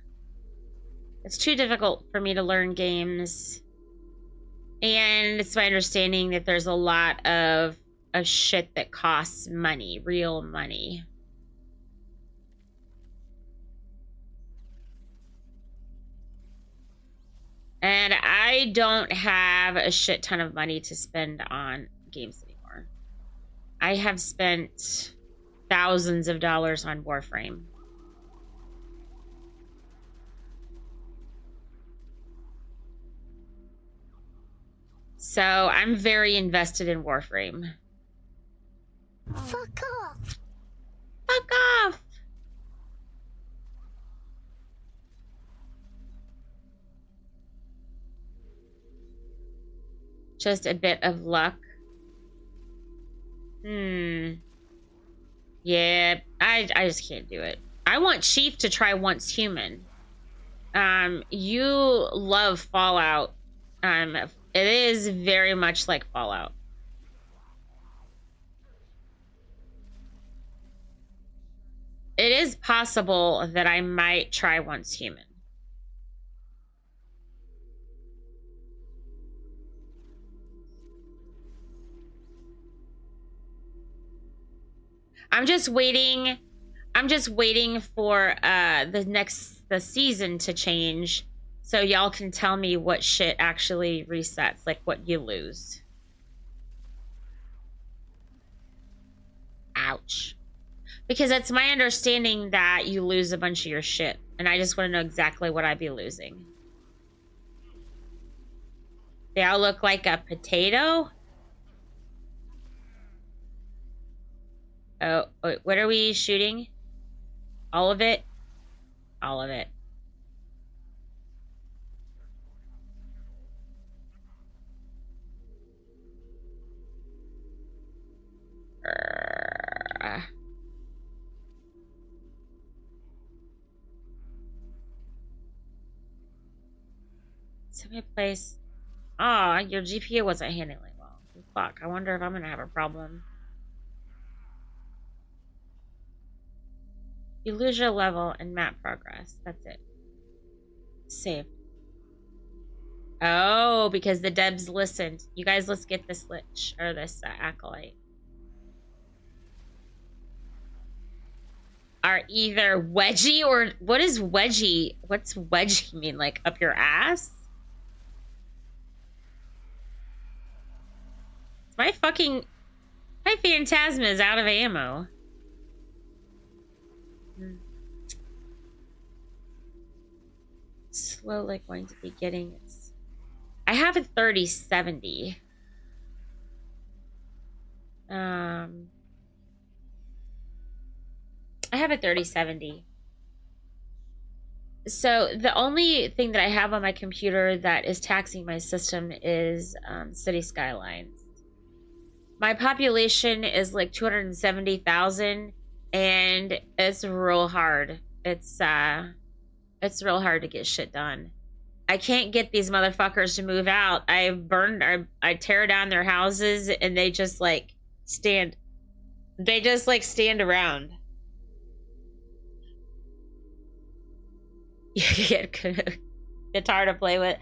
It's too difficult for me to learn games. And it's my understanding that there's a lot of shit that costs money, real money. And I don't have a shit ton of money to spend on games anymore. I have spent thousands of dollars on Warframe. So I'm very invested in Warframe. Fuck off. Fuck off. Just a bit of luck. Yeah, I just can't do it. I want Chief to try Once Human. You love Fallout. It is very much like Fallout. it is possible that I might try once human. I'm just waiting for the season to change so y'all can tell me what shit actually resets, like what you lose. Ouch. Because it's my understanding that you lose a bunch of your shit, and I just want to know exactly what I'd be losing. They all look like a potato? Oh, wait, what are we shooting? All of it? All of it. Send me a place. Ah, your GPU wasn't handling well. Fuck, I wonder if I'm gonna have a problem. You lose your level and map progress. That's it. Save. Oh, because the devs listened. You guys, let's get this lich or this acolyte. Are either wedgie or what is wedgie? What's wedgie mean? Like up your ass? My Phantasma is out of ammo. Slowly going to be getting it. I have a 3070. I have a 3070. So the only thing that I have on my computer that is taxing my system is City Skylines. My population is like 270,000, and it's real hard. It's real hard to get shit done. I can't get these motherfuckers to move out. I tear down their houses, and they just like stand. They just like stand around. You get guitar to play with.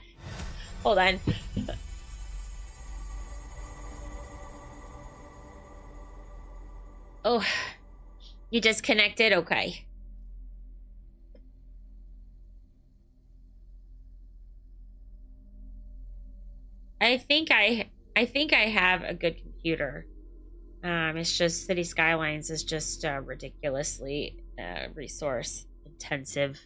Hold on. Oh, you disconnected? Okay. I think I have a good computer. It's just City Skylines is just ridiculously resource intensive.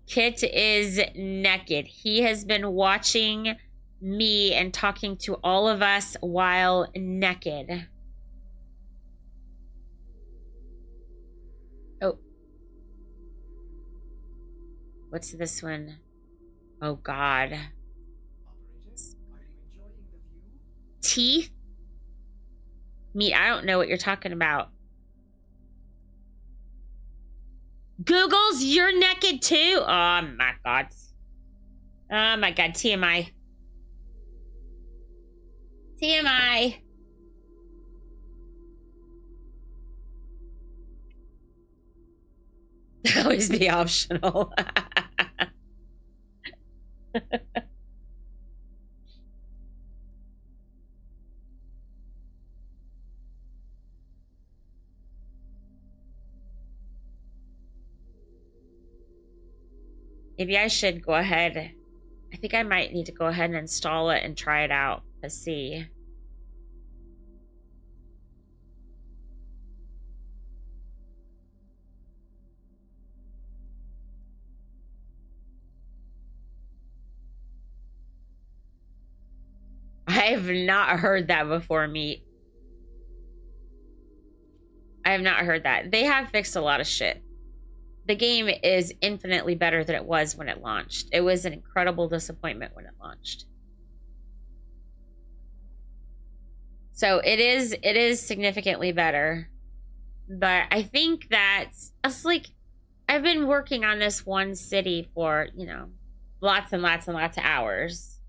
Kit is naked. He has been watching me and talking to all of us while naked. Oh. What's this one? Oh, God. Teeth? Me, I don't know what you're talking about. Googles, you're naked too? Oh, my God. Oh, my God. TMI. TMI. Always be optional. Maybe I should go ahead. I think I might need to go ahead and install it and try it out to see. I have not heard that before, Meat. I have not heard that. They have fixed a lot of shit. The game is infinitely better than it was when it launched. It was an incredible disappointment when it launched. So it is significantly better. But I think that it's like I've been working on this one city for, you know, lots and lots and lots of hours.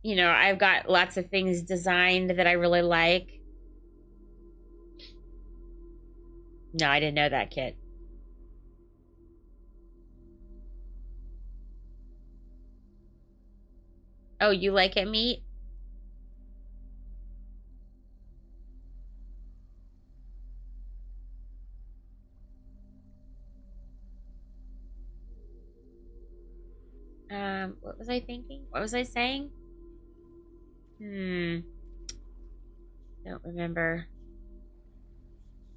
you know, I've got lots of things designed that I really like. No, I didn't know that, Kit. Oh, you like it, meat? What was I thinking? What was I saying? Don't remember.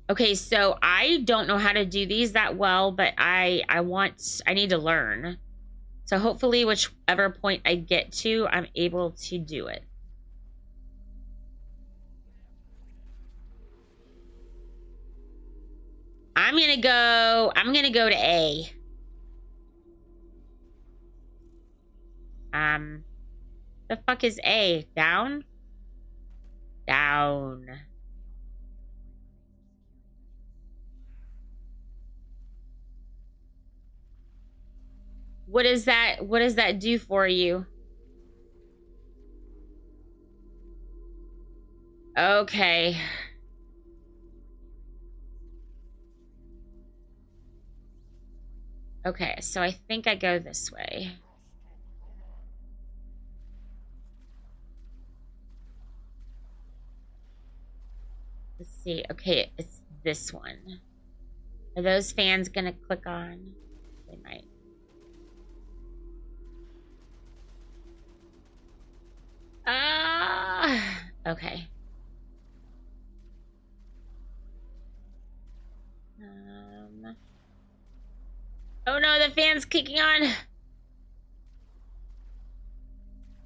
Okay, so I don't know how to do these that well, but I need to learn. So hopefully whichever point I get to, I'm able to do it. I'm gonna go to A. The fuck is A? Down? Down. What does that do for you? Okay. Okay, so I think I go this way. Let's see. Okay, it's this one. Are those fans gonna click on? They might. Okay. Oh no, the fan's kicking on.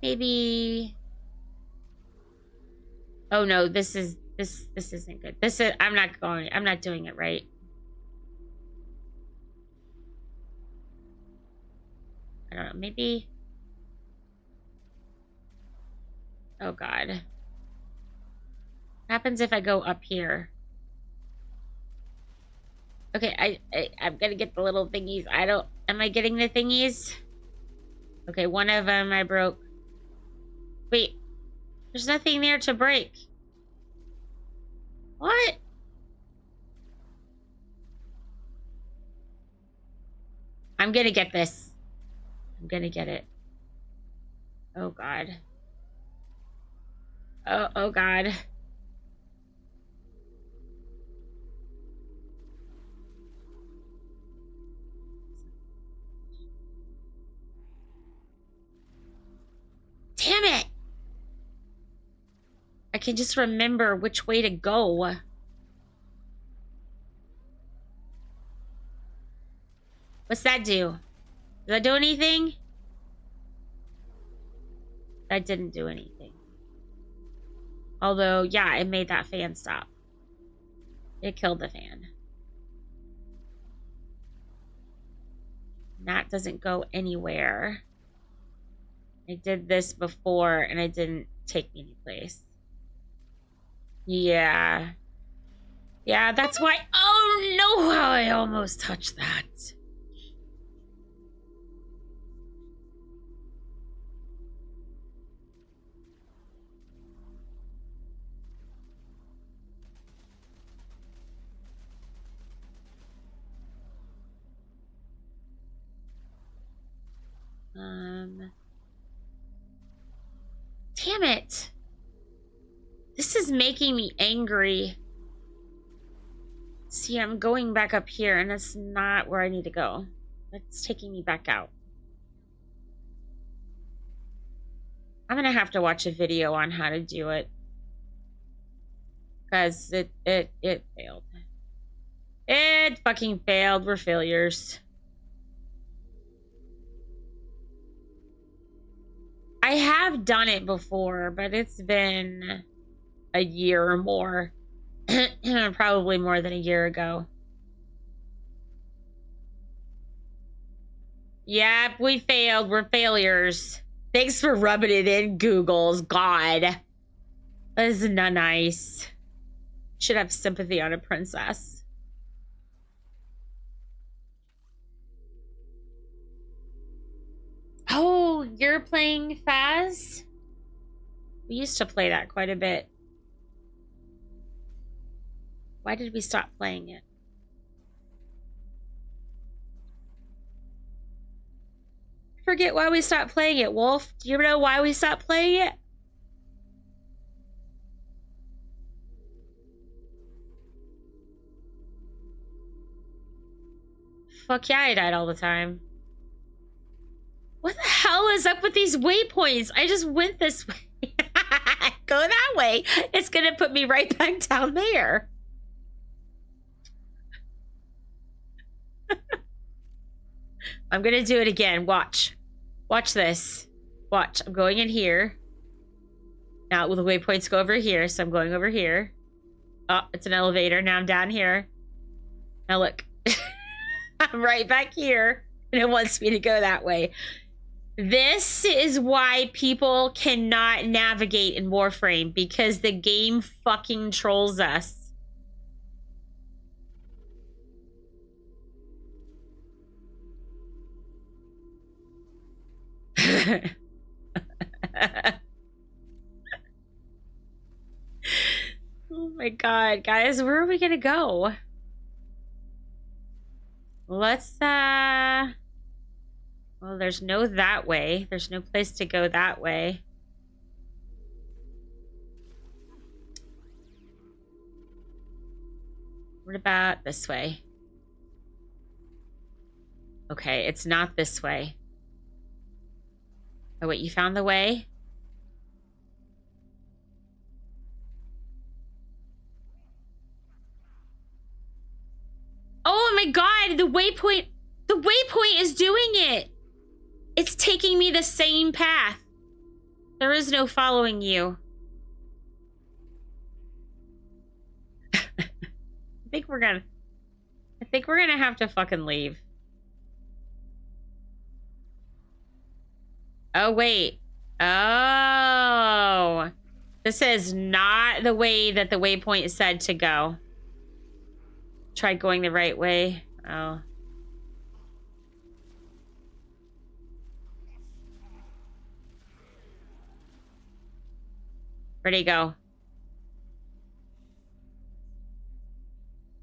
Maybe. Oh no, this isn't good. I'm not doing it right. I don't know, maybe. Oh god. What happens if I go up here? Okay, I'm gonna get the little thingies. Am I getting the thingies? Okay, one of them I broke. Wait, there's nothing there to break. What? I'm gonna get this. I'm gonna get it. Oh god. Oh god. Damn it! I can just remember which way to go. What's that do? Does that do anything? That didn't do anything. Although, yeah, it made that fan stop. It killed the fan. That doesn't go anywhere. I did this before and it didn't take me anyplace. Yeah. Yeah, that's why. Oh no, how I almost touched that. Damn it. This is making me angry. See, I'm going back up here and that's not where I need to go. That's taking me back out. I'm gonna have to watch a video on how to do it. Because it failed. It fucking failed. We're failures. I have done it before, but it's been a year or more. Probably more than a year ago. Yep, we failed. We're failures. Thanks for rubbing it in, Googles. God. This is not nice. Should have sympathy on a princess. Oh, you're playing Faz? We used to play that quite a bit. Why did we stop playing it? Forget why we stopped playing it, Wolf. Do you know why we stopped playing it? Fuck yeah, I died all the time. What the hell is up with these waypoints? I just went this way. Go that way. It's gonna put me right back down there. I'm gonna do it again. Watch. Watch this. Watch. I'm going in here. Now, will the waypoints go over here? So I'm going over here. Oh, it's an elevator. Now I'm down here. Now look. I'm right back here. And it wants me to go that way. This is why people cannot navigate in Warframe. Because the game fucking trolls us. Oh my god, guys, where are we gonna go? Let's well, there's no that way. There's no place to go that way. What about this way? Okay, it's not this way. Oh wait, you found the way? Oh my god, the waypoint is doing it. It's taking me the same path. There is no following you. I think we're gonna have to fucking leave. Oh, wait. Oh. This is not the way that the waypoint said to go. Try going the right way. Oh. Where'd he go?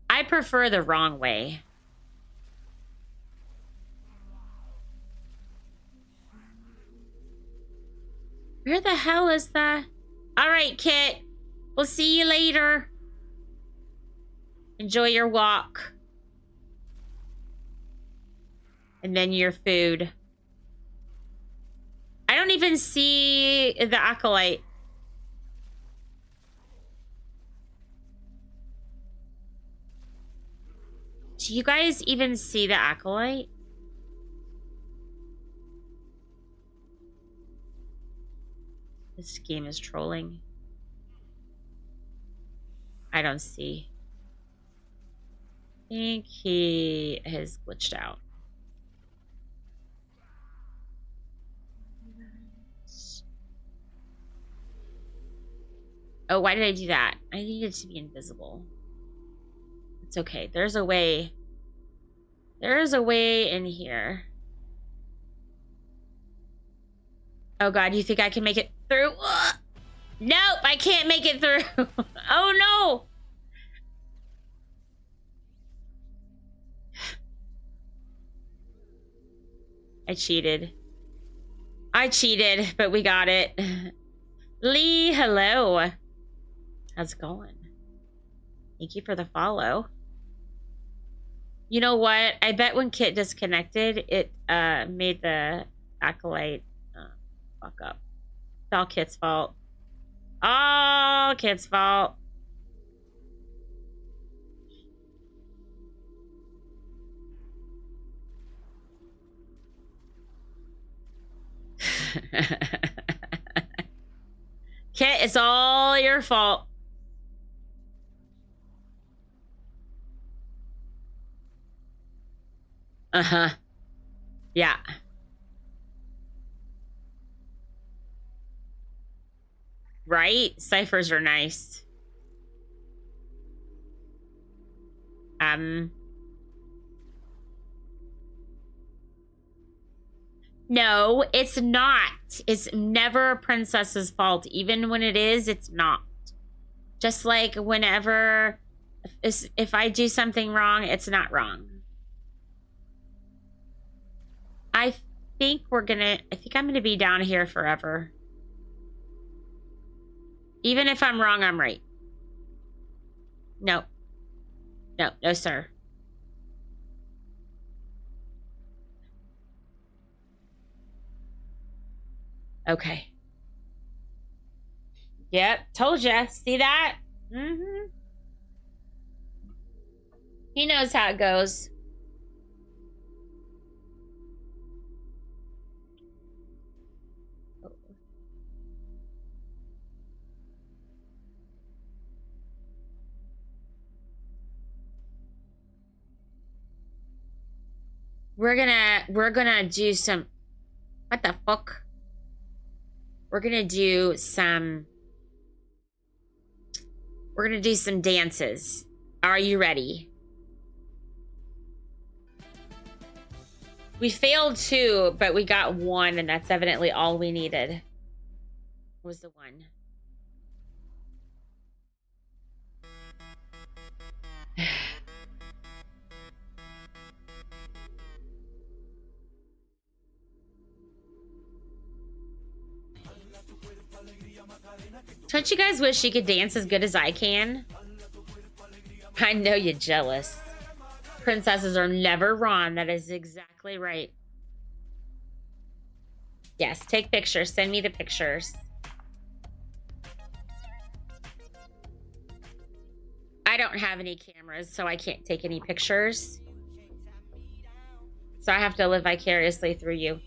I prefer the wrong way. Where the hell is the... Alright, Kit. We'll see you later. Enjoy your walk. And then your food. I don't even see the acolyte. Do you guys even see the acolyte? This game is trolling. I don't see. I think he has glitched out. Oh, why did I do that? I needed to be invisible. It's okay. There's a way. There is a way in here. Oh god, you think I can make it through? Ugh. Nope, I can't make it through. Oh no! I cheated. I cheated, but we got it. Lee, hello. How's it going? Thank you for the follow. You know what? I bet when Kit disconnected, it made the acolyte fuck up. It's all Kit's fault. All Kit's fault. Kit, it's all your fault. Uh-huh. Yeah. Right? Ciphers are nice. No, it's not. It's never a princess's fault. Even when it is, it's not. Just like whenever, if I do something wrong, it's not wrong. I think I'm gonna be down here forever. Even if I'm wrong, I'm right. No. No, no, sir. Okay. Yep, told ya. See that? Mm-hmm. He knows how it goes. We're gonna do some, what the fuck? We're gonna do some dances. Are you ready? We failed 2, but we got 1, and that's evidently all we needed. What was the 1? Don't you guys wish you could dance as good as I can? I know you're jealous. Princesses are never wrong. That is exactly right. Yes, take pictures. Send me the pictures. I don't have any cameras, so I can't take any pictures. So I have to live vicariously through you.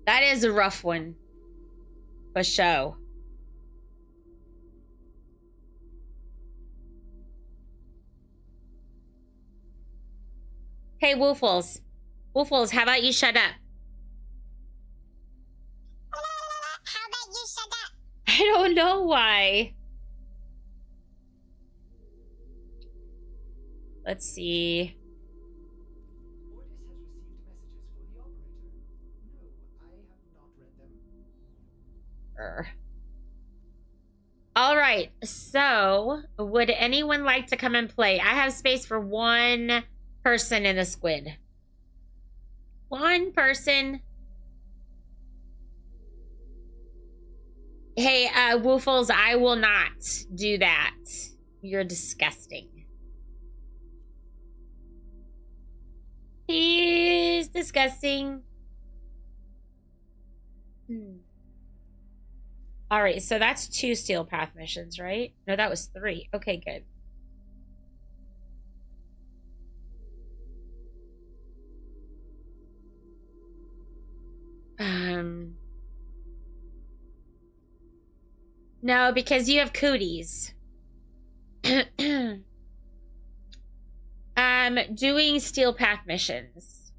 That is a rough one. For show. Hey, Woofles. Woofles, how about you shut up? How about you shut up? I don't know why. Let's see. All right, so would anyone like to come and play? I have space for 1 person in the squid. 1 person. Hey, Woofles, I will not do that. You're disgusting. He's disgusting. All right, so that's 2 Steel Path missions, right? No, that was 3. Okay, good. No, because you have cooties. Doing Steel Path missions.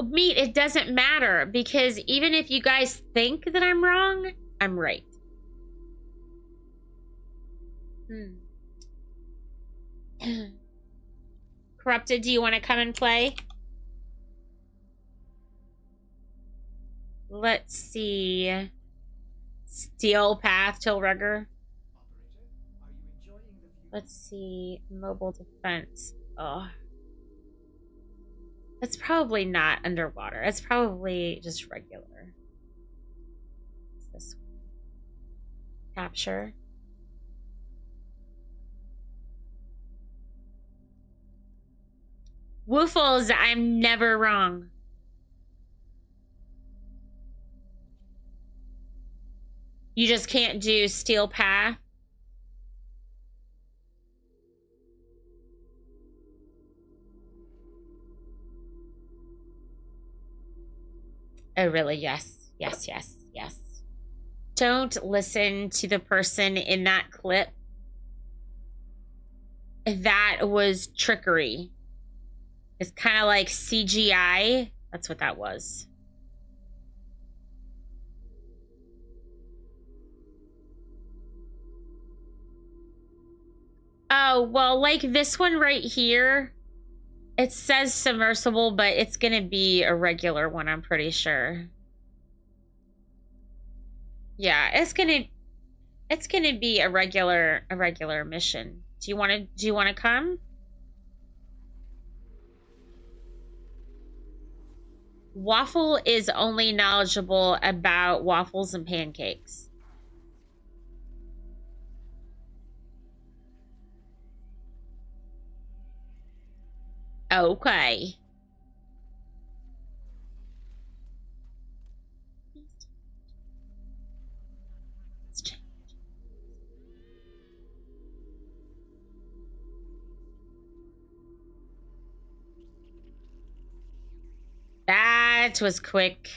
Meat, it doesn't matter, because even if you guys think that I'm wrong, I'm right. Corrupted, do you want to come and play? Let's see. Steel Path, Tilrugger. Let's see. Mobile defense. Oh. It's probably not underwater. It's probably just regular. What's this one? Capture. Woofles, I'm never wrong. You just can't do Steel Path. Oh, really? Yes. Yes, yes, yes. Don't listen to the person in that clip that was trickery. It's kind of like CGI. That's what that was. Oh, well, like this one right here, it says submersible, but it's gonna be a regular one, I'm pretty sure. Yeah, it's gonna be a regular mission. Do you wanna come? Waffle is only knowledgeable about waffles and pancakes. Okay. That was quick.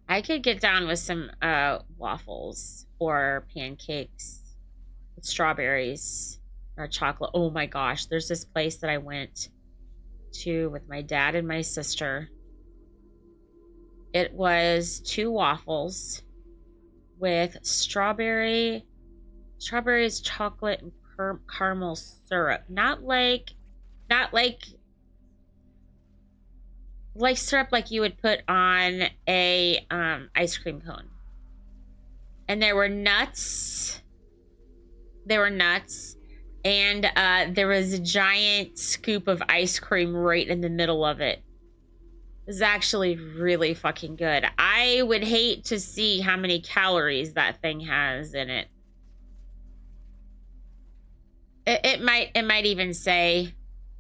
I could get down with some waffles or pancakes with strawberries or chocolate. Oh my gosh, there's this place that I went to with my dad and my sister. It was 2 waffles with strawberries, chocolate, and caramel syrup. Not like syrup like you would put on a ice cream cone. And there were nuts. And there was a giant scoop of ice cream right in the middle of it. It was actually really fucking good. I would hate to see how many calories that thing has in it. It might even say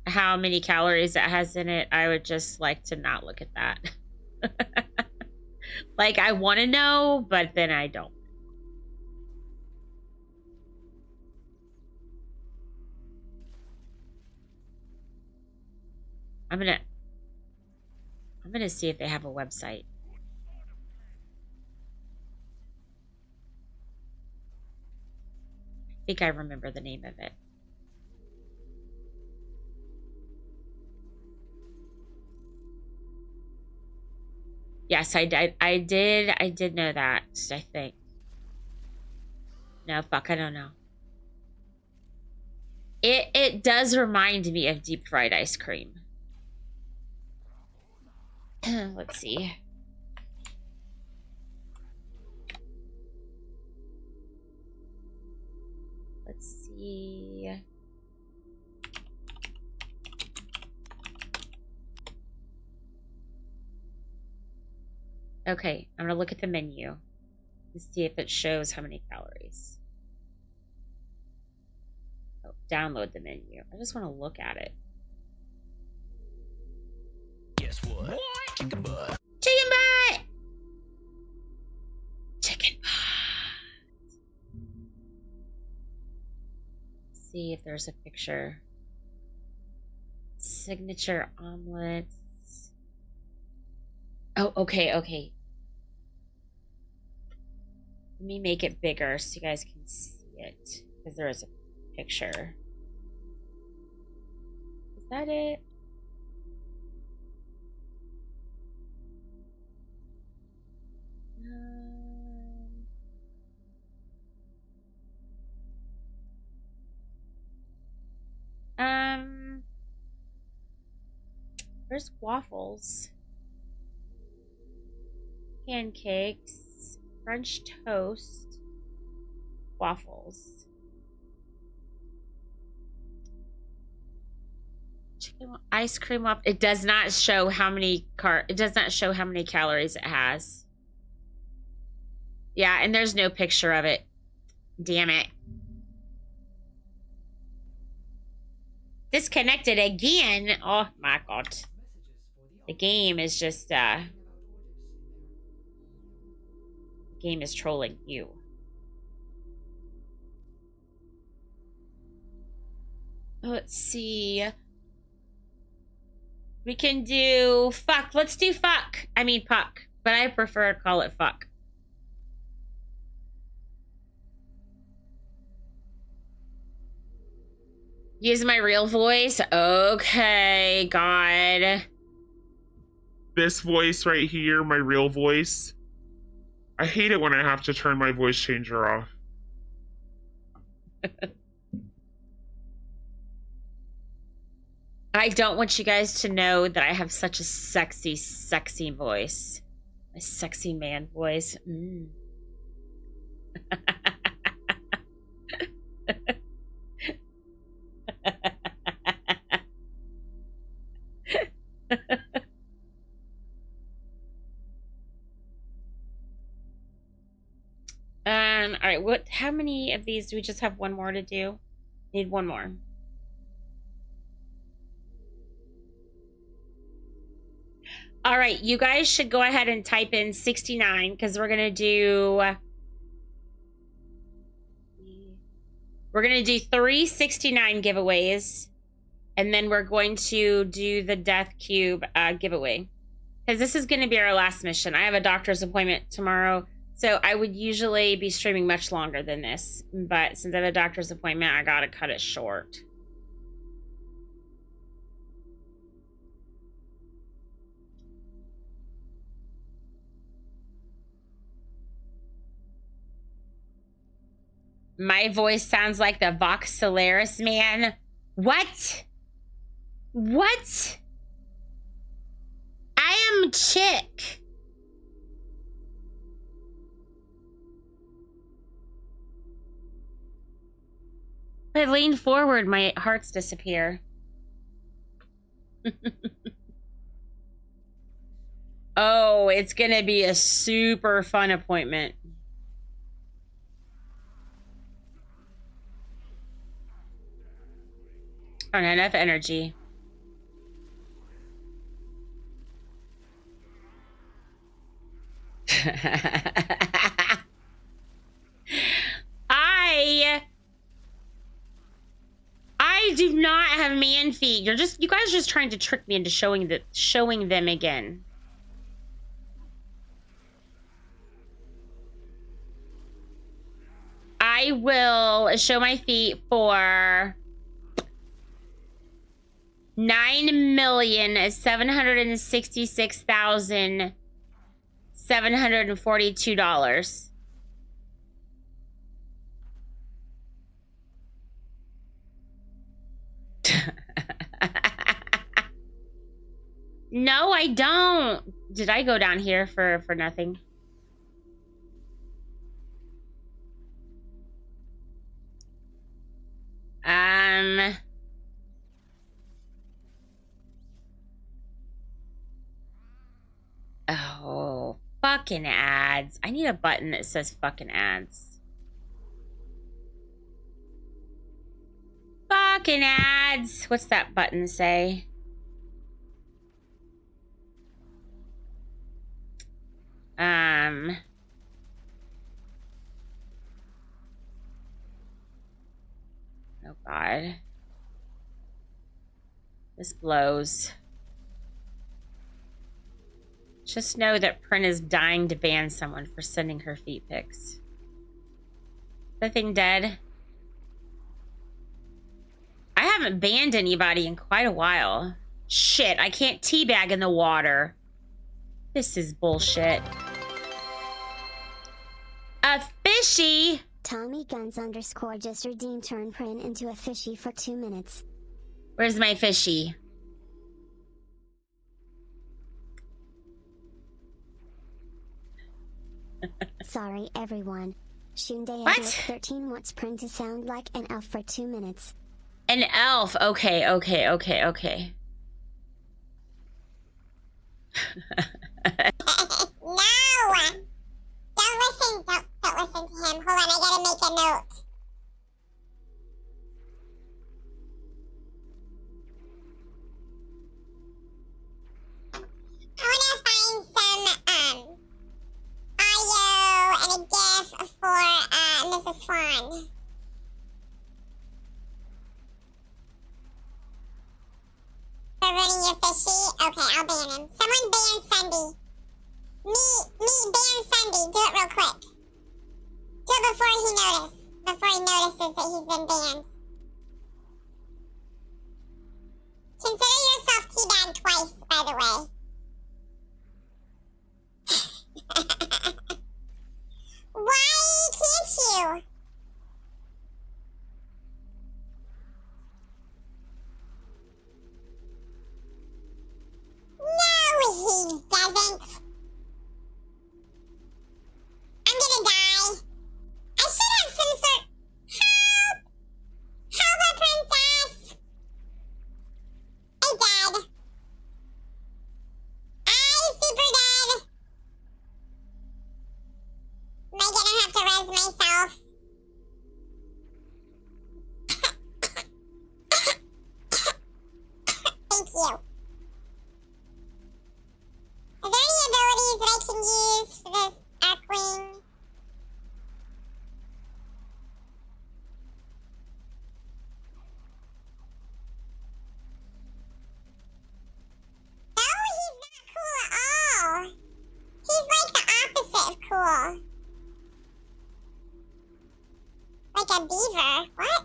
how many calories it has in it. I would just like to not look at that. Like, I want to know, but then I don't. I'm gonna see if they have a website. I think I remember the name of it. Yes, I did know that, I think. No, fuck, I don't know. It does remind me of deep fried ice cream. Let's see. Let's see. Okay, I'm gonna look at the menu and see if it shows how many calories. Oh, download the menu. I just want to look at it. Guess what? Chicken butt. Chicken butt! Chicken butt. Let's see if there's a picture. Signature omelets. Oh, okay. Let me make it bigger so you guys can see it. Because there is a picture. Is that it? There's waffles, pancakes, French toast, waffles, chicken, ice cream waffle. It does not show how many calories it has. Yeah, and there's no picture of it. Damn it. Disconnected again. Oh my god. The game is just the game is trolling you. Let's see. We can do fuck. Let's do fuck. I mean puck, but I prefer to call it fuck. Use my real voice? Okay, God. This voice right here, my real voice. I hate it when I have to turn my voice changer off. I don't want you guys to know that I have such a sexy, sexy voice. A sexy man voice. Mm. All right, how many of these do we just have one more to do? Need one more. All right, you guys should go ahead and type in 69 because we're gonna do 3 69 giveaways, and then we're going to do the Death Cube giveaway because this is gonna be our last mission. I have a doctor's appointment tomorrow, so I would usually be streaming much longer than this, but since I have a doctor's appointment, I gotta cut it short. My voice sounds like the Vox Solaris man. What? What? I am Chick. If I lean forward, my hearts disappear. Oh, it's gonna be a super fun appointment. Oh, not enough energy. I do not have man feet. You guys are just trying to trick me into showing them again. I will show my feet for $9,766,742. No, I don't. Did I go down here for nothing? Oh, fucking ads. I need a button that says fucking ads. Fucking ads. What's that button say? Oh God. This blows. Just know that Print is dying to ban someone for sending her feet pics. The thing dead? I haven't banned anybody in quite a while. Shit, I can't teabag in the water. This is bullshit. A fishy? Tommy Guns _ just redeemed turn Print into a fishy for 2 minutes. Where's my fishy? Sorry, everyone. Shunde What? 13 wants Print to sound like an elf for 2 minutes. An elf. Okay. No! Don't listen to him. Hold on, I gotta make a note. I wanna find some audio and a gif for Mrs. Swan. For running your fishy? Okay, I'll ban him. Someone ban Sunday. Me ban Sunday. Do it real quick. Do it before he notices that he's been banned. Consider yourself teabagged twice, by the way. Why can't you? No, he doesn't. I'm gonna die. I should have some sort. Help! Help, a princess! I'm dead. I'm super dead. Am I gonna have to res myself? Thank you. Are there any abilities that I can use for this Arkwing? No, he's not cool at all. He's like the opposite of cool. Like a beaver. What?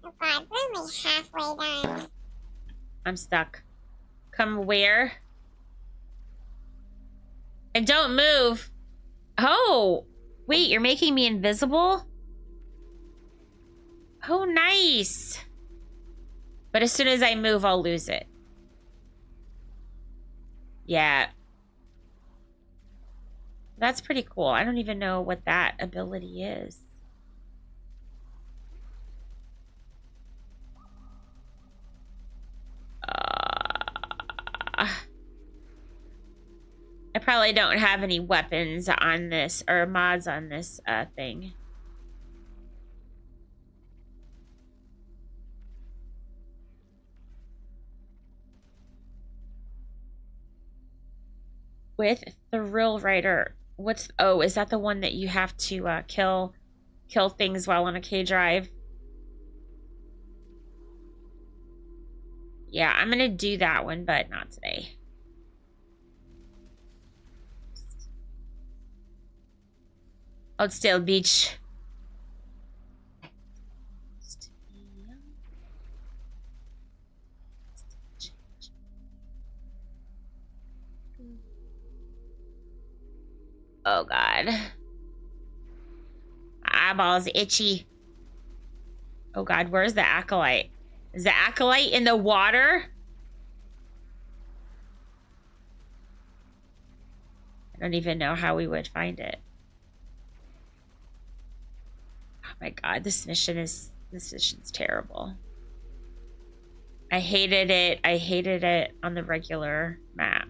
Oh god, we're only halfway done. I'm stuck. Come where? And don't move. Oh, wait, you're making me invisible? Oh, nice. But as soon as I move, I'll lose it. Yeah. That's pretty cool. I don't even know what that ability is. I probably don't have any weapons on this or mods on this thing. With Thrill Rider, what's is that the one that you have to kill things while on a K drive? Yeah, I'm gonna do that one, but not today. Oakdale Beach. Oh god. My eyeballs itchy. Oh god, where's the acolyte? Is the acolyte in the water? I don't even know how we would find it. Oh my god, this mission's terrible. I hated it. I hated it on the regular map.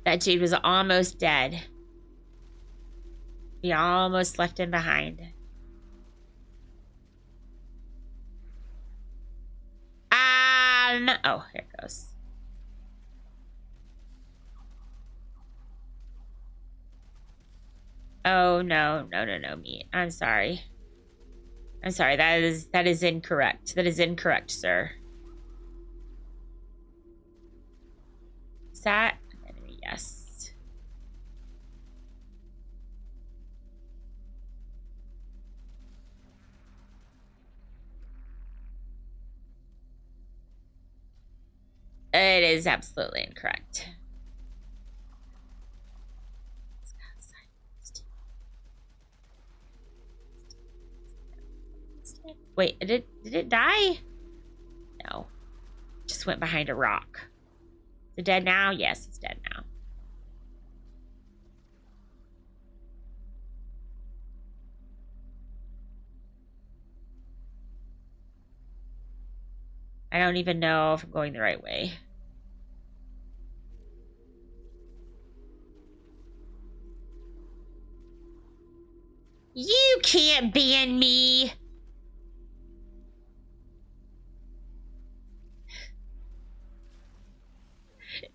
That dude was almost dead. We almost left him behind. No. Oh, here it goes. Oh, no, me. I'm sorry. I'm sorry. That is incorrect. That is incorrect, sir. Is that an enemy? Yes. It is absolutely incorrect. Wait, did it die? No. Just went behind a rock. Is it dead now? Yes, it's dead now. I don't even know if I'm going the right way. You can't ban me.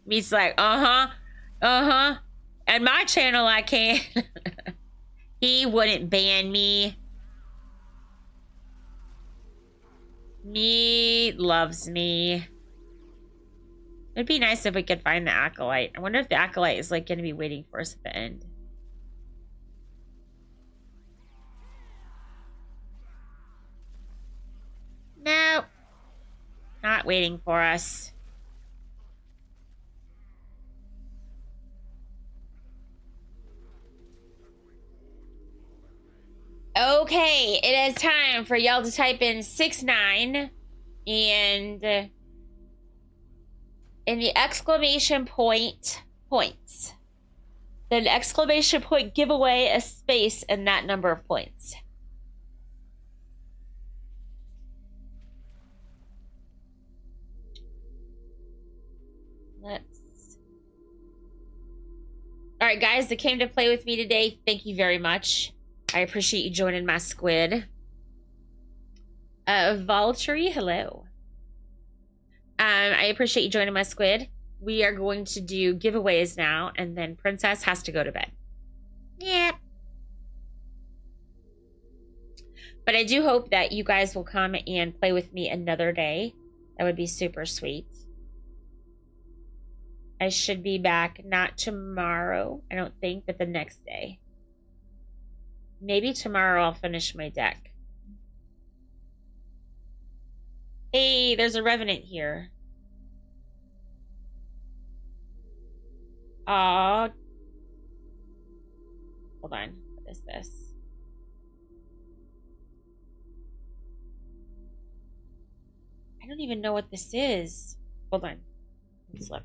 Me's like, Uh-huh. And my channel, I can. He wouldn't ban me. Me loves me. It'd be nice if we could find the Acolyte. I wonder if the Acolyte is like going to be waiting for us at the end. No. Not waiting for us. Okay, it is time for y'all to type in 69 and in the exclamation point points. Then exclamation point giveaway a space and that number of points. All right, guys that came to play with me today, thank you very much. I appreciate you joining my squid. Valtteri, hello. I appreciate you joining my squid. We are going to do giveaways now, and then Princess has to go to bed. Yep. But I do hope that you guys will come and play with me another day. That would be super sweet. I should be back, not tomorrow, I don't think, but the next day. Maybe tomorrow I'll finish my deck. Hey, there's a Revenant here. Aw. Hold on. What is this? I don't even know what this is. Hold on. Let's look.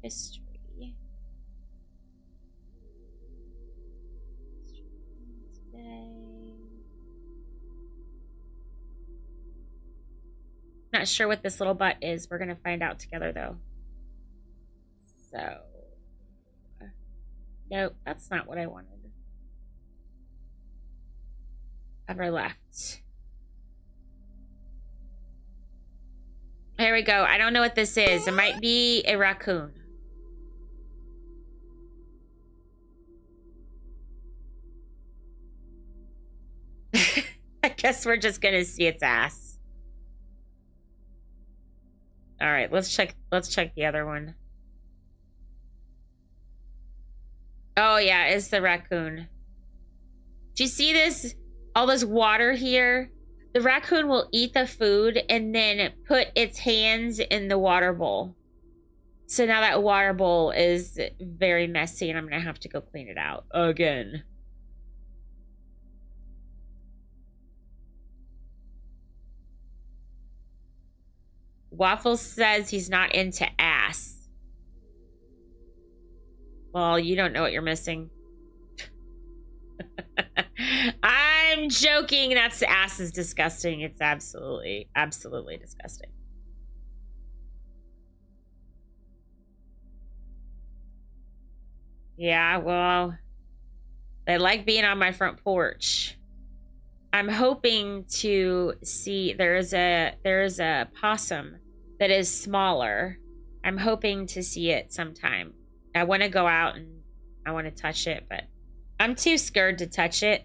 History. Not sure what this little butt is. We're gonna find out together though. So, nope, that's not what I wanted. Upper left. Here we go. I don't know what this is. It might be a raccoon. I guess we're just gonna see its ass. All right, let's check the other one. Oh yeah, it's the raccoon. Do you see this? All this water here? The raccoon will eat the food and then put its hands in the water bowl. So now that water bowl is very messy and I'm gonna have to go clean it out again. Waffles says he's not into ass. Well, you don't know what you're missing. I'm joking. That's ass is disgusting. It's absolutely disgusting. Yeah, well, they like being on my front porch. I'm hoping to see there's a possum that is smaller. I'm hoping to see it sometime. I want to go out and I want to touch it, but I'm too scared to touch it.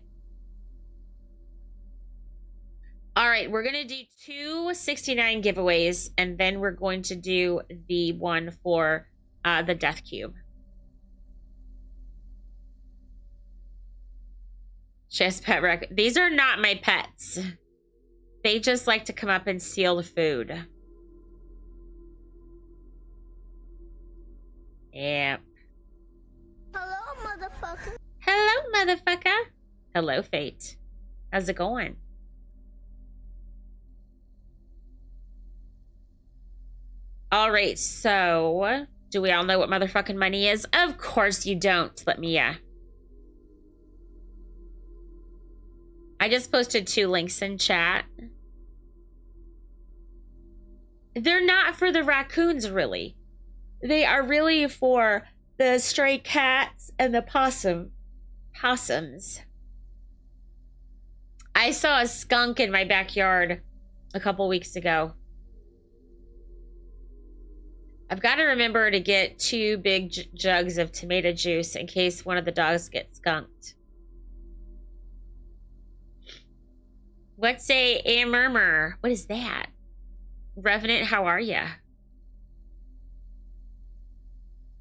All right, we're going to do 2 69 giveaways, and then we're going to do the one for the Death Cube. Just pet wreck. These are not my pets. They just like to come up and steal the food. Yep. Hello, motherfucker. Hello, motherfucker. Hello, Fate. How's it going? All right, so do we all know what motherfucking money is? Of course you don't. Let me, I just posted 2 links in chat. They're not for the raccoons, really. They are really for the stray cats and the possums. I saw a skunk in my backyard a couple weeks ago. I've got to remember to get 2 big jugs of tomato juice in case one of the dogs gets skunked. What's a murmur? What is that? Revenant, how are ya?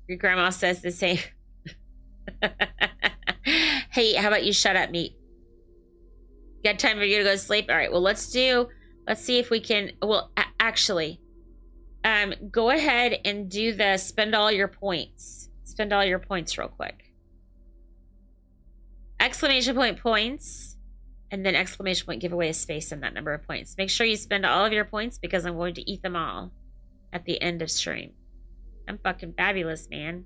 Your grandma says the same. Hey, how about you shut up, meat? Got time for you to go to sleep? All right, well, let's see if we can, well, actually, go ahead and do the spend all your points. Spend all your points real quick. Exclamation point points, and then exclamation point, give away a space in that number of points. Make sure you spend all of your points because I'm going to eat them all at the end of stream. I'm fucking fabulous, man.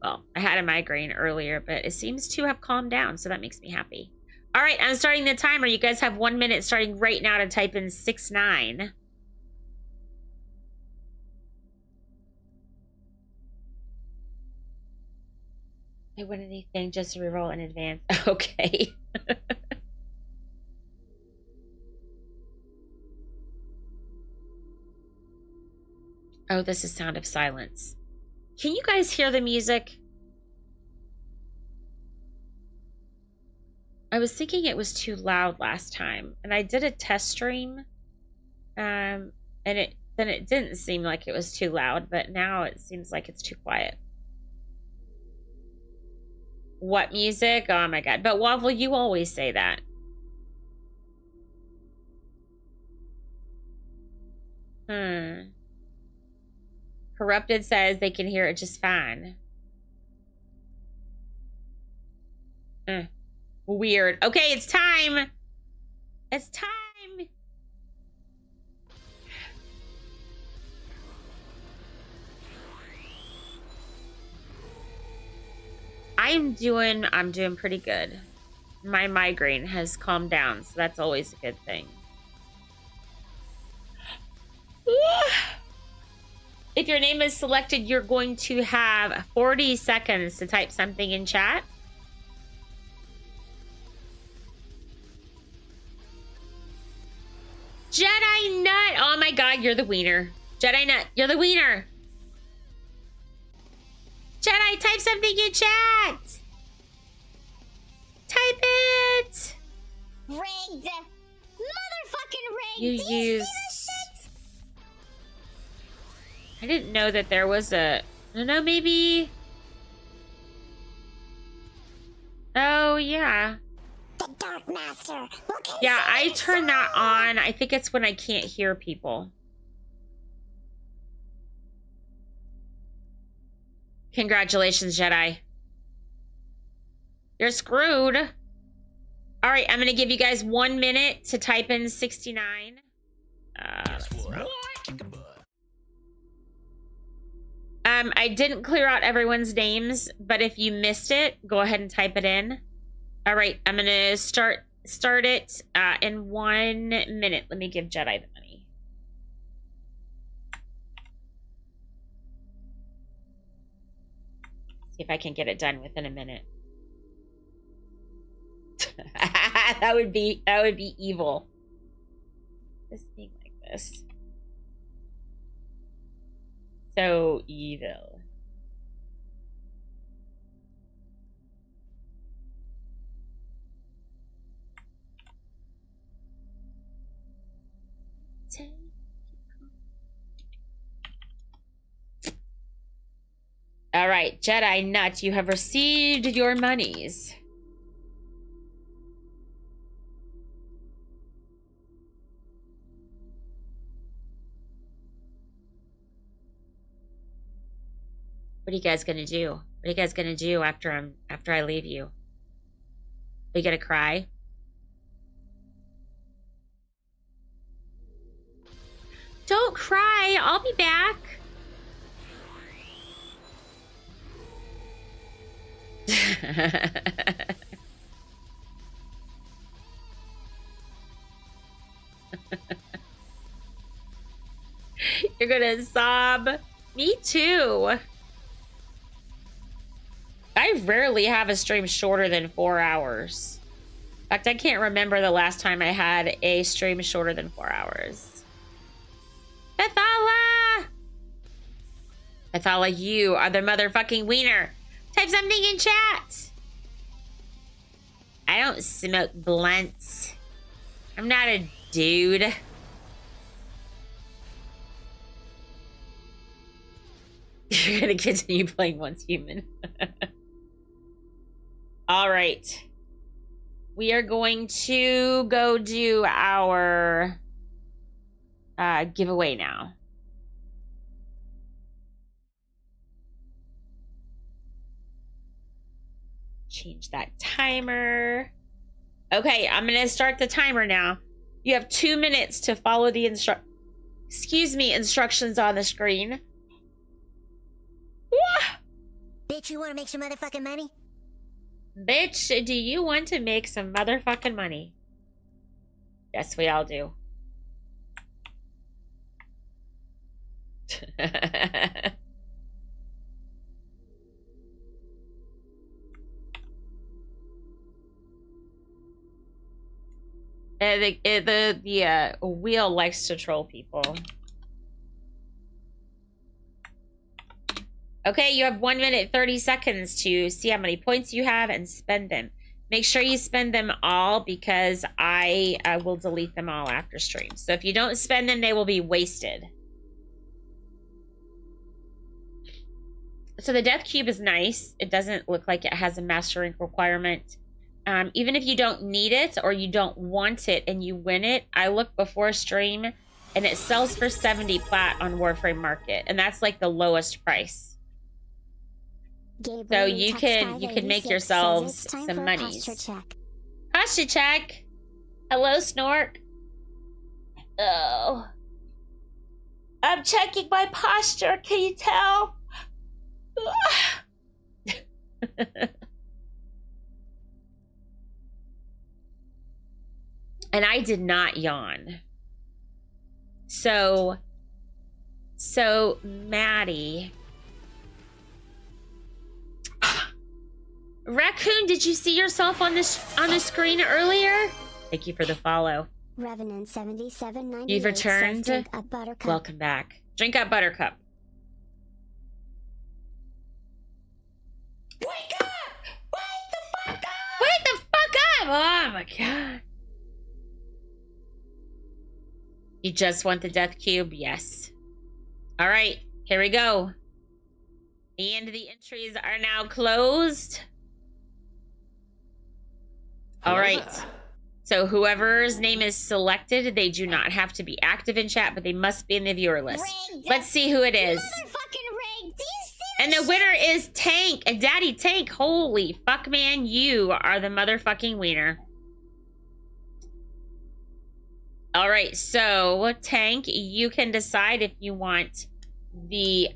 Well, I had a migraine earlier, but it seems to have calmed down, so that makes me happy. All right, I'm starting the timer. You guys have 1 minute starting right now to type in 69. I win anything just to reroll in advance. Okay. Oh, this is Sound of Silence. Can you guys hear the music? I was thinking it was too loud last time, and I did a test stream, and it didn't seem like it was too loud, but now it seems like it's too quiet. What music? Oh my god. But Waffle, you always say that. Corrupted says they can hear it just fine. Weird. Okay, it's time. It's time. I'm doing pretty good. My migraine has calmed down, so that's always a good thing. If your name is selected, you're going to have 40 seconds to type something in chat. Jedi Nut! Oh my god, you're the wiener. Jedi Nut, you're the wiener. Jedi, type something in chat. Type it. Rigged. Motherfucking rigged. You Do you used... see this shit? I didn't know that there was a... I don't know, maybe... Oh, yeah. The Dark Master. Yeah, I turn that on. I think it's when I can't hear people. Congratulations, Jedi. You're screwed. All right, I'm going to give you guys 1 minute to type in 69. I didn't clear out everyone's names, but if you missed it, go ahead and type it in. All right, I'm going to start it in 1 minute. Let me give Jedi the money. See if I can get it done within a minute. that would be evil. This thing like this. So evil. All right, Jedi Nut, you have received your monies. What are you guys gonna do? What are you guys gonna do after I leave you? Are you gonna cry? Don't cry. I'll be back. You're gonna sob. Me too. I rarely have a stream shorter than 4 hours. fact, I can't remember the last time I had a stream shorter than 4 hours. Bethala! Bethala, you are the motherfucking wiener. Type something in chat. I don't smoke blunts. I'm not a dude. You're gonna continue playing Once Human. All right. We are going to go do our giveaway now. Change that timer. Okay, I'm gonna start the timer now. You have 2 minutes to follow the instructions on the screen. Bitch, you wanna make some motherfucking money? Bitch, do you want to make some motherfucking money? Yes, we all do. The wheel likes to troll people. Okay, you have 1 minute 30 seconds to see how many points you have and spend them. Make sure you spend them all because I will delete them all after stream. So if you don't spend them, they will be wasted. So the Death Cube is nice. It doesn't look like it has a Master Rank requirement. Even if you don't need it or you don't want it and you win it, I looked before stream and it sells for 70 plat on Warframe Market. And that's like the lowest price. So you can make yourselves some monies. Posture check. Hello, Snork. Oh. I'm checking my posture. Can you tell? And I did not yawn. So Maddie. Raccoon, did you see yourself on the screen earlier? Thank you for the follow. Revenant 7798. You've returned. Drink up, Buttercup. Welcome back. Drink up, Buttercup. Wake up! Wake the fuck up! Wake the fuck up! Oh my god. You just want the Death Cube? Yes. All right, here we go. And the entries are now closed. All right. So whoever's name is selected, they do not have to be active in chat, but they must be in the viewer list. Let's see who it is. And the winner is Tank, Daddy Tank. Holy fuck, man, you are the motherfucking wiener. All right, so Tank, you can decide if you want the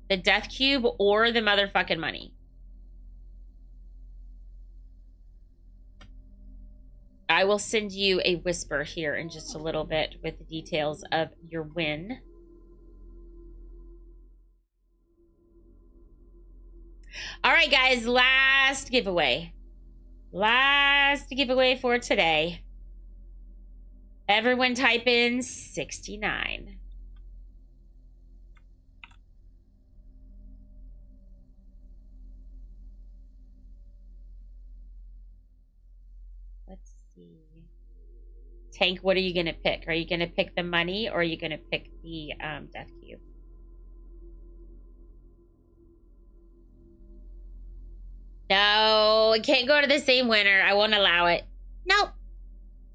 Death Cube or the motherfucking money. I will send you a whisper here in just a little bit with the details of your win. All right, guys, last giveaway. Last giveaway for today. Everyone type in 69. Let's see. Tank, what are you going to pick? Are you going to pick the money or are you going to pick the Death Cube? No, it can't go to the same winner. I won't allow it. Nope.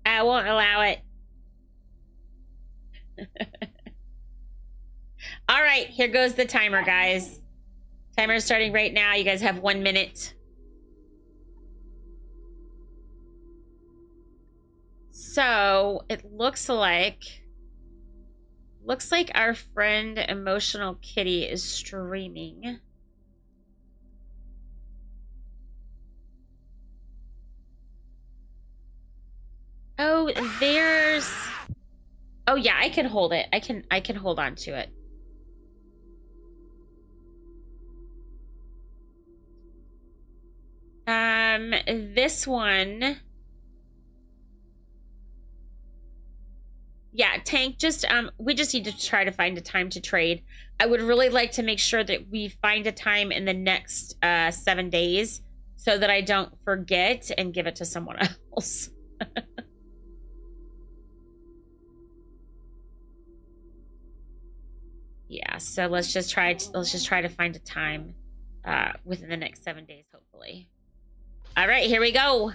I won't allow it. All right, here goes the timer, guys. Timer is starting right now. You guys have 1 minute. So it looks like our friend Emotional Kitty is streaming. Oh, there's... Oh yeah, I can hold it. I can hold on to it. This one. Yeah, Tank, just, we just need to try to find a time to trade. I would really like to make sure that we find a time in the next, 7 days so that I don't forget and give it to someone else. Yeah, so let's just try to find a time, within the next 7 days, hopefully. All right, here we go.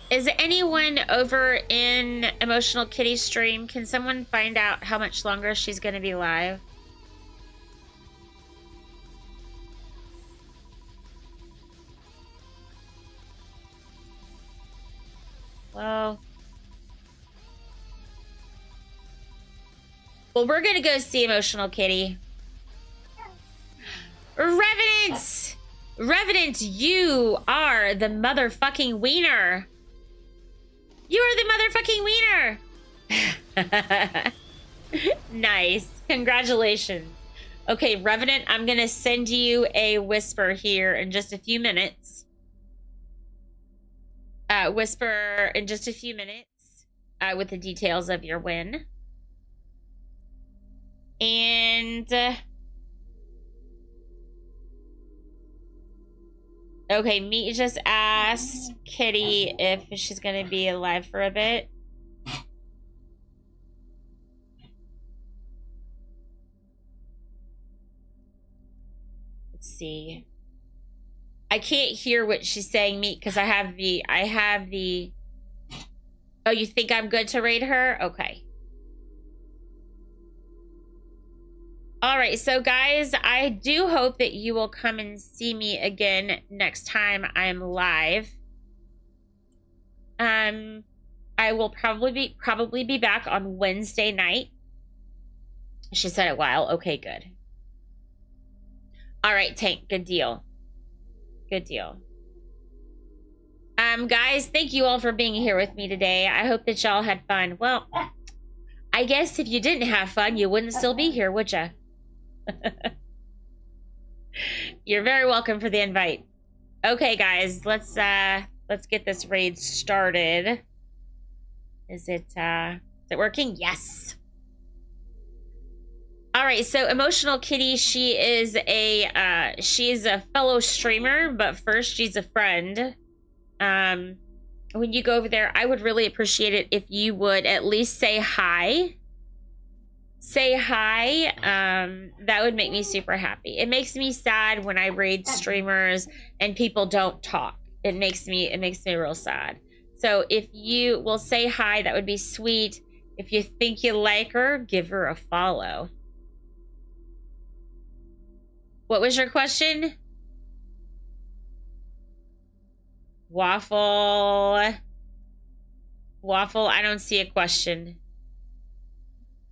Is anyone over in Emotional Kitty stream? Can someone find out how much longer she's going to be live? Well, we're going to go see Emotional Kitty. Revenant! Revenant, you are the motherfucking wiener. You are the motherfucking wiener. Nice. Congratulations. Okay, Revenant, I'm going to send you a whisper here in just a few minutes. Whisper in just a few minutes with the details of your win. And... okay, Meat just asked Kitty if she's going to be alive for a bit. Let's see. I can't hear what she's saying, Meat, because I have the... Oh, you think I'm good to raid her? Okay. All right, so guys, I do hope that you will come and see me again next time I'm live. I will probably be back on Wednesday night. She said a while. Okay, good. All right, Tank, good deal. Good deal. Guys, thank you all for being here with me today. I hope that y'all had fun. Well, I guess if you didn't have fun, you wouldn't still be here, would ya? You're very welcome for the invite. Okay, guys, let's get this raid started. Is it working? Yes. All right, so Emotional Kitty, she is a fellow streamer, but first she's a friend. When you go over there, I would really appreciate it if you would at least say hi. Say hi. That would make me super happy. It makes me sad when I raid streamers and people don't talk. It makes me real sad. So if you will say hi, that would be sweet. If you think you like her, give her a follow. What was your question? Waffle, I don't see a question.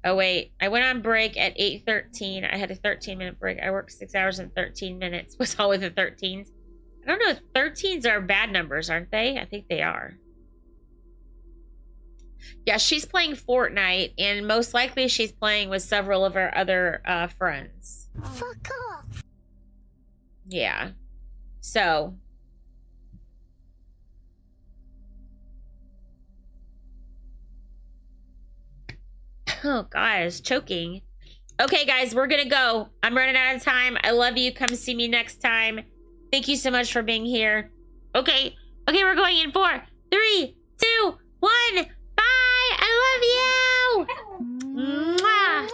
Oh, wait. I went on break at 8:13. I had a 13-minute break. I worked 6 hours and 13 minutes. What's all with the 13s? I don't know if 13s are bad numbers, aren't they? I think they are. Yeah, she's playing Fortnite, and most likely she's playing with several of her other friends. Fuck off. Yeah. So... oh, guys, choking. Okay, guys, we're gonna go. I'm running out of time. I love you. Come see me next time. Thank you so much for being here. Okay, we're going in 4, 3, 2, 1. Bye. I love you. Mwah.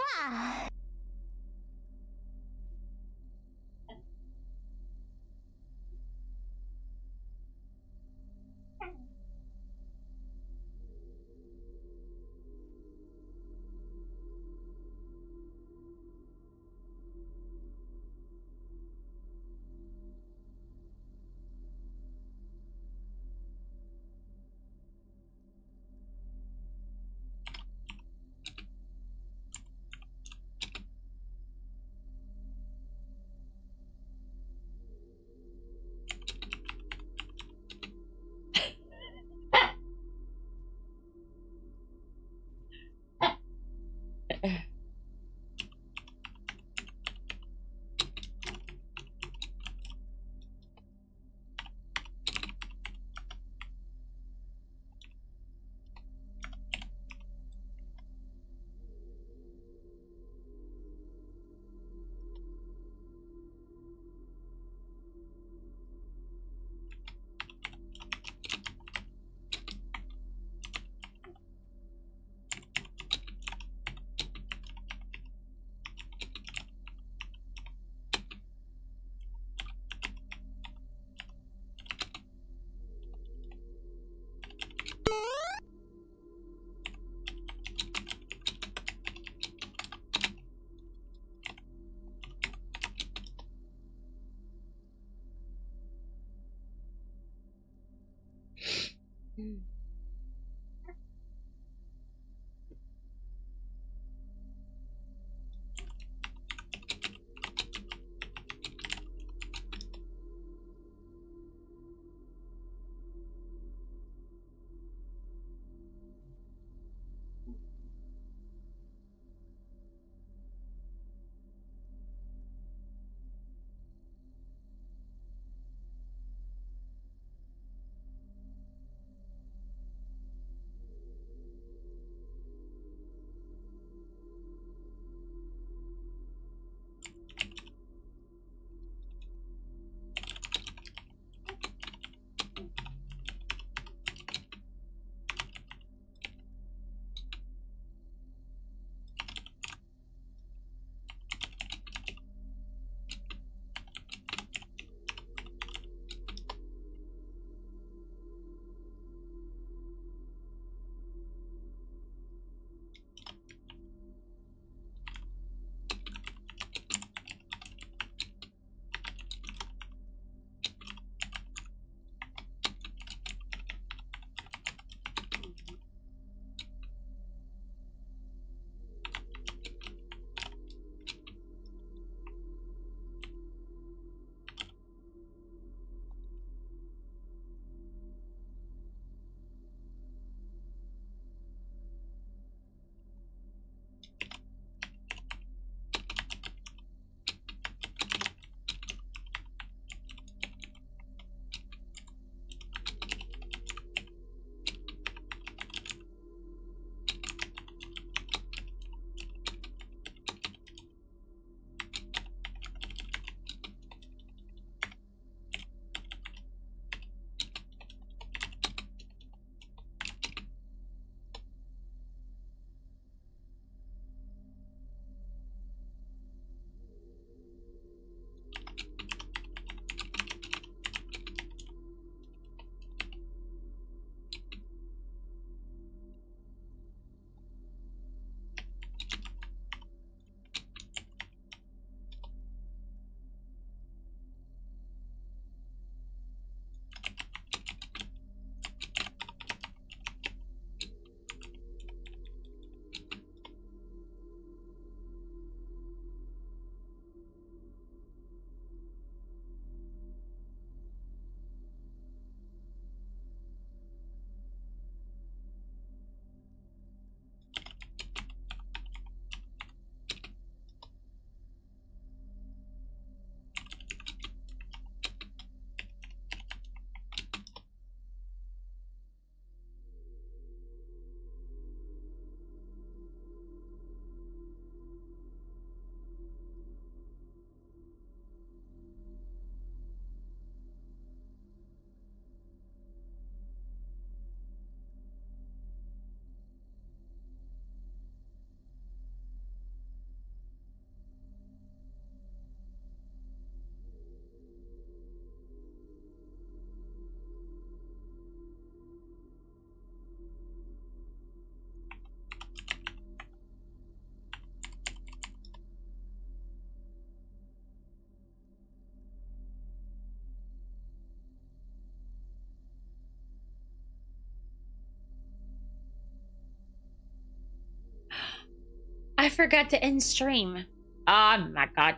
I forgot to end stream. Oh my god.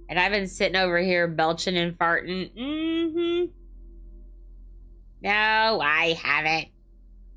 And I've been sitting over here belching and farting. No, I haven't.